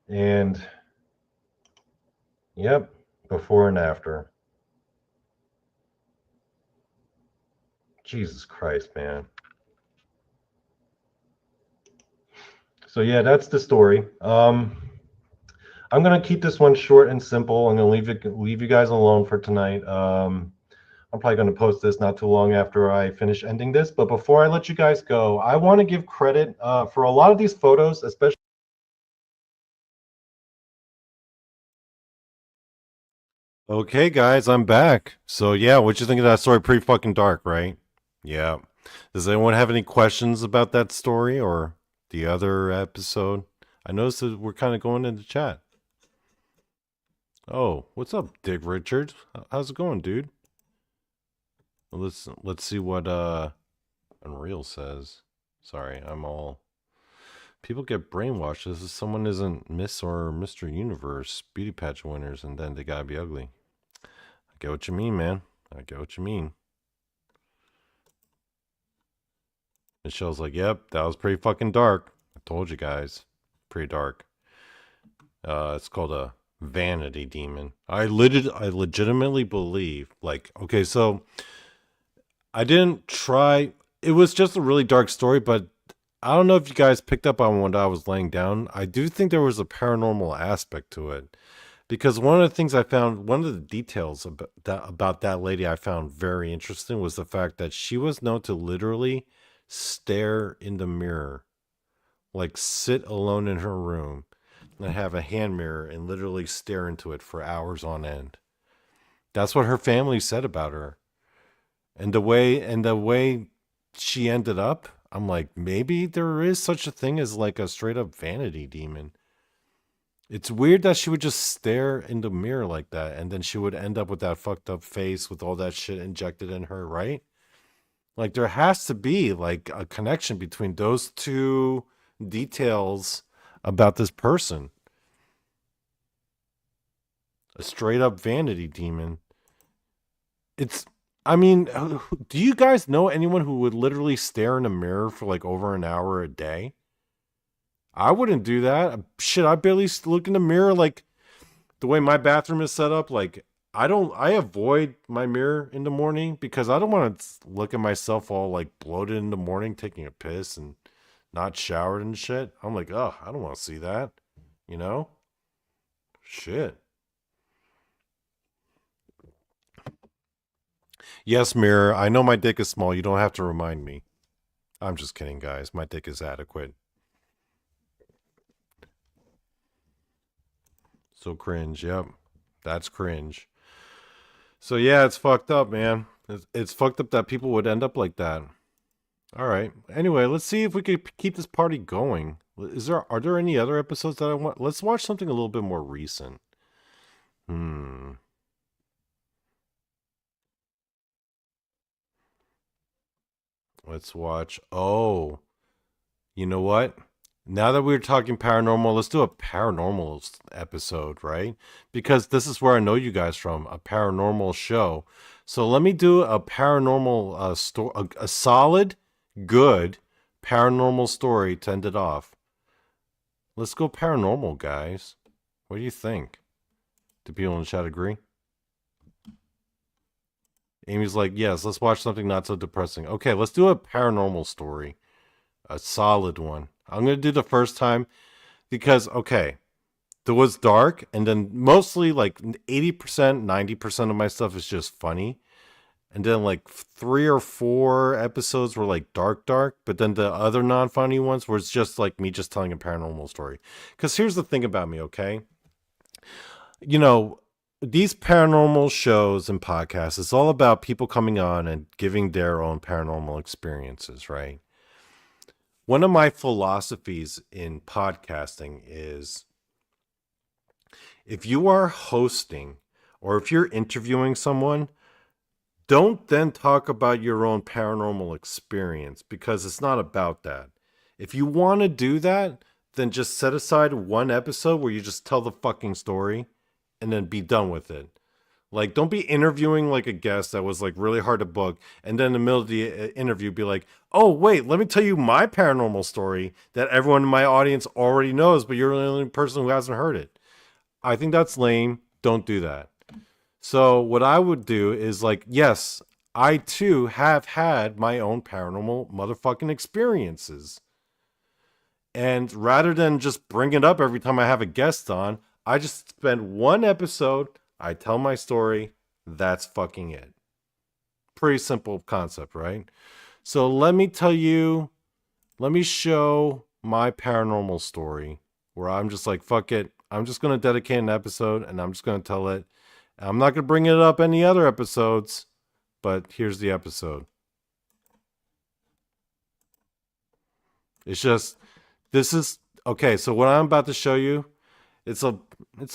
And yep, before and after. Jesus Christ, man. So yeah, that's the story. I'm gonna keep this one short and simple. I'm gonna leave you guys alone for tonight. I'm probably going to post this not too long after I finish ending this. But before I let you guys go, I want to give credit for a lot of these photos, especially. Okay, guys, I'm back. So yeah, what you think of that story? Pretty fucking dark, right? Yeah. Does anyone have any questions about that story or the other episode? I noticed that we're kind of going into chat. Oh, what's up, Dick Richard? How's it going, dude? Let's see what Unreal says. Sorry, I'm all people get brainwashed as if someone isn't Miss or Mr. Universe beauty pageant winners and then they gotta be ugly. I get what you mean, man. I get what you mean. Michelle's like, yep, that was pretty fucking dark. I told you guys. Pretty dark. It's called a vanity demon. I legitimately believe, like, okay, so I didn't try. It was just a really dark story, but I don't know if you guys picked up on what I was laying down. I do think there was a paranormal aspect to it. Because one of the things I found, one of the details about that lady I found very interesting was the fact that she was known to literally stare in the mirror. Like sit alone in her room and have a hand mirror and literally stare into it for hours on end. That's what her family said about her. And the way she ended up, I'm like, maybe there is such a thing as like a straight up vanity demon. It's weird that she would just stare in the mirror like that and then she would end up with that fucked up face with all that shit injected in her, right? Like there has to be like a connection between those two details about this person. A straight up vanity demon. I mean, do you guys know anyone who would literally stare in a mirror for like over an hour a day? I wouldn't do that. Shit, I barely look in the mirror. Like the way my bathroom is set up, like I avoid my mirror in the morning because I don't want to look at myself all like bloated in the morning taking a piss and not showered and shit. I'm like, oh, I don't want to see that. You know? Shit. Yes, mirror. I know my dick is small. You don't have to remind me. I'm just kidding, guys. My dick is adequate. So cringe. Yep. That's cringe. So yeah, it's fucked up, man. It's fucked up that people would end up like that. All right. Anyway, let's see if we could keep this party going. Are there any other episodes that I want? Let's watch something a little bit more recent. Let's watch. Oh, you know what? Now that we're talking paranormal, let's do a paranormal episode, right? Because this is where I know you guys from, a paranormal show. So let me do a paranormal story, a solid, good paranormal story to end it off. Let's go paranormal, guys. What do you think? Do people in the chat agree? Amy's like, yes, let's watch something not so depressing. Okay, let's do a paranormal story. A solid one. I'm going to do the first time because, okay, it was dark, and then mostly like 80%, 90% of my stuff is just funny. And then like 3 or 4 episodes were like dark, but then the other non-funny ones were just like me just telling a paranormal story. Because here's the thing about me, okay? You know, these paranormal shows and podcasts, it's all about people coming on and giving their own paranormal experiences, right? One of my philosophies in podcasting is if you are hosting or if you're interviewing someone, don't then talk about your own paranormal experience because it's not about that. If you want to do that, then just set aside one episode where you just tell the fucking story and then be done with it. Like, don't be interviewing like a guest that was like really hard to book, and then in the middle of the interview be like, oh, wait, let me tell you my paranormal story that everyone in my audience already knows, but you're the only person who hasn't heard it. I think that's lame. Don't do that. So what I would do is like, yes, I too have had my own paranormal motherfucking experiences. And rather than just bring it up every time I have a guest on, I just spend one episode, I tell my story, that's fucking it. Pretty simple concept, right? So let me show my paranormal story where I'm just like, fuck it. I'm just going to dedicate an episode and I'm just going to tell it. I'm not going to bring it up any other episodes, but here's the episode. It's just, this is, okay, so what I'm about to show you, it's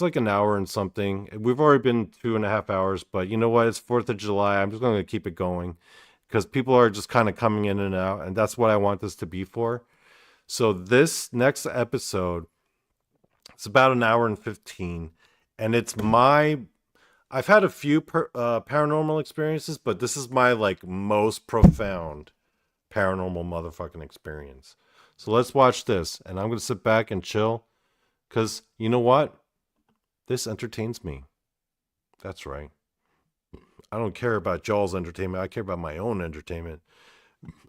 like an hour and something. We've already been 2.5 hours, but you know what? It's 4th of July. I'm just going to keep it going because people are just kind of coming in and out, and that's what I want this to be for. So this next episode, it's about an hour and 15, and it's I've had a few paranormal experiences, but this is my like most profound paranormal motherfucking experience. So let's watch this, and I'm going to sit back and chill. Because, you know what? This entertains me. That's right. I don't care about y'all's entertainment. I care about my own entertainment.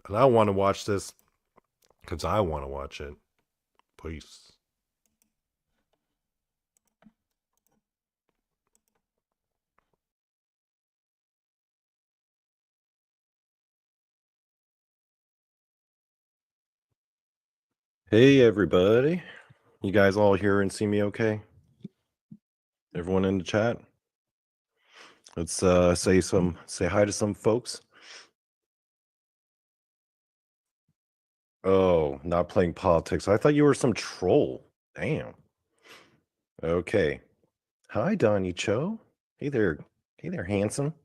And I want to watch this because I want to watch it. Peace. Hey, everybody. You guys all hear and see me okay? Everyone in the chat? Let's say hi to some folks. Oh, not playing politics. I thought you were some troll. Damn. Okay. Hi, Donny Cho. Hey there, handsome.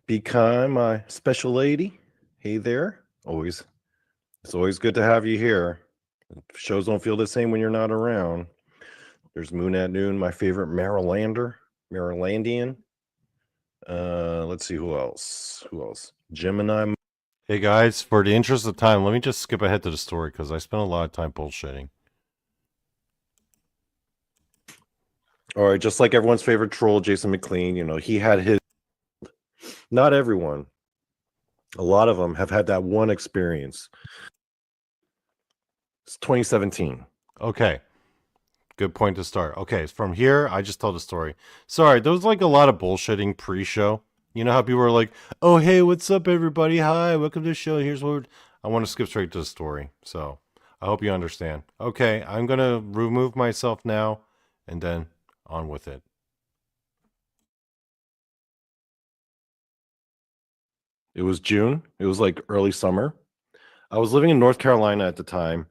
Be kind, my special lady. Hey there. It's always good to have you here. Shows don't feel the same when you're not around. There's Moon at Noon, my favorite Marylandian. Let's see who else. Gemini. Hey guys, for the interest of time, let me just skip ahead to the story because I spent a lot of time bullshitting. All right, just like everyone's favorite troll, Jason McLean, he had his. Not everyone. A lot of them have had that one experience. It's 2017. Okay. Good point to start. Okay, from here, I just told the story. Sorry, there was like a lot of bullshitting pre-show. You know how people are like, oh, hey, what's up, everybody? Hi, welcome to the show. Here's what I want to skip straight to the story. So I hope you understand. Okay, I'm going to remove myself now and then on with it. It was June. It was like early summer. I was living in North Carolina at the time.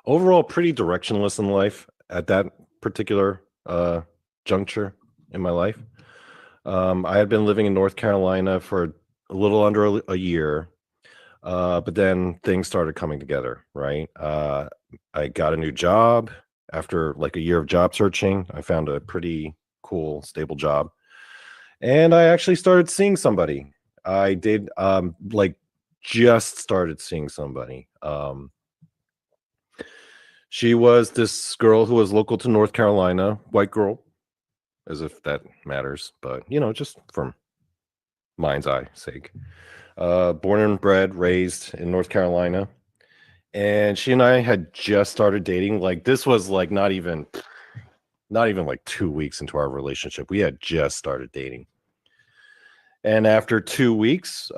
Overall, pretty directionless in life at that particular juncture in my life. I had been living in North Carolina for a little under a year. But then things started coming together, right? I got a new job after like a year of job searching. I found a pretty cool, stable job. And I actually started seeing somebody. I did like just started seeing somebody. She was this girl who was local to North Carolina, white girl, as if that matters, but just from mind's eye sake. Born and bred, raised in North Carolina. And she and I had just started dating. Like this was like not even like 2 weeks into our relationship. We had just started dating. And after 2 weeks,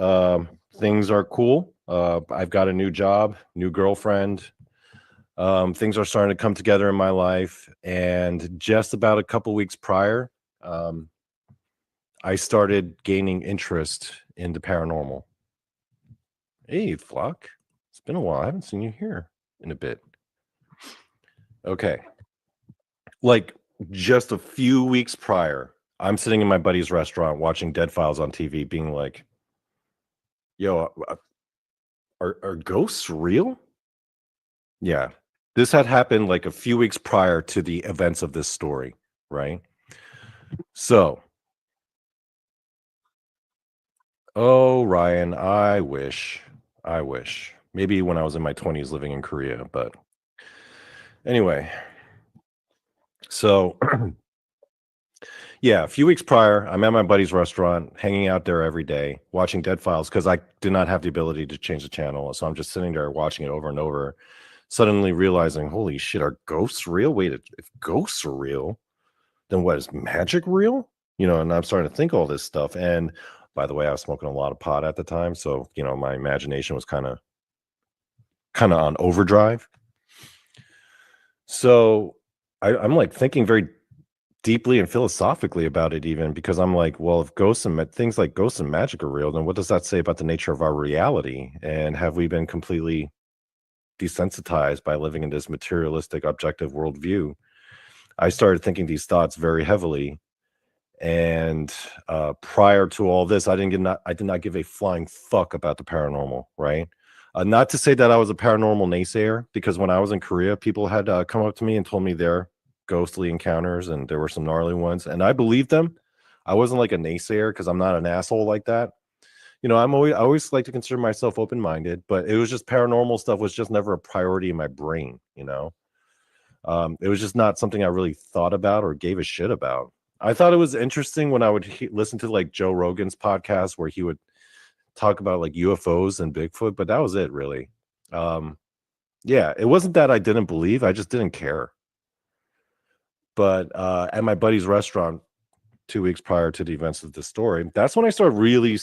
things are cool. I've got a new job, new girlfriend. Things are starting to come together in my life. And just about a couple weeks prior, I started gaining interest in the paranormal. Hey, Flock. It's been a while. I haven't seen you here in a bit. Okay. Like just a few weeks prior, I'm sitting in my buddy's restaurant watching Dead Files on TV, being like, yo, are ghosts real? Yeah. This had happened like a few weeks prior to the events of this story, right? So, oh, Ryan, I wish. Maybe when I was in my 20s living in Korea, but anyway. So, yeah, a few weeks prior, I'm at my buddy's restaurant, hanging out there every day, watching Dead Files because I did not have the ability to change the channel. So I'm just sitting there watching it over and over, suddenly realizing, holy shit, are ghosts real? Wait, if ghosts are real, then what, is magic real? And I'm starting to think all this stuff. And by the way, I was smoking a lot of pot at the time. So, my imagination was kind of on overdrive. So I'm like thinking very deeply and philosophically about it, even because I'm like, well, if things like ghosts and magic are real, then what does that say about the nature of our reality? And have we been completely desensitized by living in this materialistic, objective worldview? I started thinking these thoughts very heavily. And prior to all this, I did not give a flying fuck about the paranormal, right? Not to say that I was a paranormal naysayer, because when I was in Korea, people had come up to me and told me their ghostly encounters, and there were some gnarly ones, and I believed them. I wasn't like a naysayer because I'm not an asshole like that. I always like to consider myself open-minded, but it was just paranormal stuff was just never a priority in my brain. It was just not something I really thought about or gave a shit about. I thought it was interesting when I would listen to like Joe Rogan's podcast where he would talk about like UFOs and Bigfoot, but that was it really. Yeah, it wasn't that I didn't believe, I just didn't care. But at my buddy's restaurant 2 weeks prior to the events of the story, that's when I started really,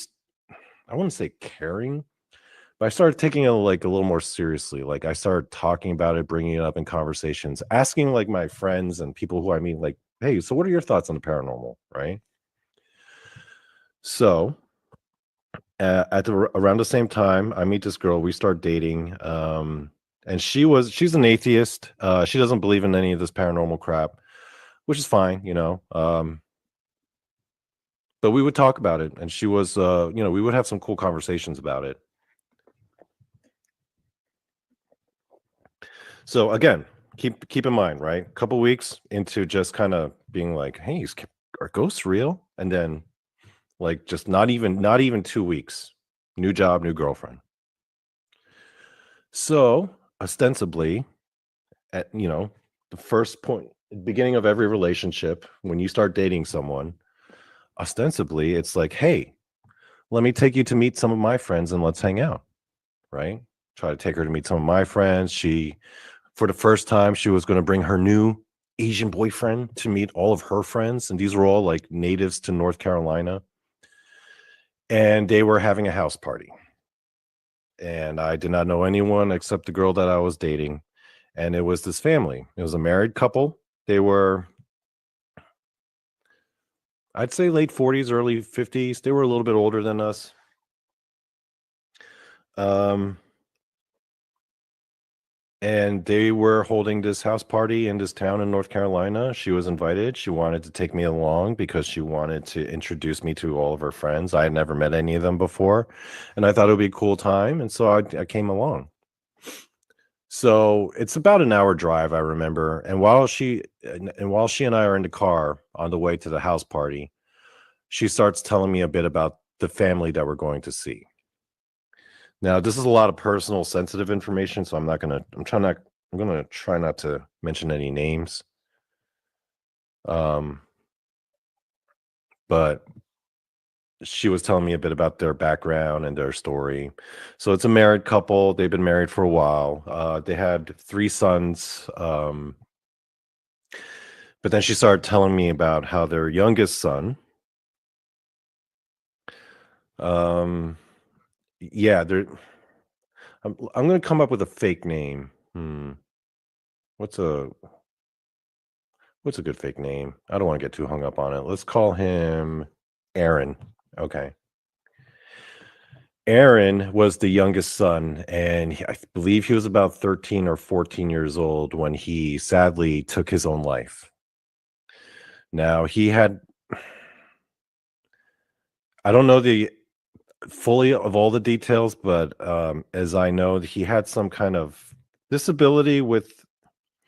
I wouldn't say caring, but I started taking it like a little more seriously. Like I started talking about it, bringing it up in conversations, asking like my friends and people who I meet, like, hey, so what are your thoughts on the paranormal, right? So around the same time, I meet this girl. We start dating, and she's an atheist. She doesn't believe in any of this paranormal crap, which is fine, but we would talk about it, and she was, we would have some cool conversations about it. So again, keep in mind, right? A couple weeks into just kind of being like, hey, are ghosts real? And then like just not even 2 weeks, new job, new girlfriend. So ostensibly at the first point, beginning of every relationship, when you start dating someone, ostensibly it's like, hey, let me take you to meet some of my friends and let's hang out, right? Try to take her to meet some of my friends. For the first time, she was going to bring her new Asian boyfriend to meet all of her friends, and these were all like natives to North Carolina, and they were having a house party. And I did not know anyone except the girl that I was dating. And it was this family. It was a married couple. They were, I'd say, late 40s, early 50s. They were a little bit older than us. and they were holding this house party in this town in North Carolina. She was invited. She wanted to take me along because she wanted to introduce me to all of her friends. I had never met any of them before, and I thought it would be a cool time, and so I came along. So it's about an hour drive, I remember. And while she and I are in the car on the way to the house party, she starts telling me a bit about the family that we're going to see. Now, this is a lot of personal, sensitive information, so I'm gonna try not to mention any names. But she was telling me a bit about their background and their story. So it's a married couple. They've been married for a while. They had 3 sons. But then she started telling me about how their youngest son, yeah, I'm gonna come up with a fake name. What's a good fake name? I don't want to get too hung up on it. Let's call him Aaron. Okay. Aaron was the youngest son, and I believe he was about 13 or 14 years old when he sadly took his own life. Now, I don't know the fully of all the details, but as I know, he had some kind of disability with,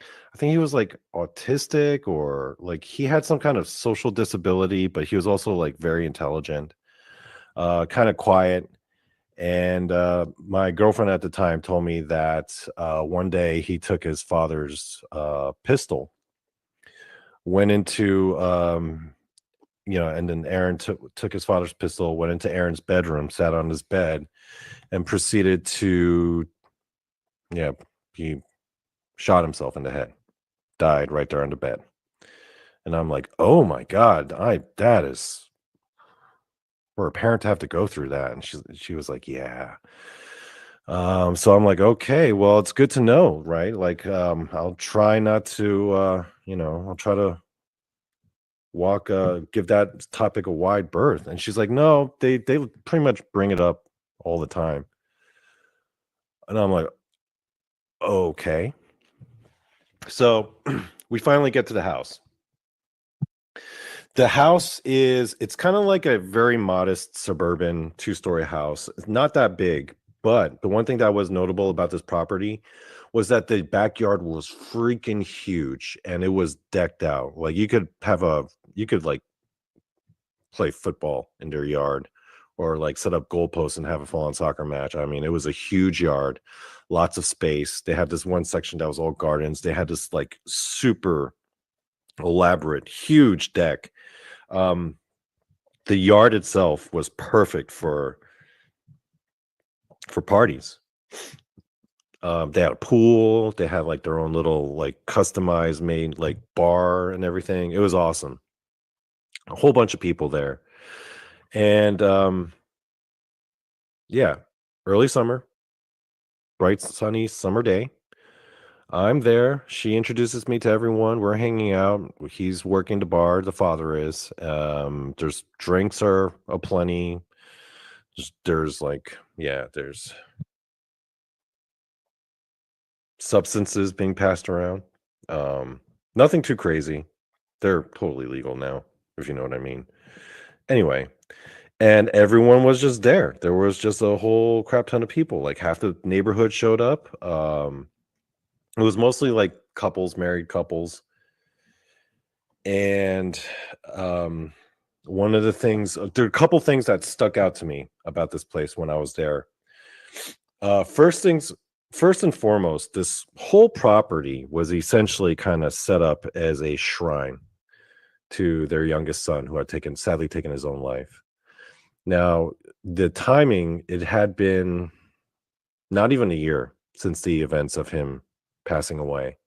I think he was like autistic, or like he had some kind of social disability, but he was also like very intelligent, kind of quiet. And my girlfriend at the time told me that one day he took his father's pistol, went into, and then Aaron took his father's pistol, went into Aaron's bedroom, sat on his bed, and proceeded to, he shot himself in the head, died right there on the bed. And I'm like, oh my God, that is for a parent to have to go through that. And she was like, yeah. So I'm like, okay, well, it's good to know, right? Like, I'll try not to, I'll try to give that topic a wide berth. And she's like, no, they pretty much bring it up all the time. And I'm like, okay. So we finally get to the house. The house it's kind of like a very modest suburban 2-story house. It's not that big, but the one thing that was notable about this property was that the backyard was freaking huge, and it was decked out. Like you could like play football in their yard, or like set up goalposts and have a full-on soccer match. I mean, it was a huge yard, lots of space. They had this one section that was all gardens. They had this like super elaborate, huge deck. The yard itself was perfect for parties. They had a pool. They had like their own little like customized made like bar and everything. It was awesome. A whole bunch of people there. And early summer, bright sunny summer day. I'm there. She introduces me to everyone. We're hanging out. He's working the bar. The father is. There's drinks are aplenty. There's substances being passed around. Nothing too crazy. They're totally legal now, if you know what I mean. Anyway, and everyone was just there. There was just a whole crap ton of people. Like half the neighborhood showed up. It was mostly like married couples. And one of the things, there are a couple things that stuck out to me about this place when I was there. First and foremost, this whole property was essentially kind of set up as a shrine to their youngest son, who had sadly taken his own life. Now, the timing, it had been not even a year since the events of him passing away.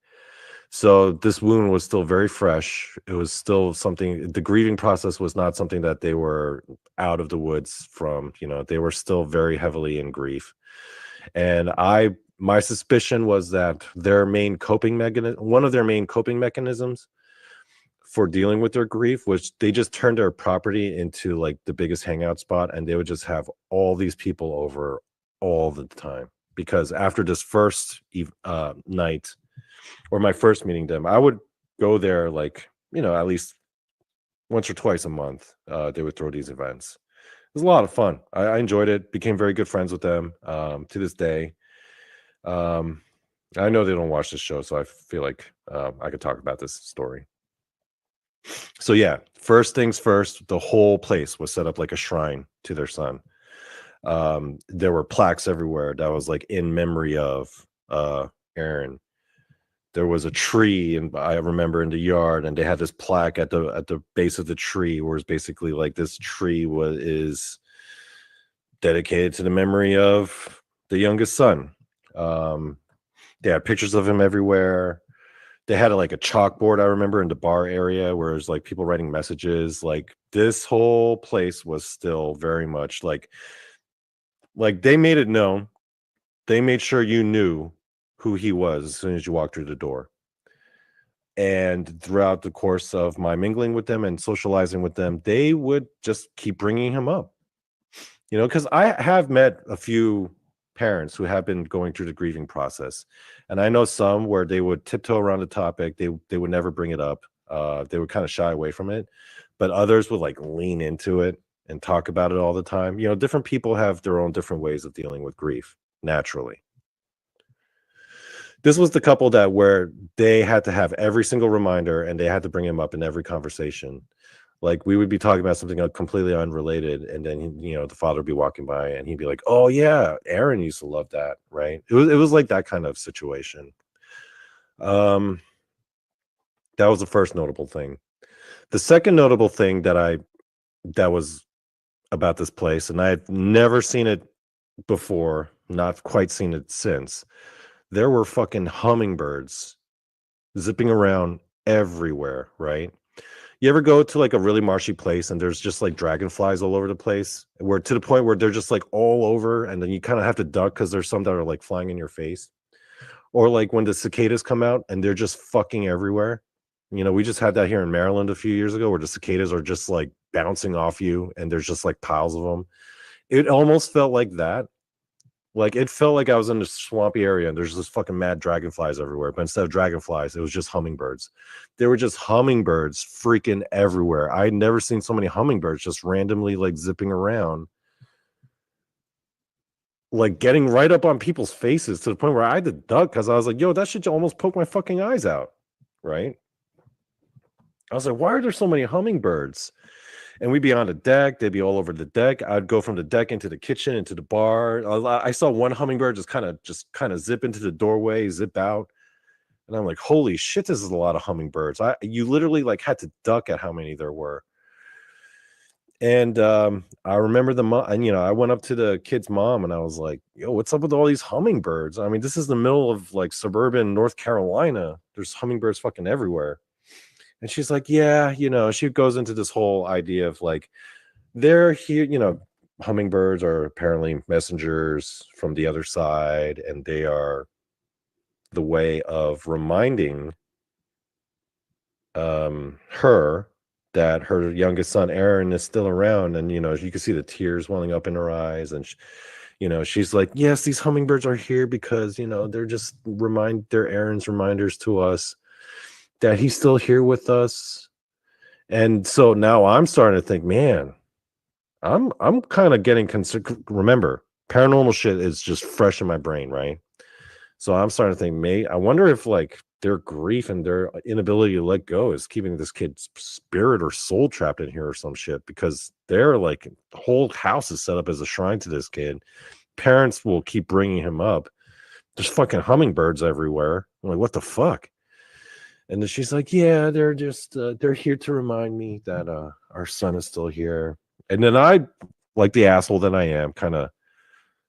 So this wound was still very fresh. It was still something, the grieving process was not something that they were out of the woods from. They were still very heavily in grief. And my suspicion was that one of their main coping mechanisms for dealing with their grief was they just turned their property into like the biggest hangout spot, and they would just have all these people over all the time, because after this first night, or my first meeting them, I would go there like, at least once or twice a month. They would throw these events. It was a lot of fun. I enjoyed it. Became very good friends with them to this day. I know they don't watch this show, so I feel like I could talk about this story. So yeah, first things first, the whole place was set up like a shrine to their son. There were plaques everywhere that was like in memory of Aaron. There was a tree, and I remember in the yard, and they had this plaque at the base of the tree, where it's basically like this tree is dedicated to the memory of the youngest son. They had pictures of him everywhere. They had like a chalkboard, I remember, in the bar area where it was like people writing messages. Like this whole place was still very much like they made it known. They made sure you knew who he was as soon as you walked through the door. And throughout the course of my mingling with them and socializing with them, they would just keep bringing him up. Because I have met a few parents who have been going through the grieving process, and I know some where they would tiptoe around the topic. They would never bring it up. They would kind of shy away from it, but others would like lean into it and talk about it all the time. Different people have their own different ways of dealing with grief naturally. This was the couple that where they had to have every single reminder, and they had to bring him up in every conversation. Like we would be talking about something completely unrelated, and then the father would be walking by, and he'd be like, "Oh yeah, Aaron used to love that," right? It was like that kind of situation. That was the first notable thing. The second notable thing that was about this place, and I had never seen it before, not quite seen it since. There were fucking hummingbirds zipping around everywhere, right? You ever go to like a really marshy place and there's just like dragonflies all over the place, where to the point where they're just like all over, and then you kind of have to duck because there's some that are like flying in your face? Or like when the cicadas come out and they're just fucking everywhere. We just had that here in Maryland a few years ago, where the cicadas are just like bouncing off you and there's just like piles of them. It almost felt like that. Like it felt like I was in a swampy area and there's just fucking mad dragonflies everywhere. But instead of dragonflies, it was just hummingbirds. There were just hummingbirds freaking everywhere. I'd never seen so many hummingbirds just randomly like zipping around, like getting right up on people's faces, to the point where I had to duck because I was like, yo, that shit almost poked my fucking eyes out. Right? I was like, why are there so many hummingbirds? And we'd be on the deck. They'd be all over the deck. I'd go from the deck into the kitchen, into the bar. I saw one hummingbird just kind of zip into the doorway, zip out. And I'm like, holy shit, this is a lot of hummingbirds. You literally like had to duck at how many there were. And I remember the mom, and I went up to the kid's mom and I was like, yo, what's up with all these hummingbirds? I mean, this is the middle of like suburban North Carolina. There's hummingbirds fucking everywhere. And she's like, yeah, she goes into this whole idea of like, they're here, hummingbirds are apparently messengers from the other side, and they are the way of reminding her that her youngest son, Aaron, is still around. And, you can see the tears welling up in her eyes. And, she's like, yes, these hummingbirds are here because, they're just they're Aaron's reminders to us that he's still here with us. And so now I'm starting to think, man, I'm kind of getting concerned. Remember, paranormal shit is just fresh in my brain, right? So I'm starting to think, I wonder if like their grief and their inability to let go is keeping this kid's spirit or soul trapped in here or some shit, because they're like, the whole house is set up as a shrine to this kid. Parents will keep bringing him up. There's fucking hummingbirds everywhere. I'm like, what the fuck? And then she's like, yeah, they're just, they're here to remind me that our son is still here. And then I, like the asshole that I am, kind of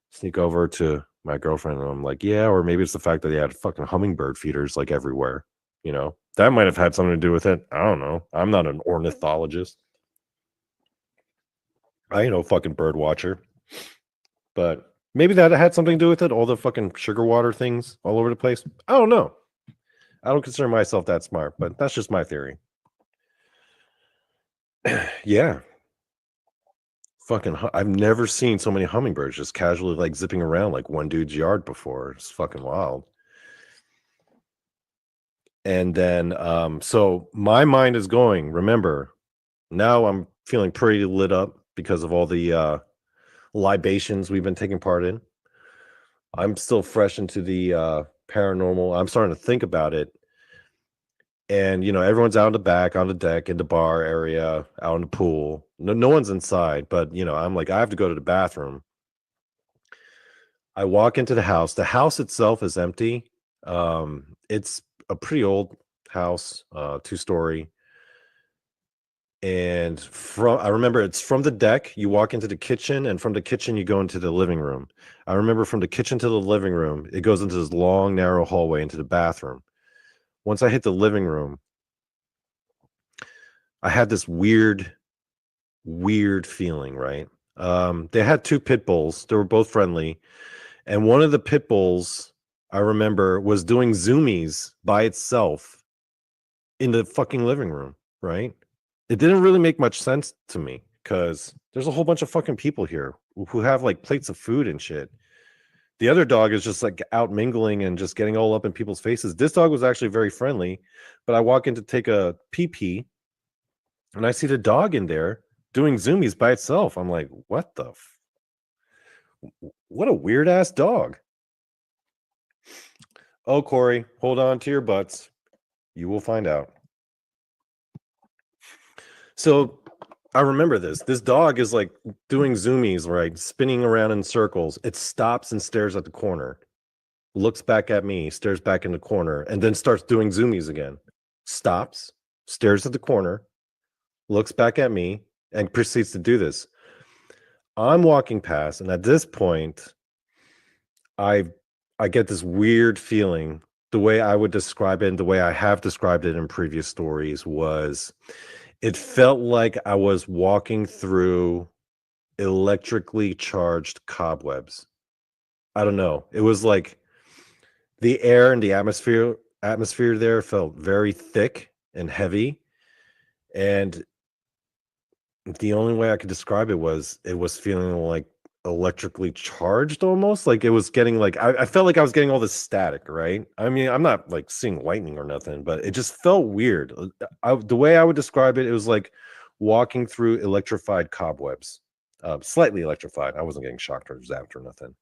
sneak over to my girlfriend and I'm like, yeah, or maybe it's the fact that they had fucking hummingbird feeders like everywhere. That might have had something to do with it. I don't know. I'm not an ornithologist. I ain't no fucking bird watcher. But maybe that had something to do with it. All the fucking sugar water things all over the place. I don't know. I don't consider myself that smart, but that's just my theory. Yeah. I've never seen so many hummingbirds just casually like zipping around like one dude's yard before. It's fucking wild. And then so my mind is going, remember, now I'm feeling pretty lit up because of all the libations we've been taking part in. I'm still fresh into the paranormal. I'm starting to think about it. And everyone's out in the back, on the deck, in the bar area, out in the pool. No one's inside, but I'm like, I have to go to the bathroom. I walk into the house. The house itself is empty. It's a pretty old house, 2-story. And I remember it's from the deck, you walk into the kitchen, and from the kitchen, you go into the living room. I remember from the kitchen to the living room, it goes into this long, narrow hallway into the bathroom. Once I hit the living room, I had this weird feeling, right? They had 2 pit bulls. They were both friendly. And one of the pit bulls, I remember, was doing zoomies by itself in the fucking living room, right? It didn't really make much sense to me because there's a whole bunch of fucking people here who have like plates of food and shit. The other dog is just like out mingling and just getting all up in people's faces. This dog was actually very friendly, but I walk in to take a pee and I see the dog in there doing zoomies by itself. I'm like, what the what a weird ass dog. Oh, Corey, hold on to your butts. You will find out. So I remember this. This dog is like doing zoomies, right? Spinning around in circles. It stops and stares at the corner, looks back at me, stares back in the corner, and then starts doing zoomies again. Stops, stares at the corner, looks back at me, and proceeds to do this. I'm walking past, and at this point, I get this weird feeling. The way I would describe it, and the way I have described it in previous stories, was it felt like I was walking through electrically charged cobwebs. I don't know. It was like the air and the atmosphere there felt very thick and heavy. And the only way I could describe it was feeling like electrically charged almost. Like it was getting like I felt like I was getting all this static, right? I mean, I'm not like seeing lightning or nothing, but it just felt weird. The way I would describe it, it was like walking through electrified cobwebs. Slightly electrified. I wasn't getting shocked or zapped or nothing.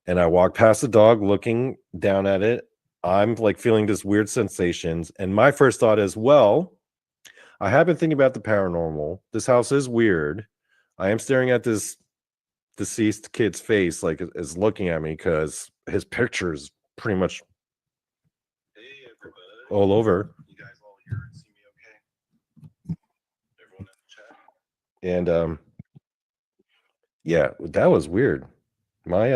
And I walked past the dog looking down at it. I'm like feeling this weird sensations. And my first thought is, well, I have been thinking about the paranormal. This house is weird. I am staring at this deceased kid's face, like is looking at me because his picture is pretty much all over. You guys all hear and see me okay? Everyone in the chat? And yeah, that was weird. My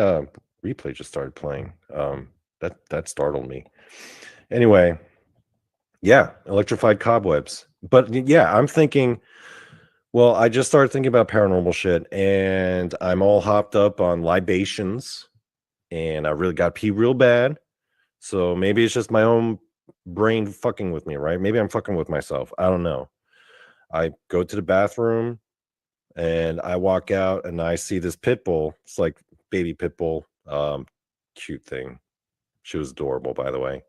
replay just started playing. That startled me. Anyway, yeah, electrified cobwebs. But yeah, I'm thinking, well, I just started thinking about paranormal shit, and I'm all hopped up on libations, and I really got pee real bad. So maybe it's just my own brain fucking with me, right? Maybe I'm fucking with myself. I don't know. I go to the bathroom, and I walk out, and I see this pit bull. It's like baby pit bull, cute thing. She was adorable, by the way.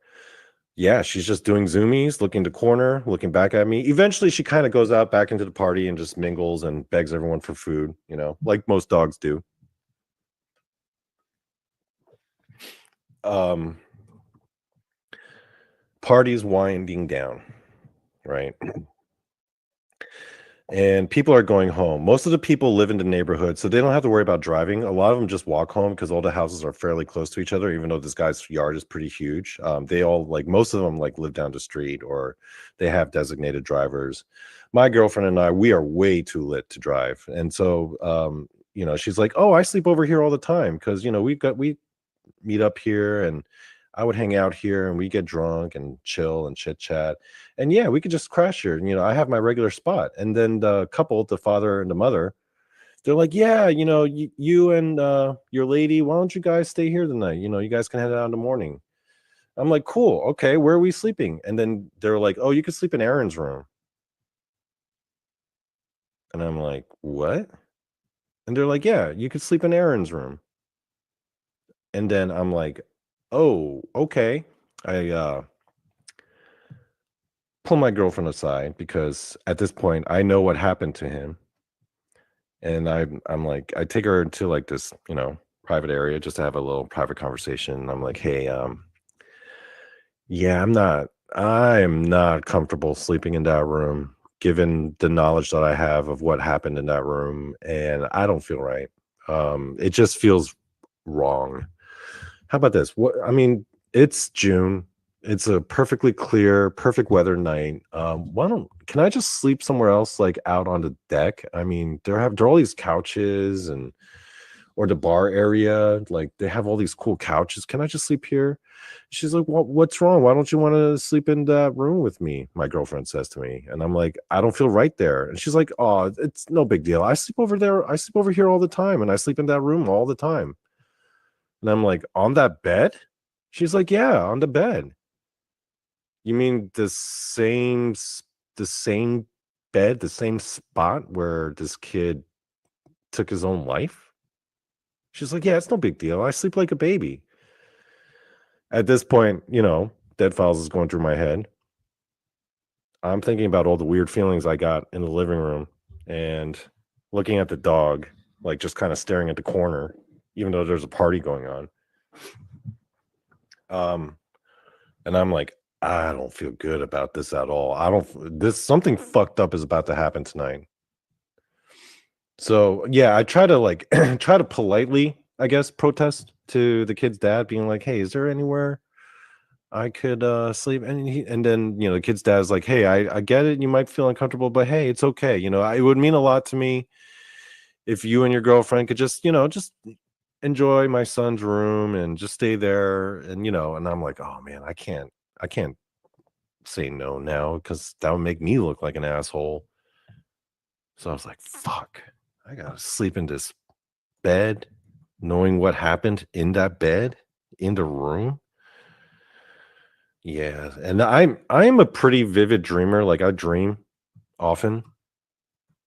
Yeah, she's just doing zoomies, looking to corner, looking back at me. Eventually, she kind of goes out back into the party and just mingles and begs everyone for food, like most dogs do. Party's winding down, right? And people are going home. Most of the people live in the neighborhood, so they don't have to worry about driving. A lot of them just walk home because all the houses are fairly close to each other, even though this guy's yard is pretty huge. They all, like, most of them, like, live down the street, or they have designated drivers. My girlfriend and I, we are way too lit to drive. And so, she's like, oh, I sleep over here all the time because, we meet up here, and I would hang out here, and we get drunk and chill and chit chat. And yeah, we could just crash here. I have my regular spot. And then the couple, the father and the mother, they're like, yeah, you and your lady, why don't you guys stay here tonight? You guys can head out in the morning. I'm like, cool. Okay, where are we sleeping? And then they're like, oh, you can sleep in Aaron's room. And I'm like, what? And they're like, yeah, you could sleep in Aaron's room. And then I'm like, oh, okay. I pull my girlfriend aside because at this point I know what happened to him. And I'm like, I take her into like this, private area just to have a little private conversation. And I'm like, hey, yeah, I am not comfortable sleeping in that room, given the knowledge that I have of what happened in that room, and I don't feel right. It just feels wrong. How about this? It's June. It's a perfectly clear, perfect weather night. Can I just sleep somewhere else, like out on the deck? I mean, there are all these couches or the bar area, like they have all these cool couches. Can I just sleep here? She's like, what's wrong? Why don't you want to sleep in that room with me? My girlfriend says to me. And I'm like, I don't feel right there. And she's like, oh, it's no big deal. I sleep over there. I sleep over here all the time. And I sleep in that room all the time. And I'm like, on that bed? She's like, yeah, on the bed. You mean the same bed, the same spot where this kid took his own life? She's like, yeah, it's no big deal. I sleep like a baby. At this point, Dead Files is going through my head. I'm thinking about all the weird feelings I got in the living room and looking at the dog, like just kind of staring at the corner, even though there's a party going on. And I'm like, I don't feel good about this at all. Something fucked up is about to happen tonight. So yeah, I try to try to politely, I guess, protest to the kid's dad, being like, hey, is there anywhere I could sleep? And then the kid's dad's like, hey, I get it, you might feel uncomfortable, but hey, it's okay. It would mean a lot to me if you and your girlfriend could just enjoy my son's room and just stay there. And and I'm like, oh man, I can't say no now because that would make me look like an asshole. So I was like, fuck, I gotta sleep in this bed, knowing what happened in that bed, in the room. Yeah, and I'm a pretty vivid dreamer. Like I dream often.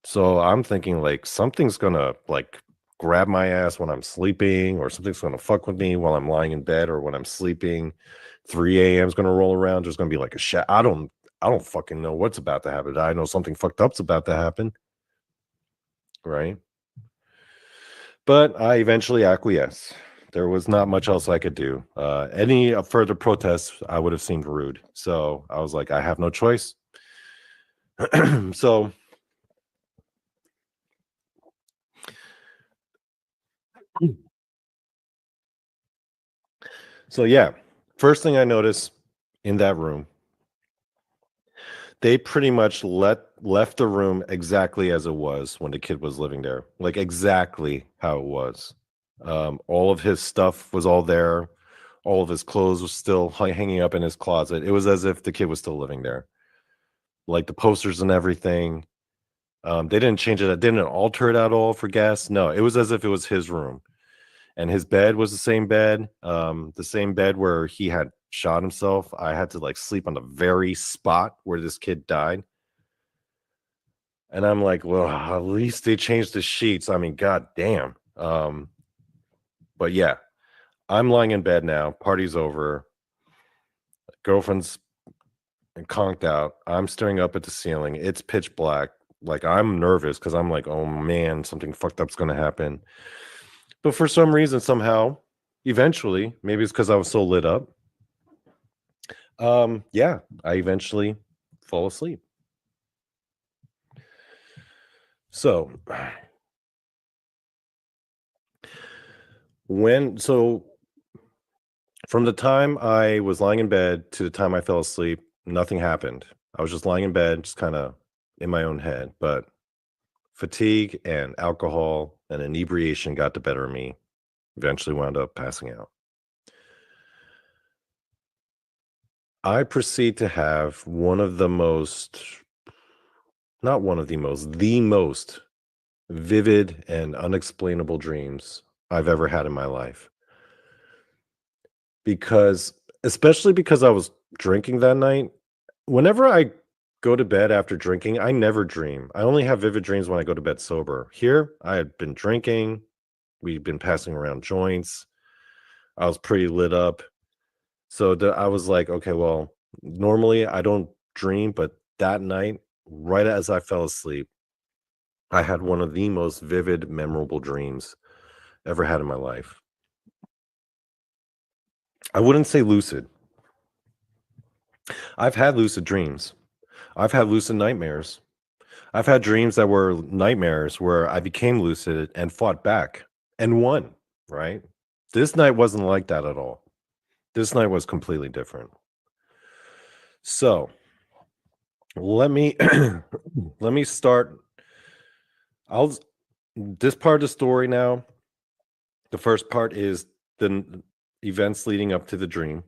So I'm thinking like something's gonna like grab my ass when I'm sleeping, or something's gonna fuck with me while I'm lying in bed or when I'm sleeping. 3 a.m. is gonna roll around. There's gonna be like I don't fucking know what's about to happen. I know something fucked up's about to happen. Right. But I eventually acquiesce. There was not much else I could do. Any further protests, I would have seemed rude. So I was like, I have no choice. So yeah, first thing I noticed in that room, they pretty much left the room exactly as it was when the kid was living there, like exactly how it was. All of his stuff was all there. All of his clothes was still hanging up in his closet. It was as if the kid was still living there, like the posters and everything. They didn't change it. Didn't alter it at all for guests. No, it was as if it was his room. And his bed was the same bed where he had shot himself. I had to like sleep on the very spot where this kid died. And I'm like, well, at least they changed the sheets. I mean, god damn. But yeah, I'm lying in bed now. Party's over. Girlfriend's conked out. I'm staring up at the ceiling. It's pitch black. Like I'm nervous because I'm like, oh man, something fucked up's gonna happen. But for some reason, somehow, eventually, maybe it's because I was so lit up. Yeah, I eventually fall asleep. So from the time I was lying in bed to the time I fell asleep, nothing happened. I was just lying in bed, just kind of in my own head. But fatigue and alcohol and inebriation got the better of me. Eventually wound up passing out. I proceed to have the most vivid and unexplainable dreams I've ever had in my life. Especially because I was drinking that night, whenever I go to bed after drinking, I never dream. I only have vivid dreams when I go to bed sober. Here, I had been drinking. We've been passing around joints. I was pretty lit up. So I was like, okay, well, normally I don't dream, but that night, right as I fell asleep, I had one of the most vivid, memorable dreams ever had in my life. I wouldn't say lucid. I've had lucid dreams. I've had lucid nightmares. I've had dreams that were nightmares where I became lucid and fought back and won, right? This night wasn't like that at all. This night was completely different. So, let me let me start. I'll this part of the story now. The first part is the events leading up to the dream.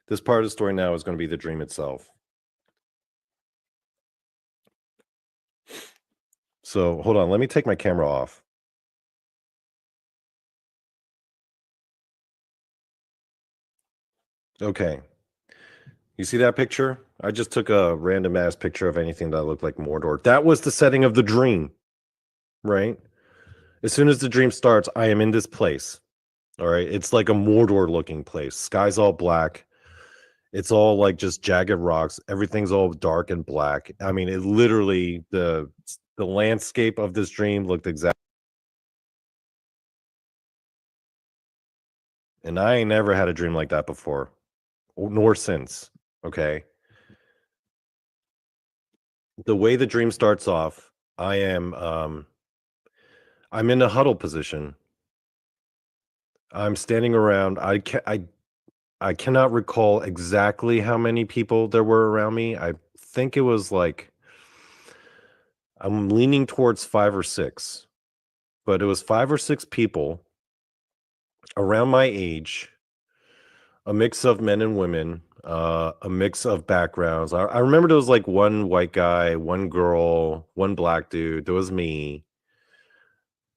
This part of the story now is going to be the dream itself. So hold on, let me take my camera off. Okay. You see that picture? I just took a random ass picture of anything that looked like Mordor. That was the setting of the dream, right? As soon as the dream starts, I am in this place. All right. It's like a Mordor looking place. Sky's all black. It's all like just jagged rocks. Everything's all dark and black. I mean, it literally the landscape of this dream looked exact. And I ain't never had a dream like that before, nor since. Okay. The way the dream starts off, I'm in a huddle position. I'm standing around. I cannot recall exactly how many people there were around me. I think it was like I'm leaning towards 5 or 6, but it was 5 or 6 people around my age, a mix of men and women, a mix of backgrounds. I remember there was like one white guy, one girl, one black dude. There was me.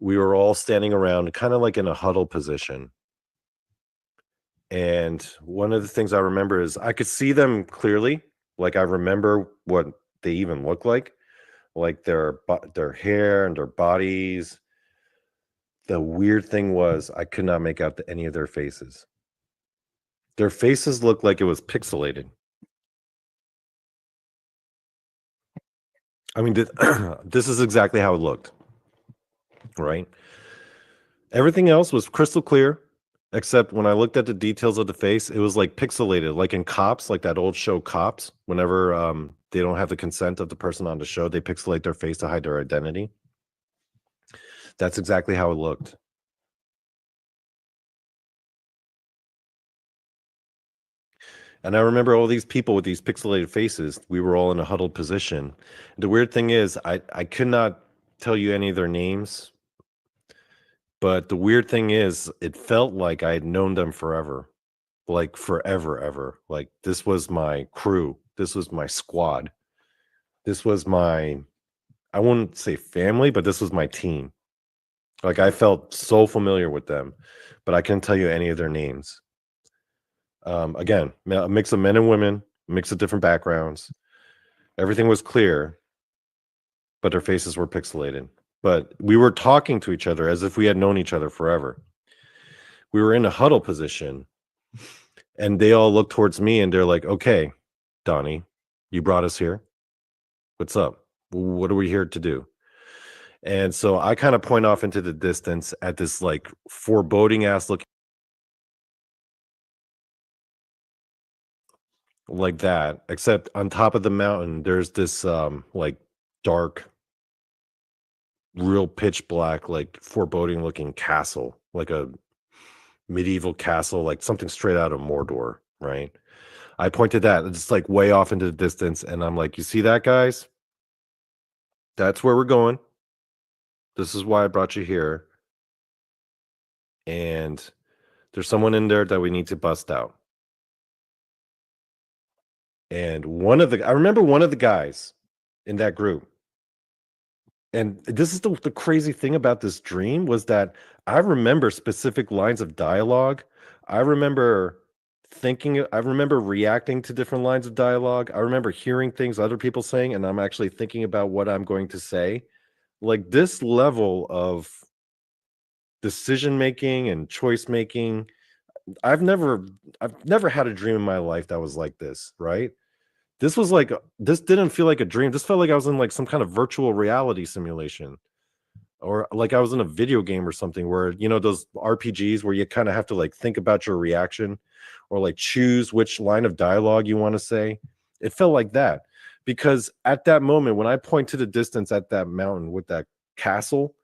We were all standing around, kind of like in a huddle position. And one of the things I remember is I could see them clearly. Like I remember what they even look like their hair and their bodies. The weird thing was I could not make out any of their faces. Their faces looked like it was pixelated. I mean, this is exactly how it looked, right? Everything else was crystal clear, except when I looked at the details of the face, it was like pixelated, like in Cops, like that old show Cops. Whenever they don't have the consent of the person on the show, they pixelate their face to hide their identity. That's exactly how it looked. And I remember all these people with these pixelated faces. We were all in a huddled position. The weird thing is, I could not tell you any of their names. But the weird thing is, it felt like I had known them forever. Like forever, ever. Like this was my crew. This was my squad. This was my, I wouldn't say family, but this was my team. Like I felt so familiar with them, but I couldn't tell you any of their names. Again, a mix of men and women, a mix of different backgrounds. Everything was clear, but their faces were pixelated. But we were talking to each other as if we had known each other forever. We were in a huddle position, and they all looked towards me and they're like, okay, Donnie, you brought us here. What's up? What are we here to do? And so I kind of point off into the distance at this like foreboding ass looking like that, except on top of the mountain, there's this like dark, real pitch black, like foreboding looking castle, like a medieval castle, like something straight out of Mordor, right? I pointed that it's like way off into the distance, and I'm like, you see that, guys? That's where we're going. This is why I brought you here. And there's someone in there that we need to bust out. And I remember one of the guys in that group. And this is the crazy thing about this dream was that I remember specific lines of dialogue. I remember thinking, I remember reacting to different lines of dialogue. I remember hearing things other people saying, and I'm actually thinking about what I'm going to say. Like this level of decision making and choice making, I've never had a dream in my life that was like this, right? This was like this didn't feel like a dream. This felt like I was in like some kind of virtual reality simulation. Or like I was in a video game or something where, you know, those RPGs where you kind of have to like think about your reaction or like choose which line of dialogue you want to say. It felt like that because at that moment, when I point to the distance at that mountain with that castle,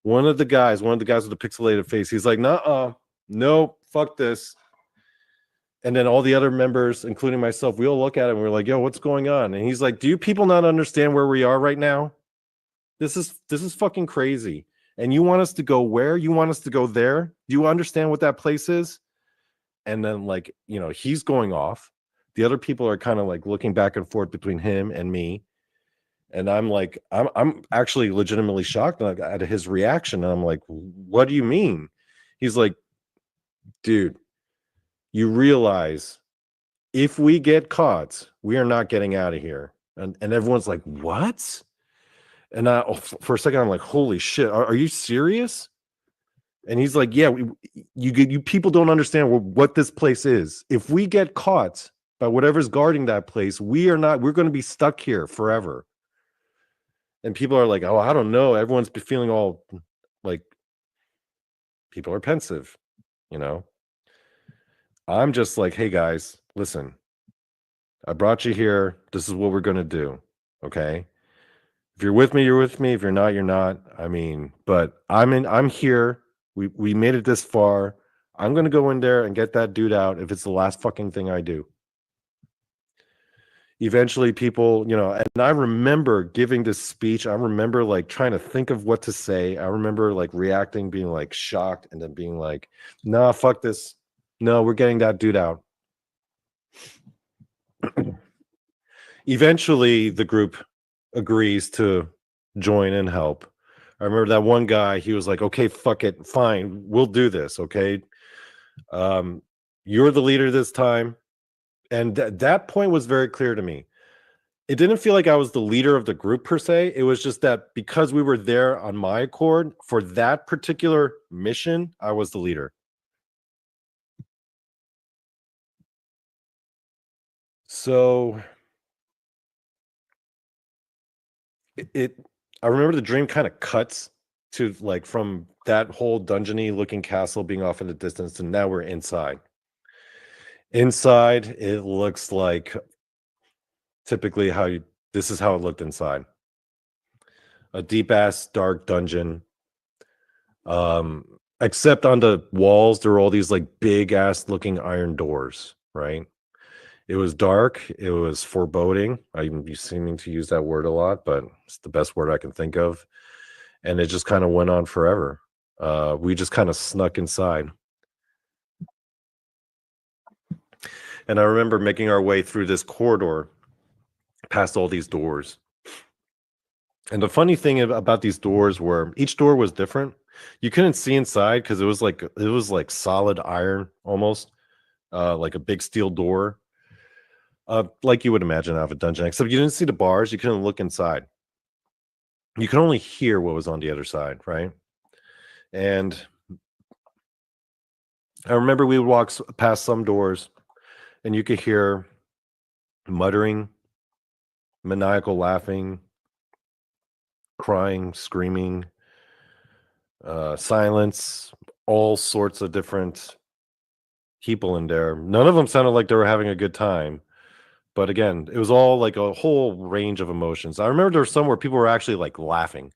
one of the guys with the pixelated face, he's like, "Nuh-uh, no, fuck this." And then all the other members, including myself, we all look at him and we're like, "Yo, what's going on?" And he's like, "Do you people not understand where we are right now? This is fucking crazy. And you want us to go where? You want us to go there? Do you understand what that place is?" And then like, you know, he's going off. The other people are kind of like looking back and forth between him and me. And I'm like, I'm actually legitimately shocked at his reaction. And I'm like, "What do you mean?" He's like, "Dude, you realize if we get caught, we are not getting out of here." And everyone's like, "What?" And for a second, I'm like, "Holy shit, are you serious?" And he's like, "Yeah, you people don't understand what this place is. If we get caught by whatever's guarding that place, we're going to be stuck here forever." And people are like, "Oh, I don't know." Everyone's feeling all like, people are pensive, you know? I'm just like, "Hey guys, listen, I brought you here. This is what we're going to do. Okay. If you're with me, you're with me. If you're not, you're not. I mean, but I'm here. We made it this far. I'm gonna go in there and get that dude out if it's the last fucking thing I do." Eventually people, you know, and I remember giving this speech. I remember like trying to think of what to say. I remember like reacting, being like shocked, and then being like, "Nah, fuck this. No, we're getting that dude out." Eventually the group agrees to join and help. I remember that one guy, he was like, "Okay, fuck it, fine, we'll do this, okay? Um, you're the leader this time." And that point was very clear to me. It didn't feel like I was the leader of the group per se. It was just that because we were there on my accord for that particular mission, I was the leader. So it I remember the dream kind of cuts to like from that whole dungeony looking castle being off in the distance, and now we're inside. Inside, it looks like typically this is how it looked inside. A deep ass dark dungeon. Except on the walls, there were all these like big ass looking iron doors, right? It was dark, it was foreboding. I'm seeming to use that word a lot, but it's the best word I can think of. And it just kind of went on forever. We just kind of snuck inside. And I remember making our way through this corridor past all these doors. And the funny thing about these doors were each door was different. You couldn't see inside because it was like solid iron almost, like a big steel door, like you would imagine out of a dungeon. Except you didn't see the bars. You couldn't look inside. You could only hear what was on the other side, right? And I remember we would walk past some doors, and you could hear muttering, maniacal laughing, crying, screaming, silence, all sorts of different people in there. None of them sounded like they were having a good time. But again, it was all like a whole range of emotions. I remember there were some where people were actually like laughing.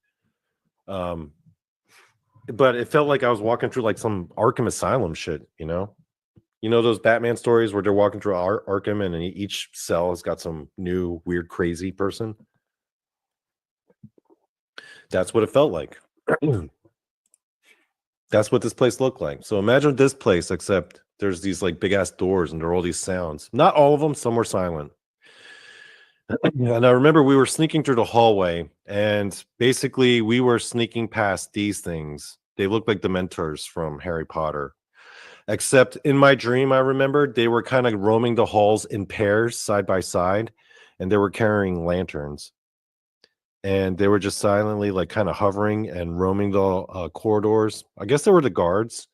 But it felt like I was walking through like some Arkham Asylum shit, you know? You know those Batman stories where they're walking through Arkham and each cell has got some new weird crazy person? That's what it felt like. That's what this place looked like. So imagine this place, except there's these like big ass doors and there are all these sounds. Not all of them, some were silent. And I remember we were sneaking through the hallway, and basically we were sneaking past these things. They looked like the mentors from Harry Potter. Except in my dream, I remember they were kind of roaming the halls in pairs, side by side, and they were carrying lanterns. And they were just silently, like, kind of hovering and roaming the corridors. I guess they were the guards.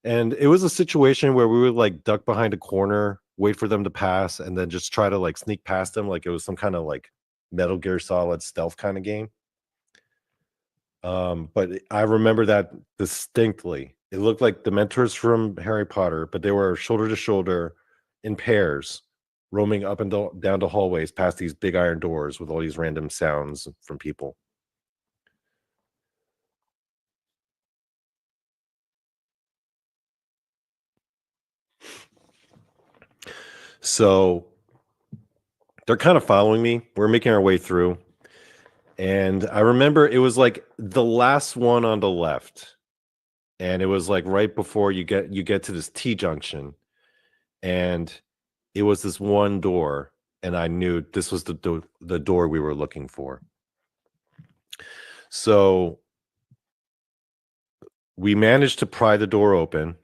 And it was a situation where we would like duck behind a corner, wait for them to pass, and then just try to like sneak past them like it was some kind of like Metal Gear Solid stealth kind of game. But I remember that distinctly. It looked like the mentors from Harry Potter, but they were shoulder to shoulder in pairs, roaming up and down the hallways past these big iron doors with all these random sounds from people. So they're kind of following me. We're making our way through. And I remember it was like the last one on the left. And it was like right before you get to this T junction. And it was this one door. And I knew this was the door we were looking for. So we managed to pry the door open.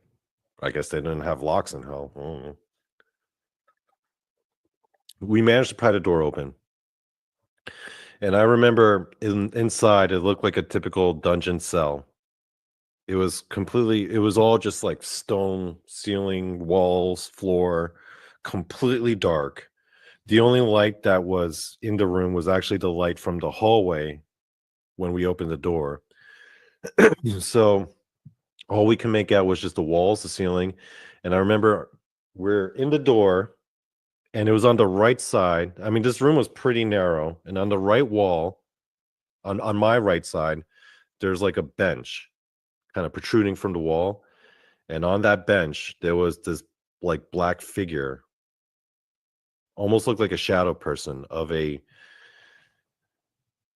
I guess they didn't have locks in hell. I don't know. We managed to pry the door open. And I remember inside, it looked like a typical dungeon cell. It was all just like stone ceiling, walls, floor, completely dark. The only light that was in the room was actually the light from the hallway when we opened the door. So all we can make out was just the walls, the ceiling. And I remember we're in the door. And it was on the right side. I mean, this room was pretty narrow. And on the right wall, on my right side, there's like a bench kind of protruding from the wall. And on that bench, there was this like black figure. Almost looked like a shadow person of a,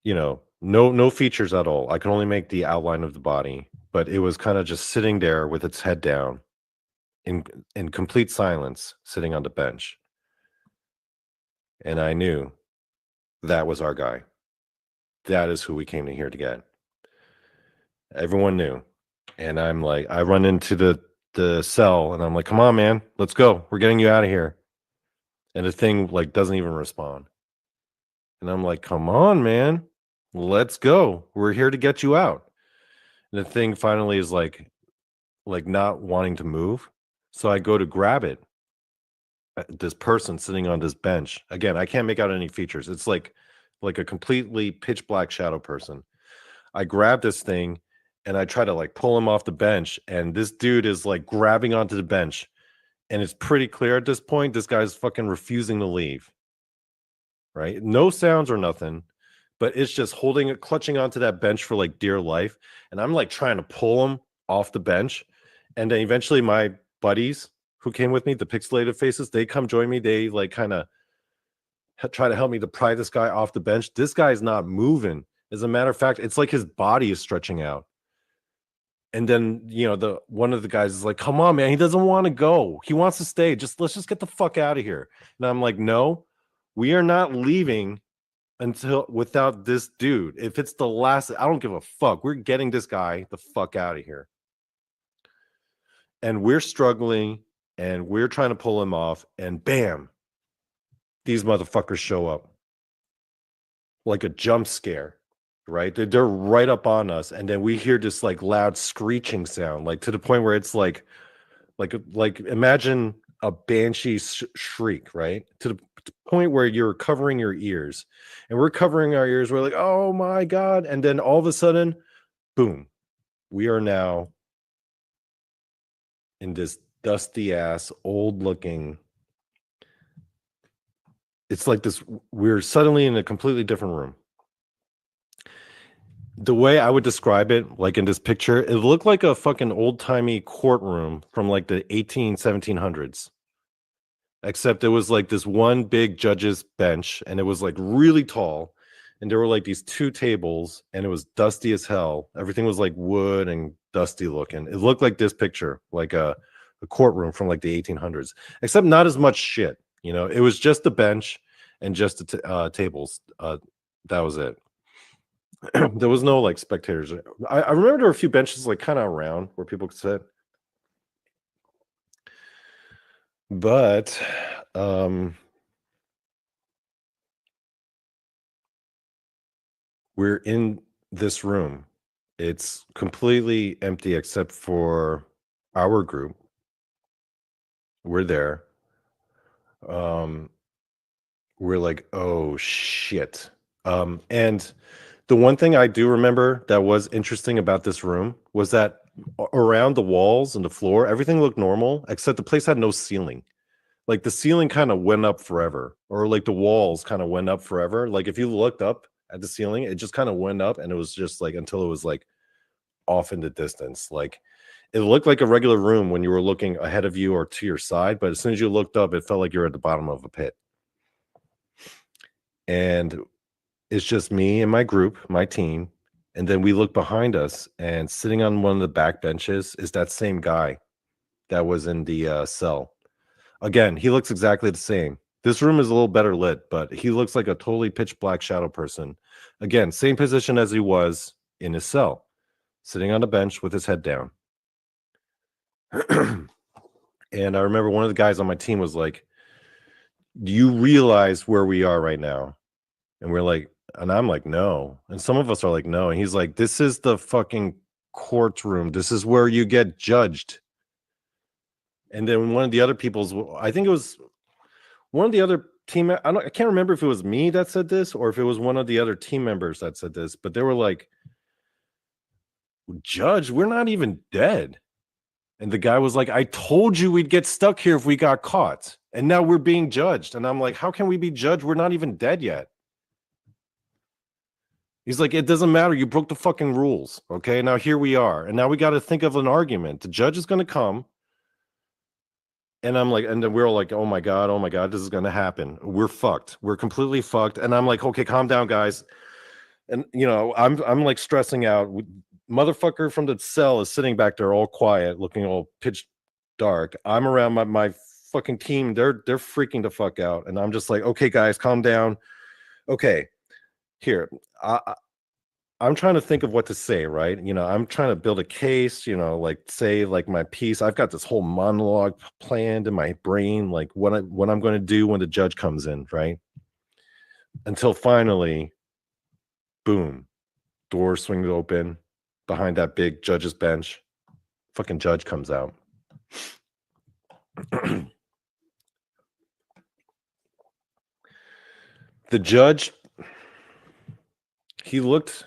no features at all. I could only make the outline of the body. But it was kind of just sitting there with its head down in complete silence, sitting on the bench. And I knew that was our guy. That is who we came to here to get. Everyone knew. And I'm like, I run into the cell and I'm like, come on, man, let's go. We're getting you out of here. And the thing like doesn't even respond. And I'm like, come on, man, let's go. We're here to get you out. And the thing finally is like not wanting to move. So I go to grab it. This person sitting on this bench. Again, I can't make out any features. It's like a completely pitch black shadow person. I grab this thing and I try to like pull him off the bench, and this dude is like grabbing onto the bench, and it's pretty clear at this point this guy's fucking refusing to leave. Right? No sounds or nothing, but it's just clutching onto that bench for like dear life. And I'm like trying to pull him off the bench, and then eventually my buddies who came with me, the pixelated faces, they come join me. They like kind of try to help me to pry this guy off the bench. This guy's not moving. As a matter of fact, it's like his body is stretching out. And then, one of the guys is like, come on, man. He doesn't want to go. He wants to stay. Let's just get the fuck out of here. And I'm like, no, we are not leaving without this dude. If it's the last, I don't give a fuck. We're getting this guy the fuck out of here. And we're struggling. And we're trying to pull him off, and bam, these motherfuckers show up like a jump scare, right? They're right up on us, and then we hear this like loud screeching sound, like to the point where it's like imagine a banshee shriek, right? To the point where you're covering your ears, and we're covering our ears. We're like, oh my God. And then all of a sudden, boom, we are now in this dusty ass, old looking. It's like this. We're suddenly in a completely different room. The way I would describe it, like in this picture, it looked like a fucking old timey courtroom from like the 1700s. Except it was like this one big judge's bench, and it was like really tall, and there were like these two tables, and it was dusty as hell. Everything was like wood and dusty looking. It looked like this picture, like a courtroom from like the 1800s, except not as much shit. It was just the bench and just the tables. That was it. There was no like spectators. I remember there were a few benches like kind of around where people could sit. But we're in this room. It's completely empty except for our group. We're there. We're like, oh shit. And the one thing I do remember that was interesting about this room was that around the walls and the floor, everything looked normal, except the place had no ceiling. Like the ceiling kind of went up forever, or like the walls kind of went up forever. Like if you looked up at the ceiling, it just kind of went up, and it was just like until it was like off in the distance. Like it looked like a regular room when you were looking ahead of you or to your side, but as soon as you looked up, it felt like you were at the bottom of a pit. And it's just me and my group, my team. And then we look behind us, and sitting on one of the back benches is that same guy that was in the cell. Again, he looks exactly the same. This room is a little better lit, but he looks like a totally pitch black shadow person. Again, same position as he was in his cell, sitting on a bench with his head down. And I remember one of the guys on my team was like, "Do you realize where we are right now?" And we're like, and I'm like, no. And some of us are like, no. And he's like, this is the fucking courtroom. This is where you get judged. And then one of the other people's, I think it was one of the other team. I can't remember if it was me that said this or if it was one of the other team members that said this, but they were like, Judge, we're not even dead. And the guy was like, I told you we'd get stuck here if we got caught. And now we're being judged. And I'm like, how can we be judged? We're not even dead yet. He's like, it doesn't matter. You broke the fucking rules. Okay. Now here we are. And now we got to think of an argument. The judge is going to come. And I'm like, and then we're all like, oh my God, this is going to happen. We're fucked. We're completely fucked. And I'm like, okay, calm down, guys. And you know, I'm like stressing out. Motherfucker from the cell is sitting back there all quiet, looking all pitch dark. I'm around my fucking team. They're freaking the fuck out. And I'm just like, okay, guys, calm down. Okay. Here, I'm trying to think of what to say, right? You know, I'm trying to build a case, you know, like say like my piece. I've got this whole monologue planned in my brain, like what I'm going to do when the judge comes in, right? Until finally, boom, door swings open behind that big judge's bench. Fucking judge comes out. The judge, he looked,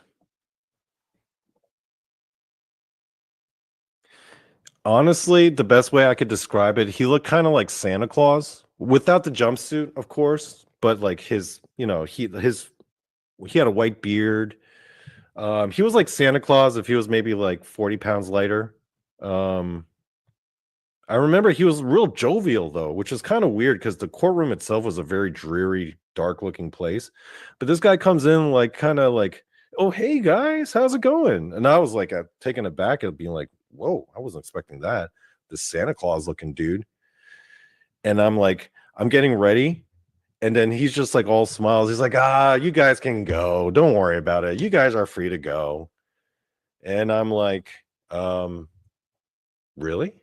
honestly, the best way I could describe it, he looked kind of like Santa Claus without the jumpsuit, of course, but like his, you know, he had a white beard. He was like Santa Claus if he was maybe like 40 pounds lighter. I remember he was real jovial though, which is kind of weird because the courtroom itself was a very dreary, dark looking place. But this guy comes in like kind of like, oh, hey guys, how's it going? And I was like taken aback at being like, whoa, I wasn't expecting that. The Santa Claus looking dude. And I'm like, I'm getting ready. And then he's just like all smiles. He's like, you guys can go. Don't worry about it. You guys are free to go. And I'm like, really?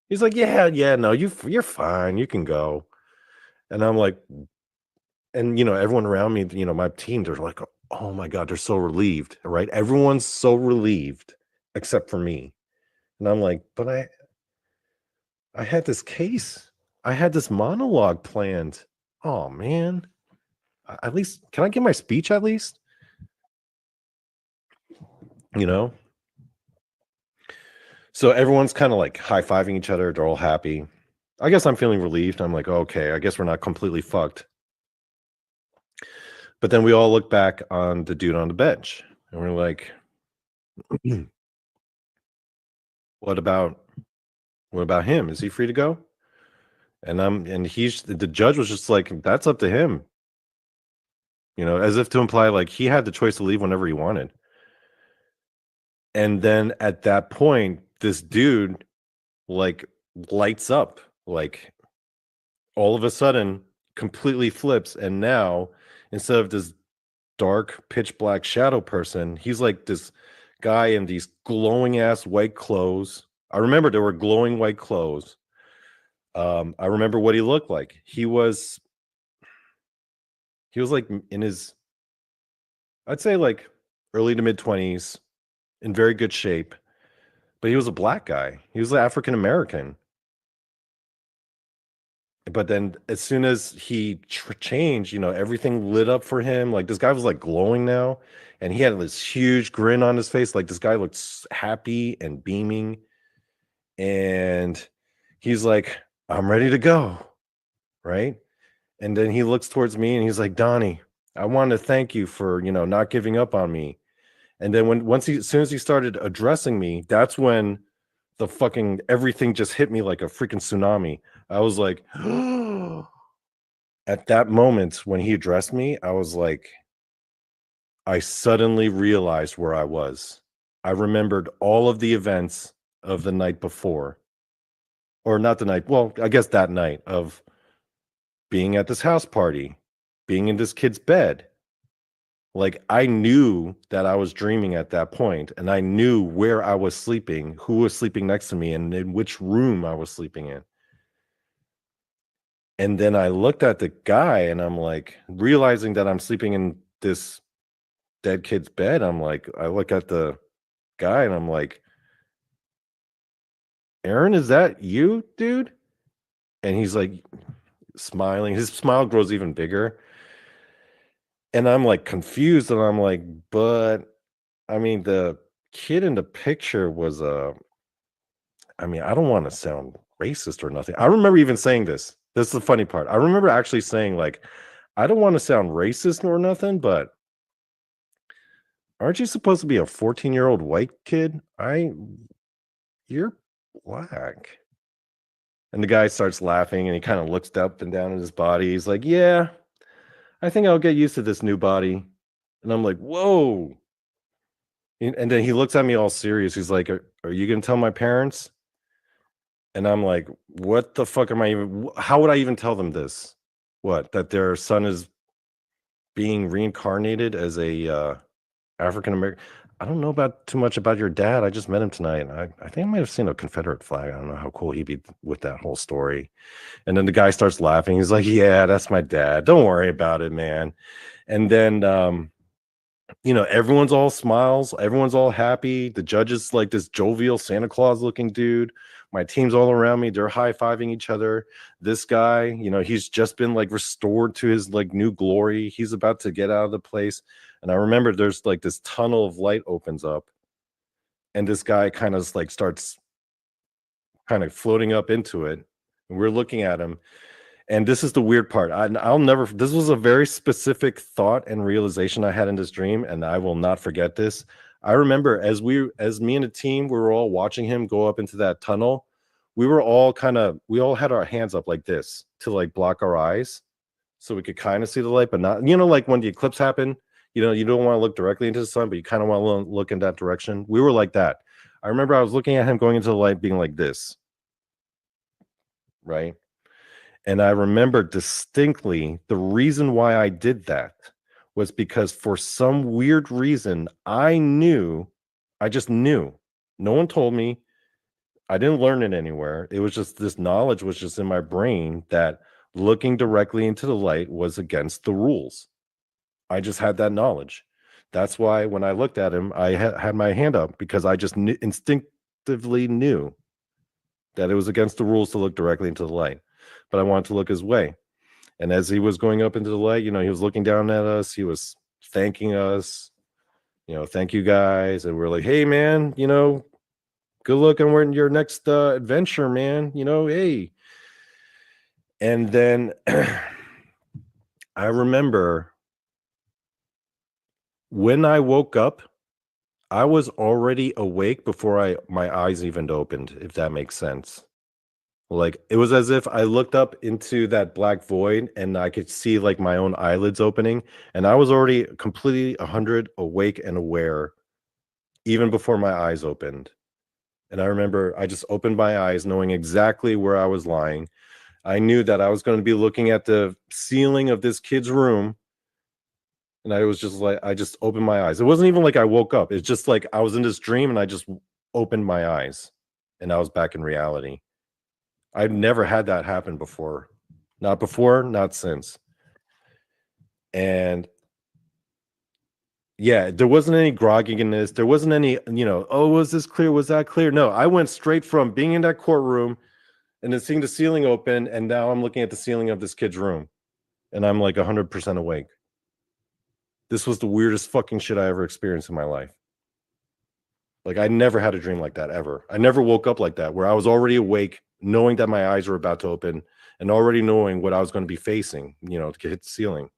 He's like, yeah, no, you're fine. You can go. And I'm like, and you know, everyone around me, you know, my team, they're like, oh my God, they're so relieved, right? Everyone's so relieved except for me. And I'm like, but I had this case. I had this monologue planned. Oh man. At least, can I give my speech at least? You know? So everyone's kind of like high-fiving each other. They're all happy. I guess I'm feeling relieved. I'm like, okay, I guess we're not completely fucked. But then we all look back on the dude on the bench and we're like, what about him? Is he free to go? And the judge was just like, that's up to him. You know, as if to imply like he had the choice to leave whenever he wanted. And then at that point, this dude like lights up, like all of a sudden completely flips. And now instead of this dark pitch black shadow person, he's like this guy in these glowing ass white clothes. I remember there were glowing white clothes, I remember what he looked like. He was like in his, I'd say like early to mid 20s, in very good shape, but he was a black guy. He was African American. But then as soon as he changed, everything lit up for him. Like this guy was like glowing now, and he had this huge grin on his face. Like this guy looked happy and beaming, and he's like, "I'm ready to go," right? And then he looks towards me and he's like, "Donnie, I want to thank you for not giving up on me." And then as soon as he started addressing me, that's when the fucking everything just hit me like a freaking tsunami. I was like, at that moment when he addressed me, I was like, I suddenly realized where I was. I remembered all of the events of the night before, or not the night, well, I guess that night of being at this house party, being in this kid's bed. Like I knew that I was dreaming at that point, and I knew where I was sleeping, who was sleeping next to me, and in which room I was sleeping in. And then I looked at the guy and I'm like, realizing that I'm sleeping in this dead kid's bed. I'm like, I look at the guy and I'm like, Aaron, is that you, dude? And he's like smiling. His smile grows even bigger. And I'm like confused, and I'm like, but I mean, the kid in the picture was I mean, I don't want to sound racist or nothing. I remember even saying this. This is the funny part. I remember actually saying, like, I don't want to sound racist or nothing, but aren't you supposed to be a 14-year-old white kid? You're black. And the guy starts laughing and he kind of looks up and down at his body. He's like, yeah, I think I'll get used to this new body. And I'm like, whoa. And then he looks at me all serious. He's like, are you going to tell my parents? And I'm like, what the fuck am I even, how would I even tell them this? What, that their son is being reincarnated as a African American? I don't know about too much about your dad. I just met him tonight. I think I might have seen a Confederate flag. I don't know how cool he'd be with that whole story. And then the guy starts laughing. He's like, yeah, that's my dad. Don't worry about it, man. And then everyone's all smiles, everyone's all happy. The judge is like this jovial Santa Claus looking dude. My team's all around me, they're high-fiving each other. This guy, he's just been like restored to his like new glory. He's about to get out of the place. And I remember there's like this tunnel of light opens up, and this guy kind of like starts kind of floating up into it, and we're looking at him. And this is the weird part. I'll never, this was a very specific thought and realization I had in this dream, and I will not forget this. I remember as me and the team, we were all watching him go up into that tunnel. We all had our hands up like this to like block our eyes so we could kind of see the light, but not, like when the eclipse happened, you don't want to look directly into the sun, but you kind of want to look in that direction. We were like that. I remember I was looking at him going into the light being like this, right? And I remember distinctly the reason why I did that was because for some weird reason, I just knew. No one told me. I didn't learn it anywhere. It was just this knowledge was just in my brain that looking directly into the light was against the rules. I just had that knowledge. That's why when I looked at him, I had my hand up, because I just instinctively knew that it was against the rules to look directly into the light. But I wanted to look his way. And as he was going up into the light, he was looking down at us. He was thanking us, thank you guys. And we're like, hey, man, good luck on your next adventure, man. Hey. And then I remember when I woke up, I was already awake before my eyes even opened, if that makes sense. Like it was as if I looked up into that black void and I could see like my own eyelids opening, and I was already completely 100 awake and aware even before my eyes opened. And I remember I just opened my eyes knowing exactly where I was lying. I knew that I was going to be looking at the ceiling of this kid's room, and I was just like, I just opened my eyes. It wasn't even like I woke up. It's just like I was in this dream and I just opened my eyes and I was back in reality. I've never had that happen before. Not before, not since. And yeah, there wasn't any grogginess. There wasn't any, oh, was this clear? Was that clear? No, I went straight from being in that courtroom and then seeing the ceiling open, and now I'm looking at the ceiling of this kid's room, and I'm like 100% awake. This was the weirdest fucking shit I ever experienced in my life. Like, I never had a dream like that ever. I never woke up like that, where I was already awake, knowing that my eyes were about to open, and already knowing what I was going to be facing, to hit the ceiling.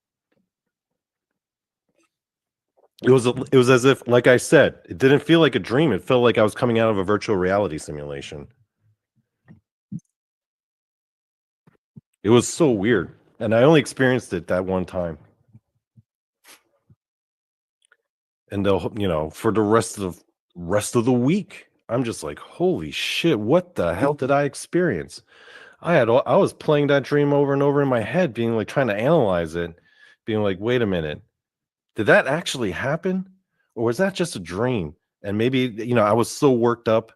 It was as if, like I said, it didn't feel like a dream. It felt like I was coming out of a virtual reality simulation. It was so weird, and I only experienced it that one time. And for the rest of the week, I'm just like, holy shit, what the hell did I experience? I was playing that dream over and over in my head, being like, trying to analyze it, being like, wait a minute, did that actually happen, or was that just a dream? And maybe I was so worked up,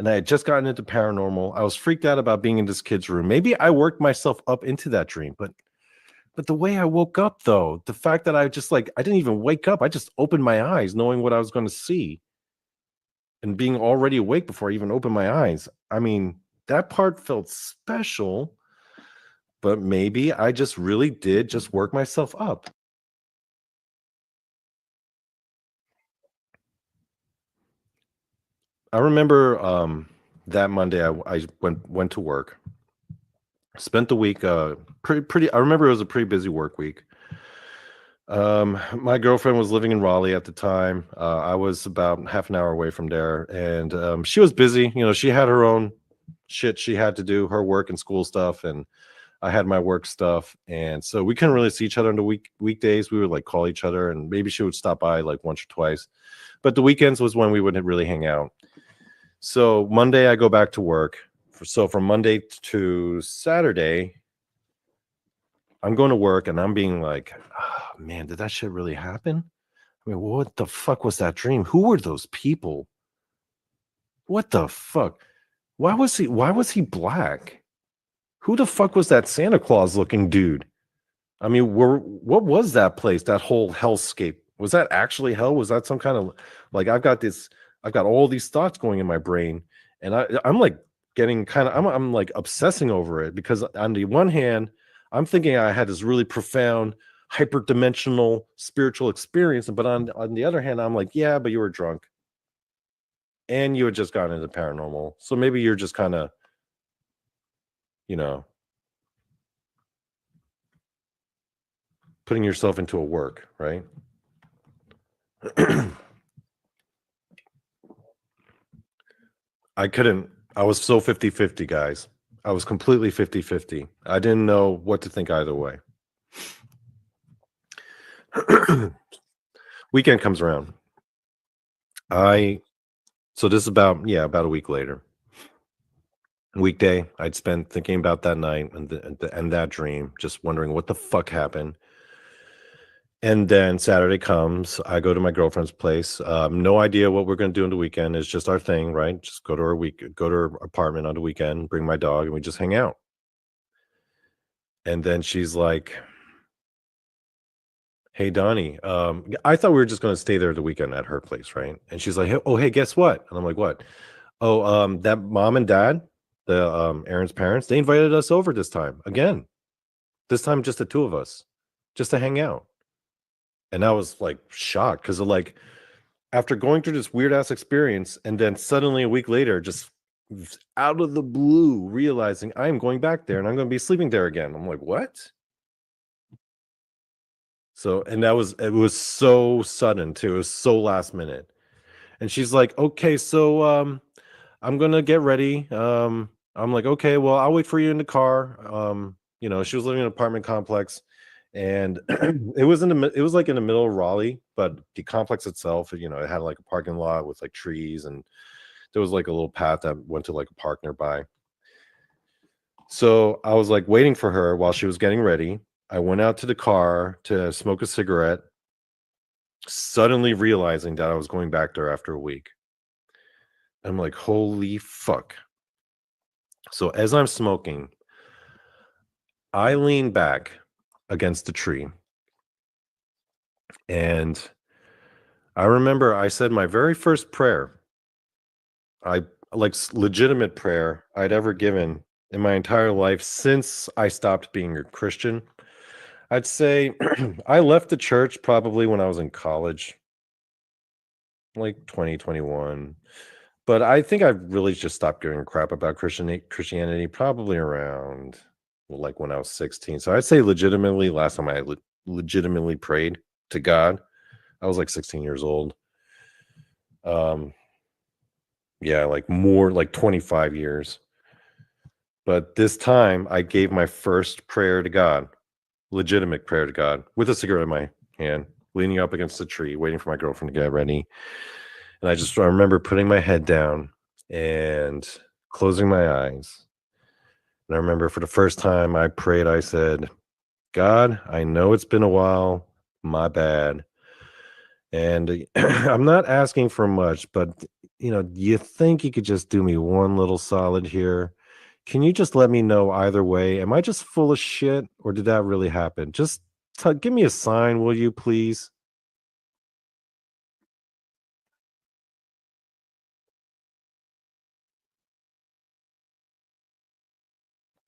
and I had just gotten into paranormal. I was freaked out about being in this kid's room. Maybe I worked myself up into that dream, but the way I woke up, though, the fact that I didn't even wake up. I just opened my eyes knowing what I was going to see and being already awake before I even opened my eyes. I mean, that part felt special, but maybe I just really did just work myself up. I remember that Monday I went to work. Spent the week pretty. I remember it was a pretty busy work week. My girlfriend was living in Raleigh at the time. I was about half an hour away from there, and she was busy. She had her own shit she had to do, her work and school stuff, and I had my work stuff, and so we couldn't really see each other on the weekdays. We would like call each other, and maybe she would stop by like once or twice, but the weekends was when we would really hang out. So Monday I go back to work. So from Monday to Saturday, I'm going to work and I'm being like, oh, man, did that shit really happen? I mean, what the fuck was that dream? Who were those people? What the fuck? Why was he black? Who the fuck was that Santa Claus looking dude? I mean, what was that place? That whole hellscape? Was that actually hell? Was that some kind of like I've got all these thoughts going in my brain, and I'm like getting kind of I'm like obsessing over it, because on the one hand, I'm thinking I had this really profound hyperdimensional spiritual experience, but on the other hand, I'm like, yeah, but you were drunk and you had just gotten into paranormal, so maybe you're just kind of putting yourself into a work, right? I was so 50-50, guys. I was completely 50-50. I didn't know what to think either way. Weekend comes around. So this is about a week later. Weekday, I'd spent thinking about that night and that dream, just wondering what the fuck happened. And then Saturday comes, I go to my girlfriend's place. No idea what we're going to do on the weekend. It's just our thing, right? Just go to her apartment on the weekend, bring my dog, and we just hang out. And then she's like, hey, Donnie, I thought we were just going to stay there the weekend at her place, right? And she's like, oh, hey, guess what? And I'm like, what? Oh, that mom and dad, the Aaron's parents, they invited us over this time again. This time, just the two of us, just to hang out. And I was like shocked, because like after going through this weird ass experience, and then suddenly a week later, just out of the blue, realizing I am going back there and I'm going to be sleeping there again. I'm like, what? So, and it was so sudden too. It was so last minute. And she's like, okay, so I'm gonna get ready. I'm like, okay, well, I'll wait for you in the car. She was living in an apartment complex, and it was like in the middle of Raleigh, but the complex itself, it had like a parking lot with like trees, and there was like a little path that went to like a park nearby. So I was like waiting for her while she was getting ready. I went out to the car to smoke a cigarette, suddenly realizing that I was going back there after a week. I'm like, holy fuck. So as I'm smoking, I lean back against a tree. And I remember I said my very first prayer, I like legitimate prayer I'd ever given in my entire life since I stopped being a Christian. I'd say I left the church probably when I was in college, like 2021. But I think I really just stopped giving a crap about Christianity probably around like when I was 16. So I'd say legitimately last time I legitimately prayed to God, I was like 16 years old. Yeah, like more like 25 years. But this time I gave my first prayer to God, legitimate prayer to God, with a cigarette in my hand, leaning up against a tree, waiting for my girlfriend to get ready. And I remember putting my head down and closing my eyes. And I remember for the first time I prayed, I said, God, I know it's been a while, my bad. And I'm not asking for much, but do you think you could just do me one little solid here? Can you just let me know either way? Am I just full of shit or did that really happen? Just give me a sign, will you please?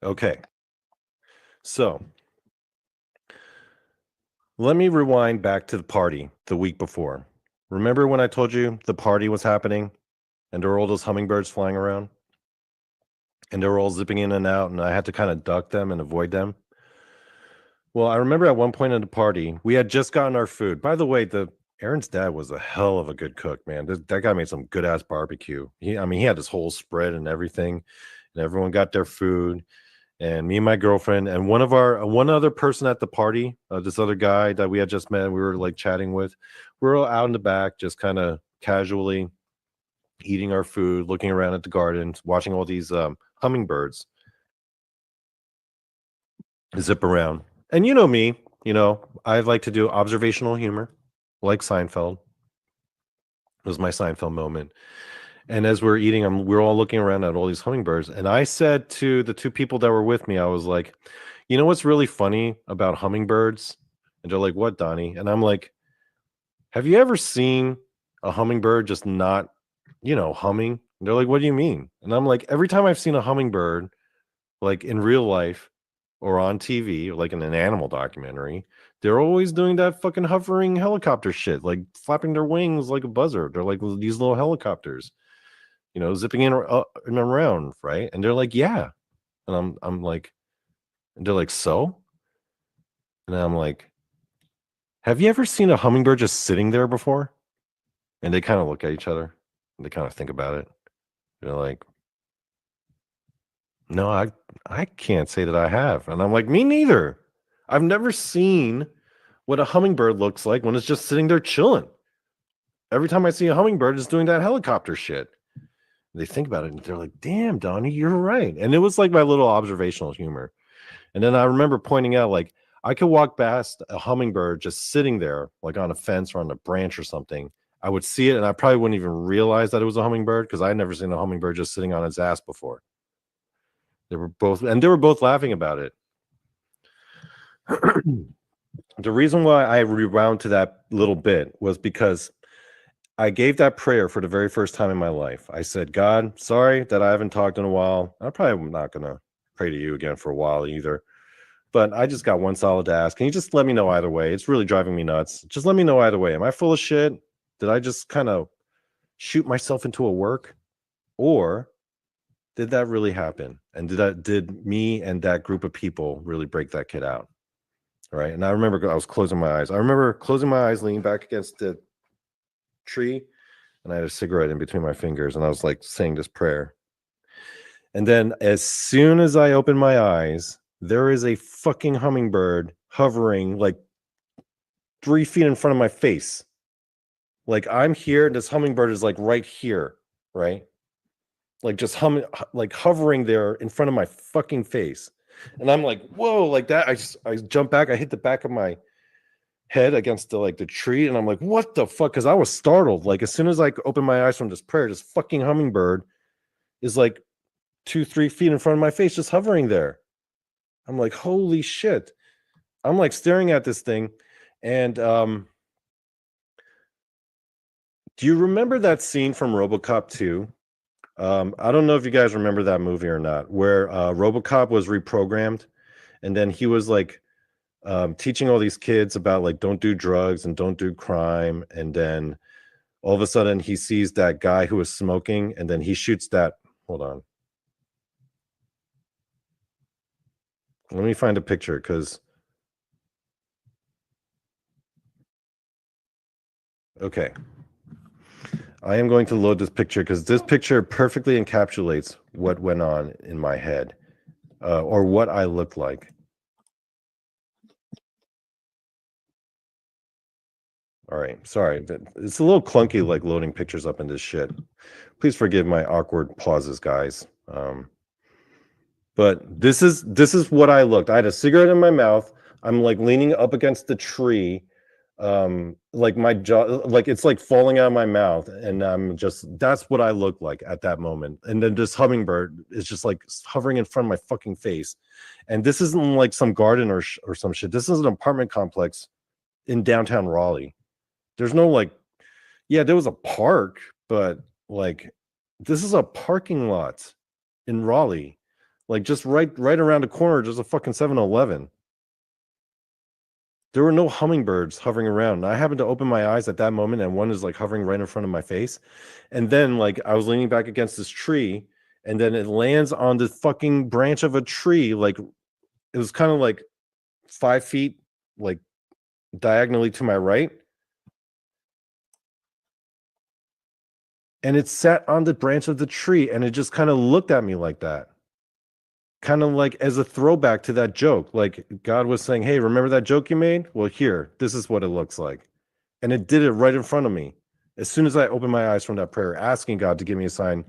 Okay. So let me rewind back to the party the week before. Remember when I told you the party was happening and there were all those hummingbirds flying around and they were all zipping in and out and I had to kind of duck them and avoid them? Well, I remember at one point in the party, we had just gotten our food. By the way, the Aaron's dad was a hell of a good cook, man. That guy made some good ass barbecue. He had this whole spread and everything, and everyone got their food. And me and my girlfriend and one other person at the party, this other guy that we had just met, we were like chatting with. We were all out in the back, just kind of casually eating our food, looking around at the gardens, watching all these hummingbirds zip around. And you know me, I like to do observational humor, like Seinfeld. It was my Seinfeld moment. And as we're eating them, we're all looking around at all these hummingbirds. And I said to the two people that were with me, I was like, you know what's really funny about hummingbirds? And they're like, what, Donnie? And I'm like, have you ever seen a hummingbird just not, humming? And they're like, what do you mean? And I'm like, every time I've seen a hummingbird, like in real life or on TV, or like in an animal documentary, they're always doing that fucking hovering helicopter shit, like flapping their wings like a buzzard. They're like these little helicopters, zipping in and around, right? And they're like, yeah. And I'm like, and they're like, so? And I'm like, have you ever seen a hummingbird just sitting there before? And they kind of look at each other and they kind of think about it. They're like, no, I can't say that I have. And I'm like, me neither. I've never seen what a hummingbird looks like when it's just sitting there chilling. Every time I see a hummingbird, it's doing that helicopter shit. They think about it and they're like, damn, Donnie, you're right. And it was like my little observational humor. And then I remember pointing out, like, I could walk past a hummingbird just sitting there, like on a fence or on a branch or something. I would see it and I probably wouldn't even realize that it was a hummingbird because I'd never seen a hummingbird just sitting on its ass before. They were both laughing about it. The reason why I rewound to that little bit was because I gave that prayer for the very first time in my life. I said, God, sorry that I haven't talked in a while. I'm probably not going to pray to you again for a while either. But I just got one solid ask. Can you just let me know either way? It's really driving me nuts. Just let me know either way. Am I full of shit? Did I just kind of shoot myself into a work? Or did that really happen? And did me and that group of people really break that kid out? Right. And I remember I was closing my eyes. I remember closing my eyes, leaning back against the tree, and I had a cigarette in between my fingers, and I was like saying this prayer. And then as soon as I opened my eyes, there is a fucking hummingbird hovering like 3 feet in front of my face. Like I'm here, and this hummingbird is like right here, right? Like just like hovering there in front of my fucking face. And I'm like, whoa, like that. I jump back, I hit the back of my head against the tree, and I'm like, what the fuck? Because I was startled. Like as soon as I opened my eyes from this prayer, this fucking hummingbird is like 2-3 feet in front of my face, just hovering there. I'm like, holy shit. I'm like staring at this thing. And do you remember that scene from RoboCop 2? I don't know if you guys remember that movie or not, where RoboCop was reprogrammed, and then he was like teaching all these kids about like don't do drugs and don't do crime, and then all of a sudden he sees that guy who was smoking, and then he shoots that. Hold on. Let me find a picture because. Okay. I am going to load this picture because this picture perfectly encapsulates what went on in my head or what I looked like. All right. Sorry. It's a little clunky like loading pictures up in this shit. Please forgive my awkward pauses, guys. But this is what I looked. I had a cigarette in my mouth. I'm like leaning up against the tree. Like my jaw, like it's like falling out of my mouth, and that's what I look like at that moment. And then this hummingbird is just like hovering in front of my fucking face. And this isn't like some garden or some shit. This is an apartment complex in downtown Raleigh. There's no like, yeah, there was a park, but like this is a parking lot in Raleigh. Like just right around the corner, there's a fucking 7-Eleven. There were no hummingbirds hovering around. I happened to open my eyes at that moment, and one is like hovering right in front of my face. And then like I was leaning back against this tree, and then it lands on the fucking branch of a tree. Like it was kind of like 5 feet like diagonally to my right. And it sat on the branch of the tree, and it just kind of looked at me like that. Kind of like as a throwback to that joke. Like God was saying, hey, remember that joke you made? Well, here, this is what it looks like. And it did it right in front of me. As soon as I opened my eyes from that prayer, asking God to give me a sign,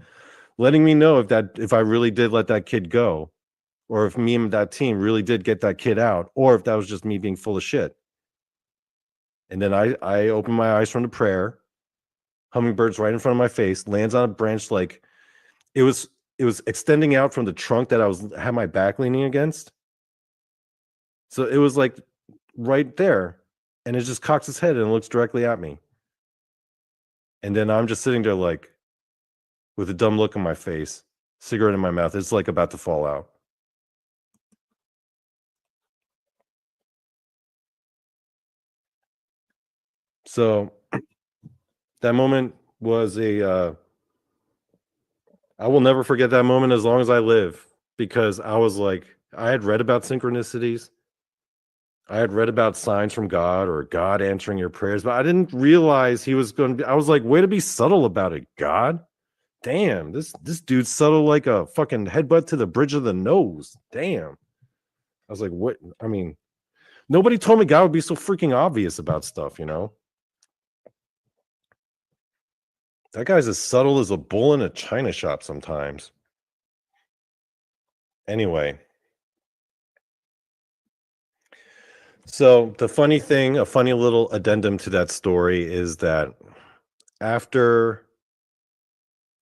letting me know if I really did let that kid go, or if me and that team really did get that kid out, or if that was just me being full of shit. And then I opened my eyes from the prayer, hummingbirds right in front of my face, lands on a branch like it was extending out from the trunk that had my back leaning against. So it was like right there, and it just cocks its head and looks directly at me. And then I'm just sitting there like with a dumb look on my face, cigarette in my mouth. It's like about to fall out. So that moment was I will never forget that moment as long as I live, because I was like, I had read about synchronicities. I had read about signs from God or God answering your prayers, but I didn't realize he was going to be. I was like, way to be subtle about it, God. Damn, this dude's subtle like a fucking headbutt to the bridge of the nose. Damn. I was like, what? I mean, nobody told me God would be so freaking obvious about stuff, you know? That guy's as subtle as a bull in a china shop sometimes. Anyway. So the funny thing, a funny little addendum to that story is that after,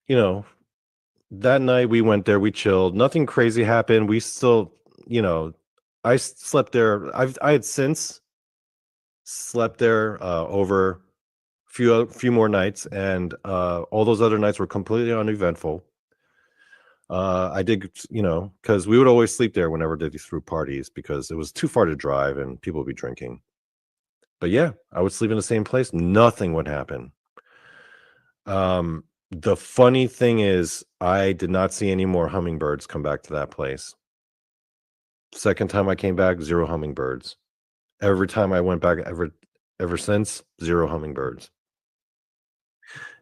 that night we went there, we chilled, nothing crazy happened. We still, I slept there. I had since slept there over a few more nights, and all those other nights were completely uneventful. I did, because we would always sleep there whenever they threw parties because it was too far to drive and people would be drinking. But yeah, I would sleep in the same place. Nothing would happen. The funny thing is, I did not see any more hummingbirds come back to that place. Second time I came back, 0 hummingbirds. Every time I went back, ever since, 0 hummingbirds.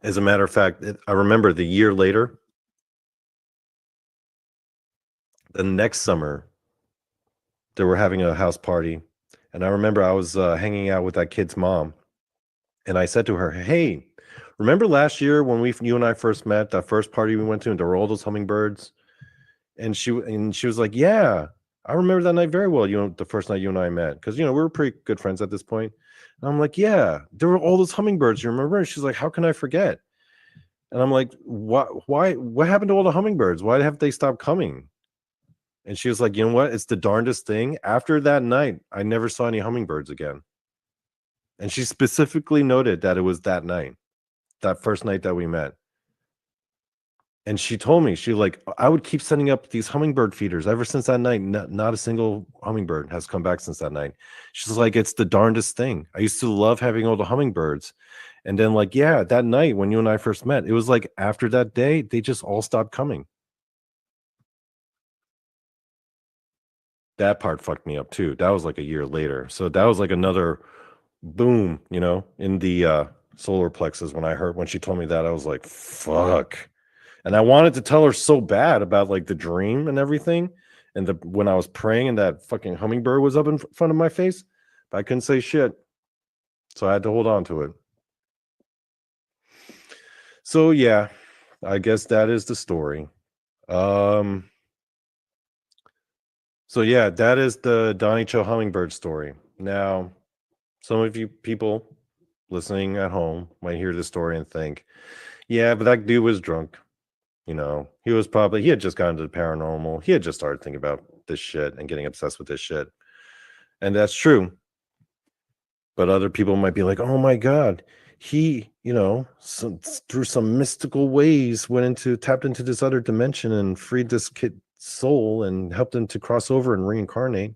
As a matter of fact, I remember the year later, the next summer, they were having a house party. And I remember I was hanging out with that kid's mom. And I said to her, hey, remember last year when you and I first met, that first party we went to, and there were all those hummingbirds? And she was like, yeah, I remember that night very well. The first night you and I met, because we were pretty good friends at this point. And I'm like, yeah, there were all those hummingbirds. You remember? And she's like, how can I forget? And I'm like, what happened to all the hummingbirds? Why have they stopped coming? And she was like, you know what? It's the darndest thing. After that night, I never saw any hummingbirds again. And she specifically noted that it was that night, that first night that we met. And she told me, she like, I would keep sending up these hummingbird feeders ever since that night. Not a single hummingbird has come back since that night. She's like, it's the darndest thing. I used to love having all the hummingbirds. And then like, yeah, that night when you and I first met, it was like after that day, they just all stopped coming. That part fucked me up too. That was like a year later. So that was like another boom, you know, in the solar plexus. When she told me that, I was like, fuck. And I wanted to tell her so bad about like the dream and everything. And when I was praying and that fucking hummingbird was up in front of my face, but I couldn't say shit. So I had to hold on to it. So yeah, I guess that is the story. So yeah, that is the Donny Cho hummingbird story. Now, some of you people listening at home might hear this story and think, yeah, but that dude was drunk. You know, he had just gotten into the paranormal. He had just started thinking about this shit and getting obsessed with this shit. And that's true. But other people might be like, oh my God, he, you know, through some mystical ways tapped into this other dimension and freed this kid's soul and helped him to cross over and reincarnate.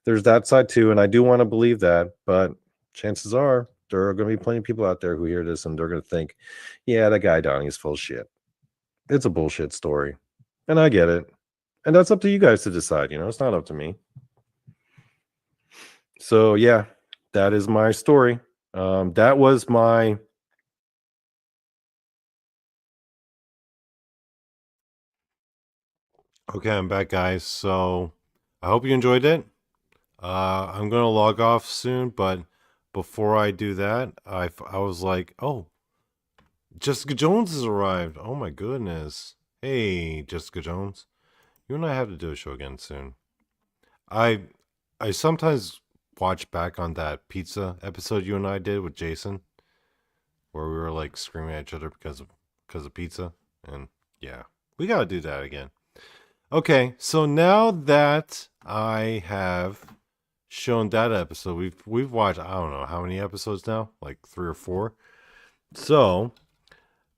There's that side too. And I do want to believe that, but chances are there are going to be plenty of people out there who hear this and they're going to think, yeah, that guy Donnie is full of shit. It's a bullshit story. And I get it. And that's up to you guys to decide, you know, it's not up to me. So yeah, that is my story. That was my Okay, I'm back, guys. So I hope you enjoyed it. I'm gonna log off soon, but before I do that, I was like, oh, Jessica Jones has arrived. Oh my goodness. Hey, Jessica Jones. You and I have to do a show again soon. I sometimes watch back on that pizza episode you and I did with Jason, where we were like screaming at each other because of pizza. And yeah, we gotta do that again. Okay, so now that I have shown that episode, we've watched, I don't know how many episodes now, like 3 or 4. So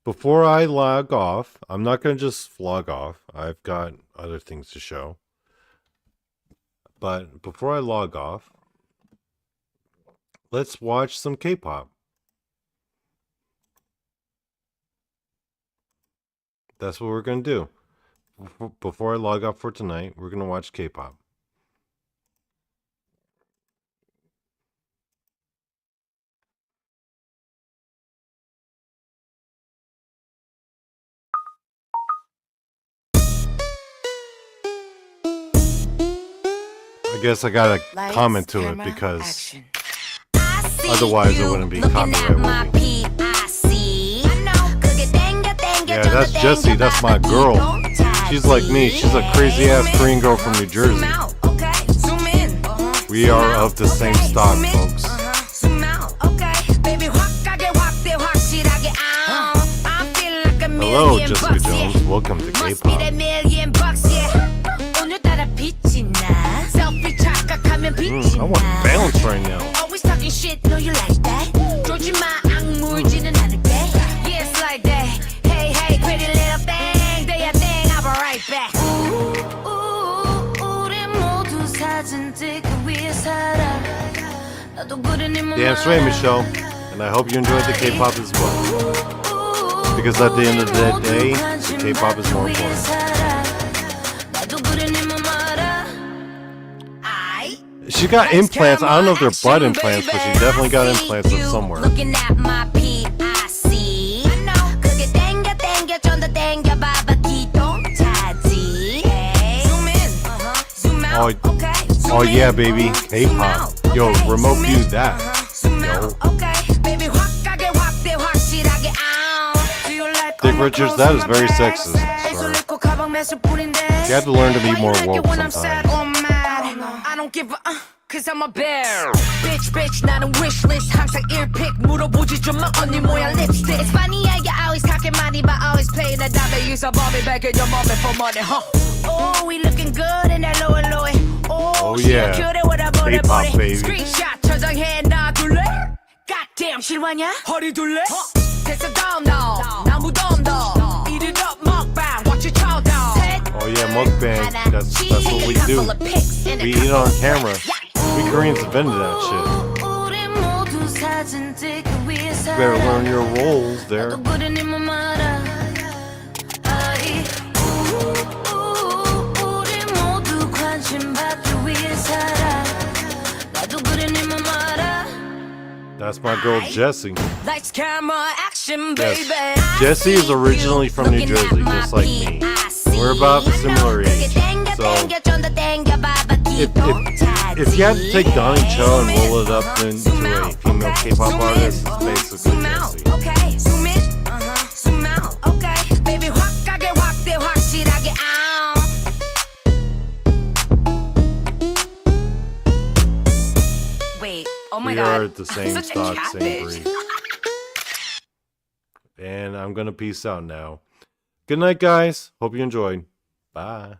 before I log off, I'm not going to just log off. I've got other things to show. But before I log off, let's watch some K-pop. That's what we're going to do. Before I log off for tonight, we're going to watch K-pop. I guess I gotta comment to it because otherwise it wouldn't be copyright worthy. Yeah, that's Jessie. That's my girl. She's like me. She's a crazy ass Korean girl from New Jersey. We are of the same stock, folks. Hello, Jessica Jones. Welcome to K-pop. I want balance right now. Always talking shit, know you like that. Yes, like that. Hey, hey, pretty little thing. Do your thing, I'll be right back. Damn straight, Michelle. And I hope you enjoyed the K-pop as well. Because at the end of the day, the K-pop is more important. She got implants. I don't know if they're butt implants, but she definitely got implants from somewhere. Looking at my PIC. Oh yeah, baby. K-pop. Yo, remote view that. Dick Richards, that is very sexist. Sorry. You have to learn to be more woke sometimes. I don't give a cause I'm a bear. Bitch, bitch, 나는 wishlist. 항상 earpick 물어보지 좀 마 언니 모양 lipstick. It's funny how you out always talking money, but always playing the dummy. Use a Bobby back in your mommy for money, huh? Oh, we looking good in that low and low. Oh, she yeah. cute with a body K-pop, body. baby. Screenshot 저장해 놔둘래? Goddamn 실화냐? 허리 둘래? 됐어 다음 나 무덤도 Eat it up 먹방 watch it chow down. Oh yeah, mukbang. That's what we do. We eat it on camera. We Koreans invented that shit. You better learn your roles there. That's my girl Jessie. Lights, camera, action, Yes. baby. Jessie is originally from New Jersey, just like me. We're about a similar age. So if you had to take Donny Cho and roll it up into a female K-pop artist, it's basically Jessie. Okay, zoom in, zoom out. Okay, baby, 확하게 확대 확실하게 out. Wait, oh my We god. are the same Such a stock, same catfish. breed. And I'm gonna peace out now. Good night, guys. Hope you enjoyed. Bye.